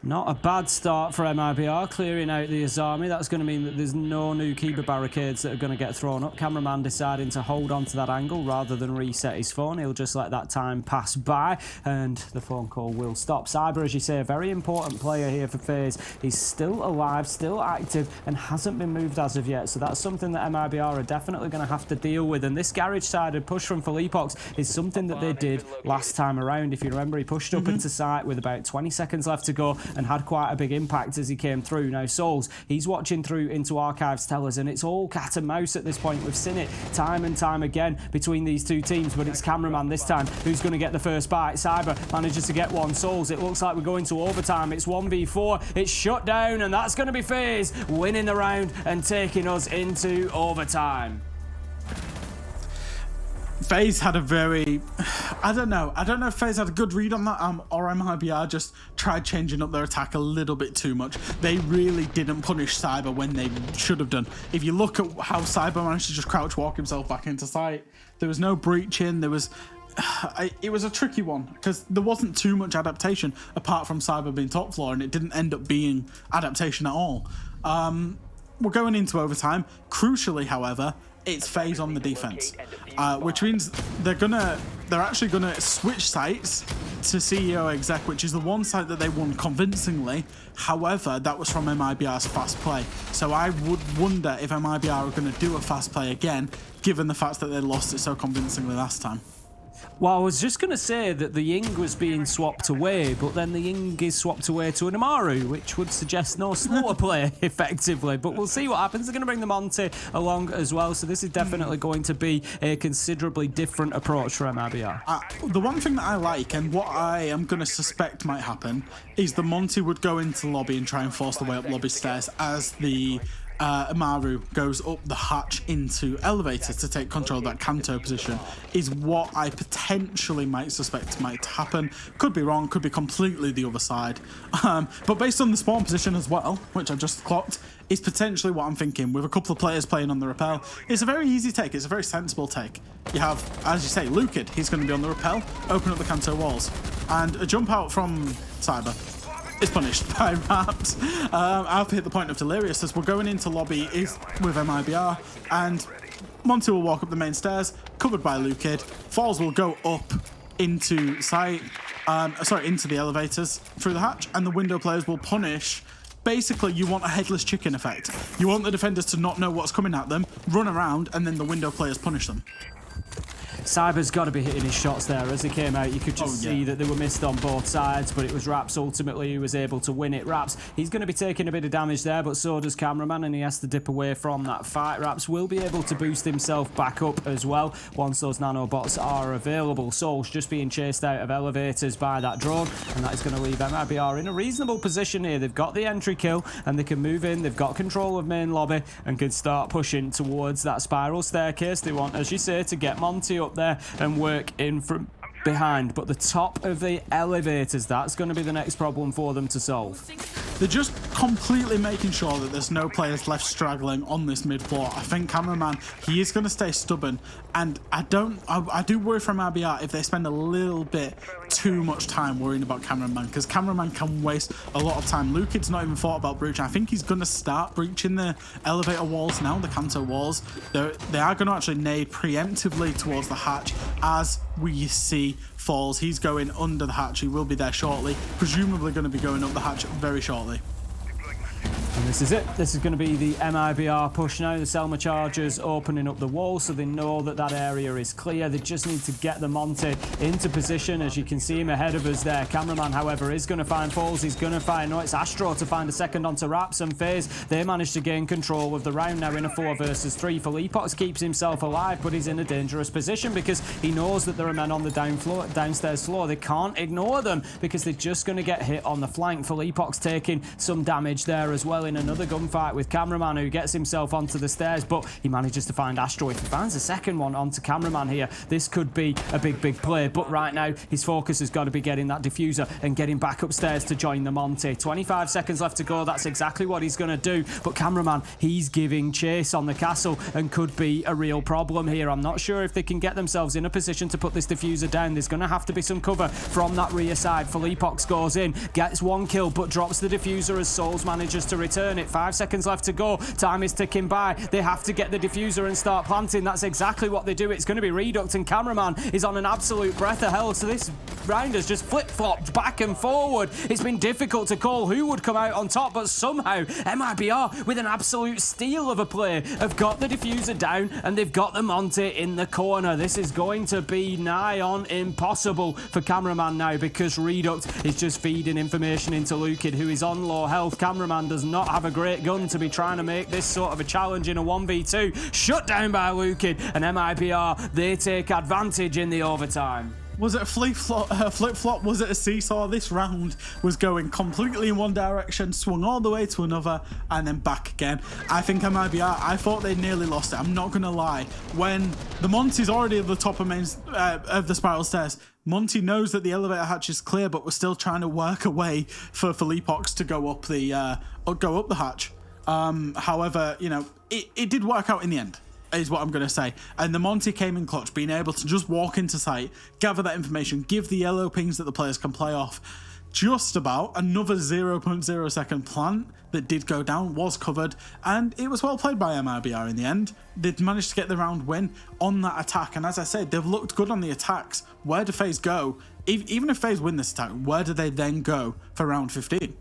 Not a bad start for MIBR, clearing out the Azami. That's going to mean that there's no new Kiba barricades that are going to get thrown up. Cameraman deciding to hold on to that angle rather than reset his phone. He'll just let that time pass by, and the phone call will stop. Cyber, as you say, a very important player here for FaZe. He's still alive, still active, and hasn't been moved as of yet. So that's something that MIBR are definitely going to have to deal with. And this garage-sided push from Felipox is something that they did last time around. If you remember, he pushed up into sight with about 20 seconds left to go, and had quite a big impact as he came through. Now Souls, he's watching through into Archives Tellers, and it's all cat and mouse at this point. We've seen it time and time again between these two teams, but it's Cameraman this time who's going to get the first bite. Cyber manages to get one. Souls, it looks like we're going to overtime. It's 1v4. It's shut down, and that's going to be FaZe winning the round and taking us into overtime. FaZe had a very, I don't know if FaZe had a good read on that, or MIBR just tried changing up their attack a little bit too much. They really didn't punish Cyber when they should have done. If you look at how Cyber managed to just crouch walk himself back into sight, there was no breaching, there was, it was a tricky one because there wasn't too much adaptation apart from Cyber being top floor, and it didn't end up being adaptation at all. We're going into overtime. Crucially, however, it's FaZe on the defense, which means they're actually gonna switch sites to CEO Exec, which is the one site that they won convincingly. However, that was from MIBR's fast play. So I would wonder if MIBR are gonna do a fast play again, given the fact that they lost it so convincingly last time. Well, I was just going to say that the Ying was being swapped away, but then the Ying is swapped away to an Amaru, which would suggest no slower play, effectively. But we'll see what happens. They're going to bring the Monty along as well, so this is definitely going to be a considerably different approach for MIBR. The one thing that I like, and what I am going to suspect might happen, is the Monty would go into lobby and try and force the way up lobby stairs as the Amaru goes up the hatch into elevators to take control of that Kanto position, is what I potentially might suspect might happen. Could be wrong, could be completely the other side. But based on the spawn position as well, which I've just clocked, is potentially what I'm thinking. With a couple of players playing on the rappel, it's a very easy take, it's a very sensible take. You have, as you say, Lukid, he's going to be on the rappel, open up the Kanto walls, and a jump out from Cyber is punished by Raps. I've hit the point of Delirious as we're going into lobby is with MIBR, and Monty will walk up the main stairs, covered by Lukid. Falls will go up into into the elevators through the hatch, and the window players will punish. Basically, you want a headless chicken effect. You want the defenders to not know what's coming at them, run around, and then the window players punish them. Cyber's got to be hitting his shots there. As he came out, you could just see that they were missed on both sides, but it was Raps ultimately who was able to win it. Raps, he's going to be taking a bit of damage there, but so does Cameraman, and he has to dip away from that fight. Raps will be able to boost himself back up as well once those nanobots are available. Soul's just being chased out of elevators by that drone, and that is going to leave MIBR in a reasonable position here. They've got the entry kill, and they can move in. They've got control of main lobby and can start pushing towards that spiral staircase. They want, as you say, to get Monty up there and work in from behind, but the top of the elevators, that's going to be the next problem for them to solve. They're just completely making sure that there's no players left straggling on this mid floor. I think Cameraman, he is going to stay stubborn, and I do worry from MIBR if they spend a little bit too much time worrying about Cameraman, because Cameraman can waste a lot of time. Lukid's not even thought about breaching. I think he's going to start breaching the elevator walls now, the Kanto walls. They are going to actually nade preemptively towards the hatch as we see Falls. He's going under the hatch. He will be there shortly, presumably going to be going up the hatch very shortly. And the This is it. This is going to be the MIBR push now. The Selma Chargers opening up the wall so they know that that area is clear. They just need to get the Monty into position. As you can see him ahead of us there. Cameraman, however, is going to find Falls. He's going to find... No, it's Astro to find a second onto Raps and FaZe. They managed to gain control of the round now in a 4 versus 3. Felipox keeps himself alive, but he's in a dangerous position because he knows that there are men on the downstairs floor. They can't ignore them because they're just going to get hit on the flank. Felipox taking some damage there as well in another gunfight with Cameraman, who gets himself onto the stairs, but he manages to find Astro. If he finds a second one onto Cameraman here, this could be a big play, but right now his focus has got to be getting that diffuser and getting back upstairs to join the Monty. 25 seconds left to go. That's exactly what he's going to do, but Cameraman, he's giving chase on the castle and could be a real problem here. I'm not sure if they can get themselves in a position to put this diffuser down. There's going to have to be some cover from that rear side. Felipox goes in, gets 1 kill, but drops the diffuser as Souls manages to return it. 5 seconds left to go. Time is ticking by. They have to get the diffuser and start planting. That's exactly what they do. It's going to be Reduct, and Cameraman is on an absolute breath of hell. So this round has just flip-flopped back and forward. It's been difficult to call who would come out on top, but somehow MIBR, with an absolute steal of a play, have got the diffuser down and they've got the Monty in the corner. This is going to be nigh on impossible for Cameraman now because Reduct is just feeding information into Lukid, who is on low health. Cameraman does not have a great gun to be trying to make this sort of a challenge in a 1v2. Shut down by Lukid, and MIBR, they take advantage in the overtime. Was it a flip-flop? Was it a seesaw? This round was going completely in one direction, swung all the way to another, and then back again. I think MIBR, I thought they nearly lost it. I'm not going to lie. When the Monty's already at the top of the spiral stairs, Monty knows that the elevator hatch is clear, but we're still trying to work a way for Felipox to go up the hatch. However, you know, it did work out in the end, is what I'm going to say. And the Monty came in clutch, being able to just walk into sight, gather that information, give the yellow pings that the players can play off. Just about another 0.0 second plant that did go down, was covered, and it was well played by MIBR in the end. They'd managed to get the round win on that attack, and as I said, they've looked good on the attacks. Where do FaZe go? Even if FaZe win this attack, where do they then go for round 15?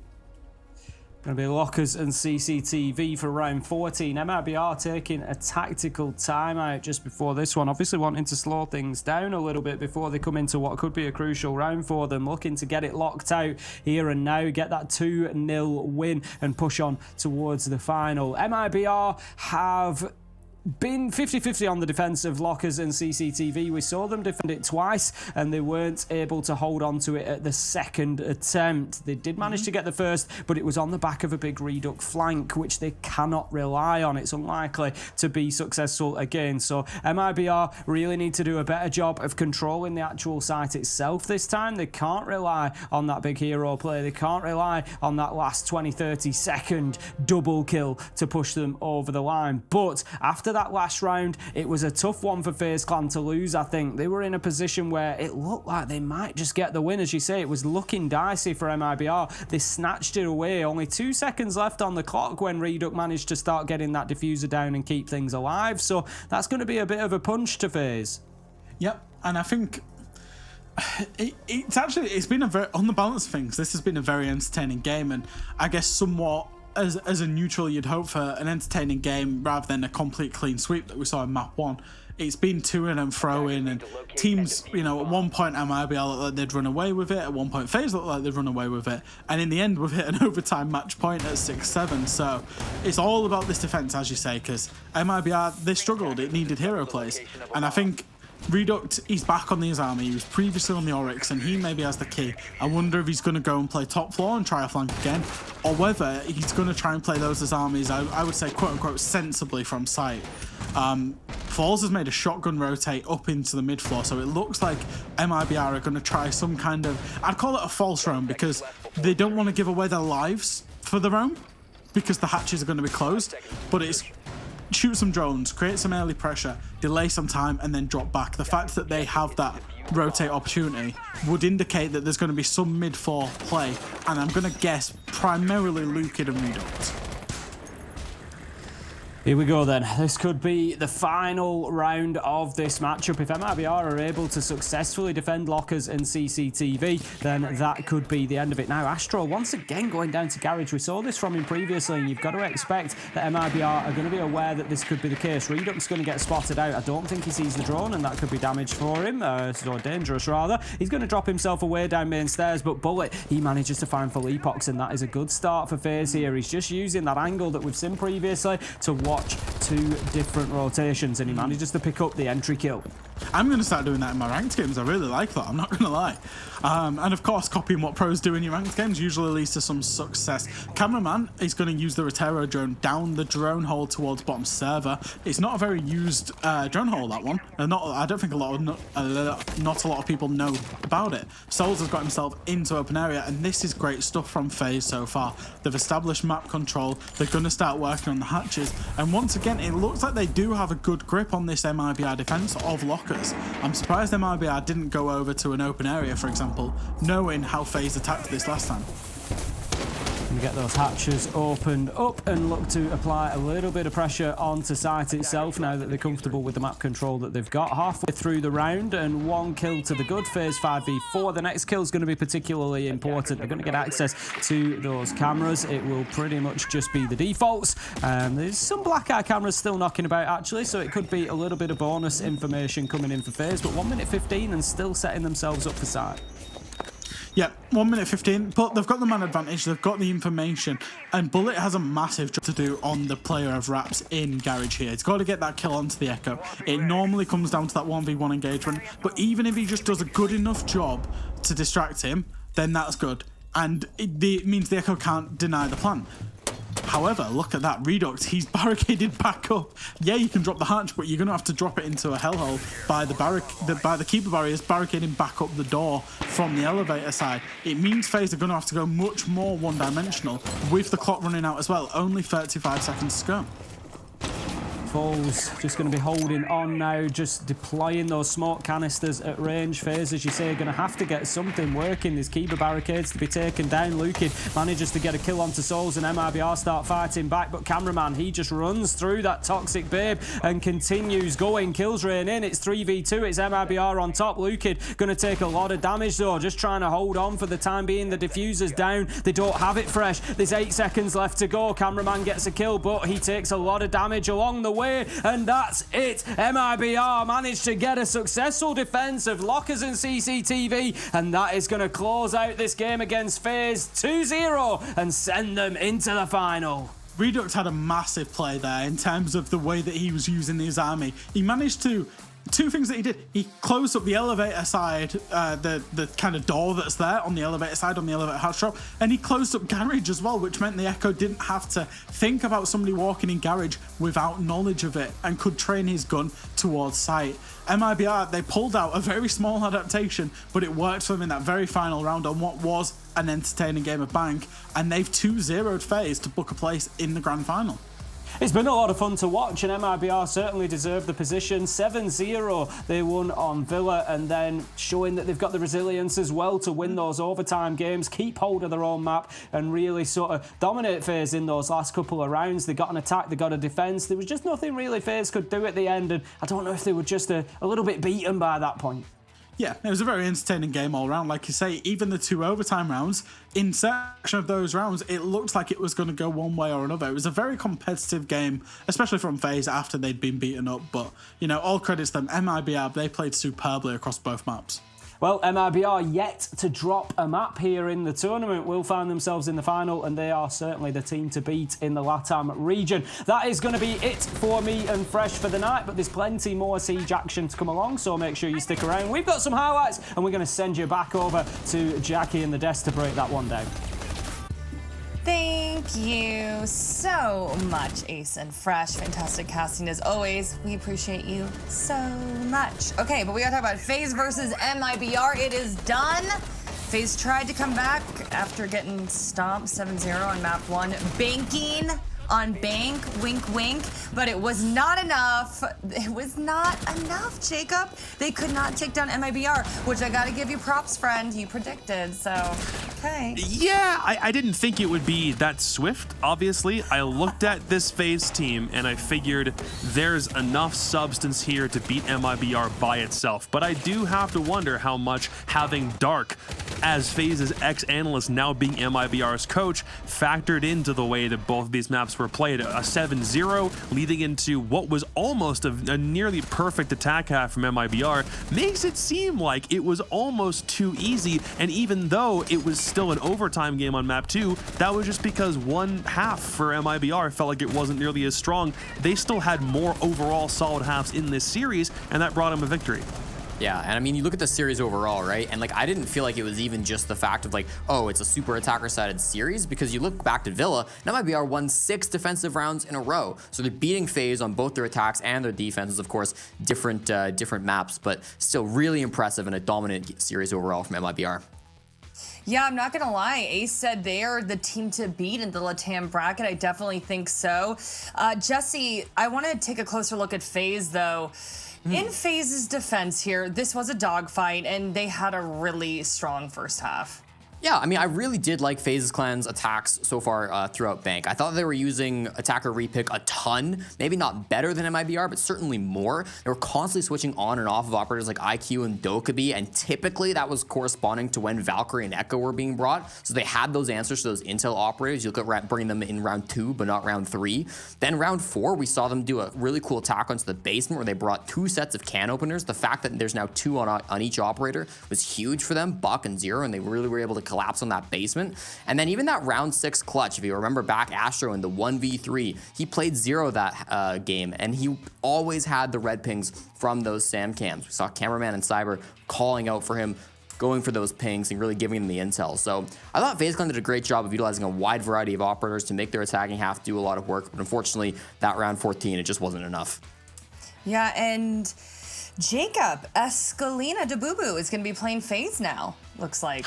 Going to be lockers and CCTV for round 14. MIBR taking a tactical timeout just before this one. Obviously wanting to slow things down a little bit before they come into what could be a crucial round for them. Looking to get it locked out here and now. Get that 2-0 win and push on towards the final. MIBR have been 50-50 on the defense of lockers and CCTV. We saw them defend it twice and they weren't able to hold on to it at the second attempt. They did manage to get the first, but it was on the back of a big Reduct flank, which they cannot rely on. It's unlikely to be successful again. So MIBR really need to do a better job of controlling the actual site itself this time. They can't rely on that big hero play. They can't rely on that last 20-30 second double kill to push them over the line. But after that last round, it was a tough one for FaZe Clan to lose. I think they were in a position where it looked like they might just get the win. As you say, it was looking dicey for MIBR. They snatched it away. Only 2 seconds left on the clock when Reduct managed to start getting that diffuser down and keep things alive. So that's going to be a bit of a punch to FaZe. Yep, and I think it's been on the balance of things, this has been a very entertaining game, and I guess somewhat as a neutral, you'd hope for an entertaining game rather than a complete clean sweep that we saw in map 1. It's been to-in and fro-in, and teams, you know, at one point MIBR looked like they'd run away with it, at one point FaZe looked like they'd run away with it, and in the end we've hit an overtime match point at 6-7, so it's all about this defense, as you say, because MIBR, they struggled, it needed hero plays, and I think Reduct, he's back on his army. He was previously on the Oryx, and he maybe has the key. I wonder if he's going to go and play top floor and try a flank again, or whether he's going to try and play those as armies, I would say, quote-unquote, sensibly from sight. Falls has made a shotgun rotate up into the mid floor, so it looks like MIBR are going to try some kind of, I'd call it a false roam, because they don't want to give away their lives for the roam, because the hatches are going to be closed, but it's shoot some drones, create some early pressure, delay some time, and then drop back. The fact that they have that rotate opportunity would indicate that there's going to be some mid-4 play, and I'm going to guess primarily Lukid and Reduct. Here we go then. This could be the final round of this matchup. If MIBR are able to successfully defend lockers and CCTV, then that could be the end of it. Now, Astro once again going down to Garage. We saw this from him previously, and you've got to expect that MIBR are going to be aware that this could be the case. Redux going to get spotted out. I don't think he sees the drone, and that could be damage for him. So dangerous, rather. He's going to drop himself away down main stairs, but Bullet, he manages to find full epochs, and that is a good start for FaZe here. He's just using that angle that we've seen previously to watch two different rotations, and he manages to pick up the entry kill. I'm going to start doing that in my ranked games. I really like that, I'm not going to lie. And of course, copying what pros do in your ranked games usually leads to some success. Cameraman is going to use the Rotero drone down the drone hole towards bottom server. It's not a very used drone hole, that one. I don't think not a lot of people know about it. Souls has got himself into open area, and this is great stuff from FaZe so far. They've established map control. They're going to start working on the hatches. And once again, it looks like they do have a good grip on this MIBR defense of lockers. I'm surprised MIBR didn't go over to an open area, for example, knowing how FaZe attacked this last time. And get those hatches opened up and look to apply a little bit of pressure onto site itself now that they're comfortable with the map control that they've got. Halfway through the round, and one kill to the good. FaZe 5v4. The next kill is going to be particularly important. They're going to get access to those cameras. It will pretty much just be the defaults. There's some black eye cameras still knocking about, actually, so it could be a little bit of bonus information coming in for FaZe, but 1 minute 15 and still setting themselves up for site. Yeah, 1 minute 15, but they've got the man advantage, they've got the information, and Bullet has a massive job to do on the player of Raps in Garage here. He's got to get that kill onto the Echo. It normally comes down to that 1v1 engagement, but even if he just does a good enough job to distract him, then that's good. And it means the Echo can't deny the plan. However, look at that Redux, he's barricaded back up. Yeah, you can drop the hatch, but you're going to have to drop it into a hellhole by the keeper barriers barricading back up the door from the elevator side. It means FaZe are going to have to go much more one-dimensional with the clock running out as well. Only 35 seconds to go. Foles just going to be holding on now, just deploying those smoke canisters at range. FaZe, as you say, are going to have to get something working. There's keeper barricades to be taken down. Lukin manages to get a kill onto Souls, and MIBR start fighting back, but Cameraman, he just runs through that toxic babe and continues going. Kills rain in. It's 3v2. It's MIBR on top. Lukin going to take a lot of damage, though, just trying to hold on for the time being. The diffuser's down. They don't have it fresh. There's 8 seconds left to go. Cameraman gets a kill, but he takes a lot of damage along the way. And that's it. MIBR managed to get a successful defense of lockers and CCTV, and that is going to close out this game against FaZe 2-0 and send them into the final. Redux had a massive play there in terms of the way that he was using his army. He managed to... Two things that he did. He closed up the elevator side, the kind of door that's there on the elevator side, on the elevator hatch drop, and he closed up Garage as well, which meant the Echo didn't have to think about somebody walking in Garage without knowledge of it and could train his gun towards sight. MIBR, they pulled out a very small adaptation, but it worked for them in that very final round on what was an entertaining game of Bank, and they've 2-0'd FaZe to book a place in the grand final. It's been a lot of fun to watch, and MIBR certainly deserved the position. 7-0 they won on Villa, and then showing that they've got the resilience as well to win those overtime games, keep hold of their own map, and really sort of dominate FaZe in those last couple of rounds. They got an attack, they got a defence. There was just nothing really FaZe could do at the end, and I don't know if they were just a little bit beaten by that point. Yeah, it was a very entertaining game all round. Like you say, even the 2 overtime rounds, in section of those rounds, it looked like it was going to go one way or another. It was a very competitive game, especially from FaZe after they'd been beaten up. But, you know, all credits to them. MIBR, they played superbly across both maps. Well, MIBR yet to drop a map here in the tournament will find themselves in the final, and they are certainly the team to beat in the LATAM region. That is going to be it for me and Fresh for the night, but there's plenty more Siege action to come along, so make sure you stick around. We've got some highlights, and we're going to send you back over to Jackie and the desk to break that one down. Thank you so much, Ace and Fresh. Fantastic casting as always. We appreciate you so much. Okay, but we gotta talk about FaZe versus MIBR. It is done. FaZe tried to come back after getting stomped 7-0 on map 1. Banking on Bank, wink wink, but it was not enough. It was not enough, Jacob. They could not take down MIBR, which I gotta give you props, friend. You predicted, so Okay. Yeah, I didn't think it would be that swift, obviously. I looked at this FaZe team and I figured there's enough substance here to beat MIBR by itself. But I do have to wonder how much having Dark as FaZe's ex-analyst now being MIBR's coach factored into the way that both of these maps were played. A 7-0 leading into what was almost a nearly perfect attack half from MIBR makes it seem like it was almost too easy. And even though it was still an overtime game on map 2, that was just because one half for MIBR felt like it wasn't nearly as strong. They still had more overall solid halves in this series, and that brought them a victory. Yeah, and I mean, you look at the series overall, right? And like, I didn't feel like it was even just the fact of like, oh, it's a super attacker-sided series, because you look back to Villa, and MIBR won 6 defensive rounds in a row. So they're beating FaZe on both their attacks and their defenses, of course, different maps, but still really impressive and a dominant series overall from MIBR. Yeah, I'm not gonna lie. Ace said they are the team to beat in the LATAM bracket. I definitely think so. Jesse, I want to take a closer look at FaZe, though. In FaZe's defense here, this was a dogfight, and they had a really strong first half. Yeah, I mean, I really did like FaZe Clan's attacks so far throughout Bank. I thought they were using attacker repick a ton, maybe not better than MIBR, but certainly more. They were constantly switching on and off of operators like IQ and Dokkaebi, and typically that was corresponding to when Valkyrie and Echo were being brought. So they had those answers to those intel operators. You look at bringing them in round 2, but not round 3. Then round 4, we saw them do a really cool attack onto the basement where they brought 2 sets of can openers. The fact that there's now 2 on each operator was huge for them, Buck and Zero, and they really were able to collapse on that basement. And then even that round 6 clutch, if you remember back Astro in the 1v3, he played Zero that game, and he always had the red pings from those SAM cams. We saw Cameraman and Cyber calling out for him, going for those pings and really giving him the intel. So I thought FaZe Clan did a great job of utilizing a wide variety of operators to make their attacking half do a lot of work, but unfortunately that round 14, it just wasn't enough. Yeah, and Jacob Escalina de Bubu is going to be playing FaZe now, looks like.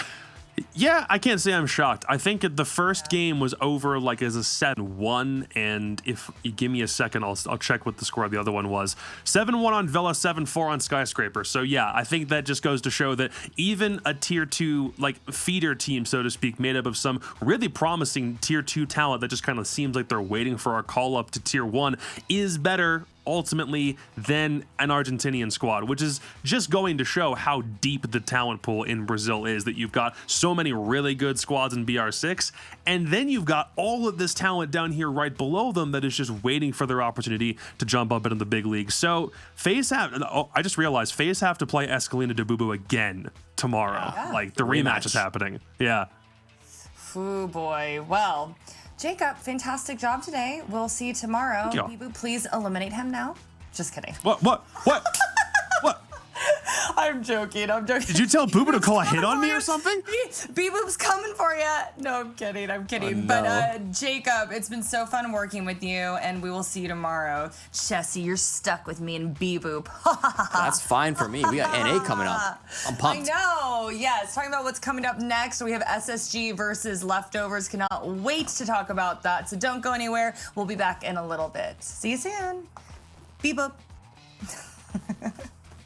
Yeah, I can't say I'm shocked. I think the first game was over like as a 7-1, and if you give me a second, I'll check what the score of the other one was. 7-1 on Villa, 7-4 on Skyscraper. So yeah, I think that just goes to show that even a tier 2 like feeder team, so to speak, made up of some really promising tier 2 talent that just kind of seems like they're waiting for our call up to tier 1 is better ultimately than an Argentinian squad, which is just going to show how deep the talent pool in Brazil is, that you've got so many really good squads in BR6, and then you've got all of this talent down here right below them that is just waiting for their opportunity to jump up into the big league. So FaZe I just realized FaZe have to play Escalina de Bubu again tomorrow. Yeah. Like the rematch is happening. Yeah. Ooh, boy. Well, Jacob, fantastic job today. We'll see you tomorrow. Bibu, please eliminate him now. Just kidding. What? I'm joking. Did you tell Boo Boo to call a hit on me or something? Beboop's coming for you. No, I'm kidding. Oh, no. But Jacob, it's been so fun working with you, and we will see you tomorrow. Jesse, you're stuck with me and Beboop. That's fine for me. We got NA coming up. I'm pumped. I know. Yes. Talking about what's coming up next, we have SSG versus Leftovers. Cannot wait to talk about that. So don't go anywhere. We'll be back in a little bit. See you soon. Beboop.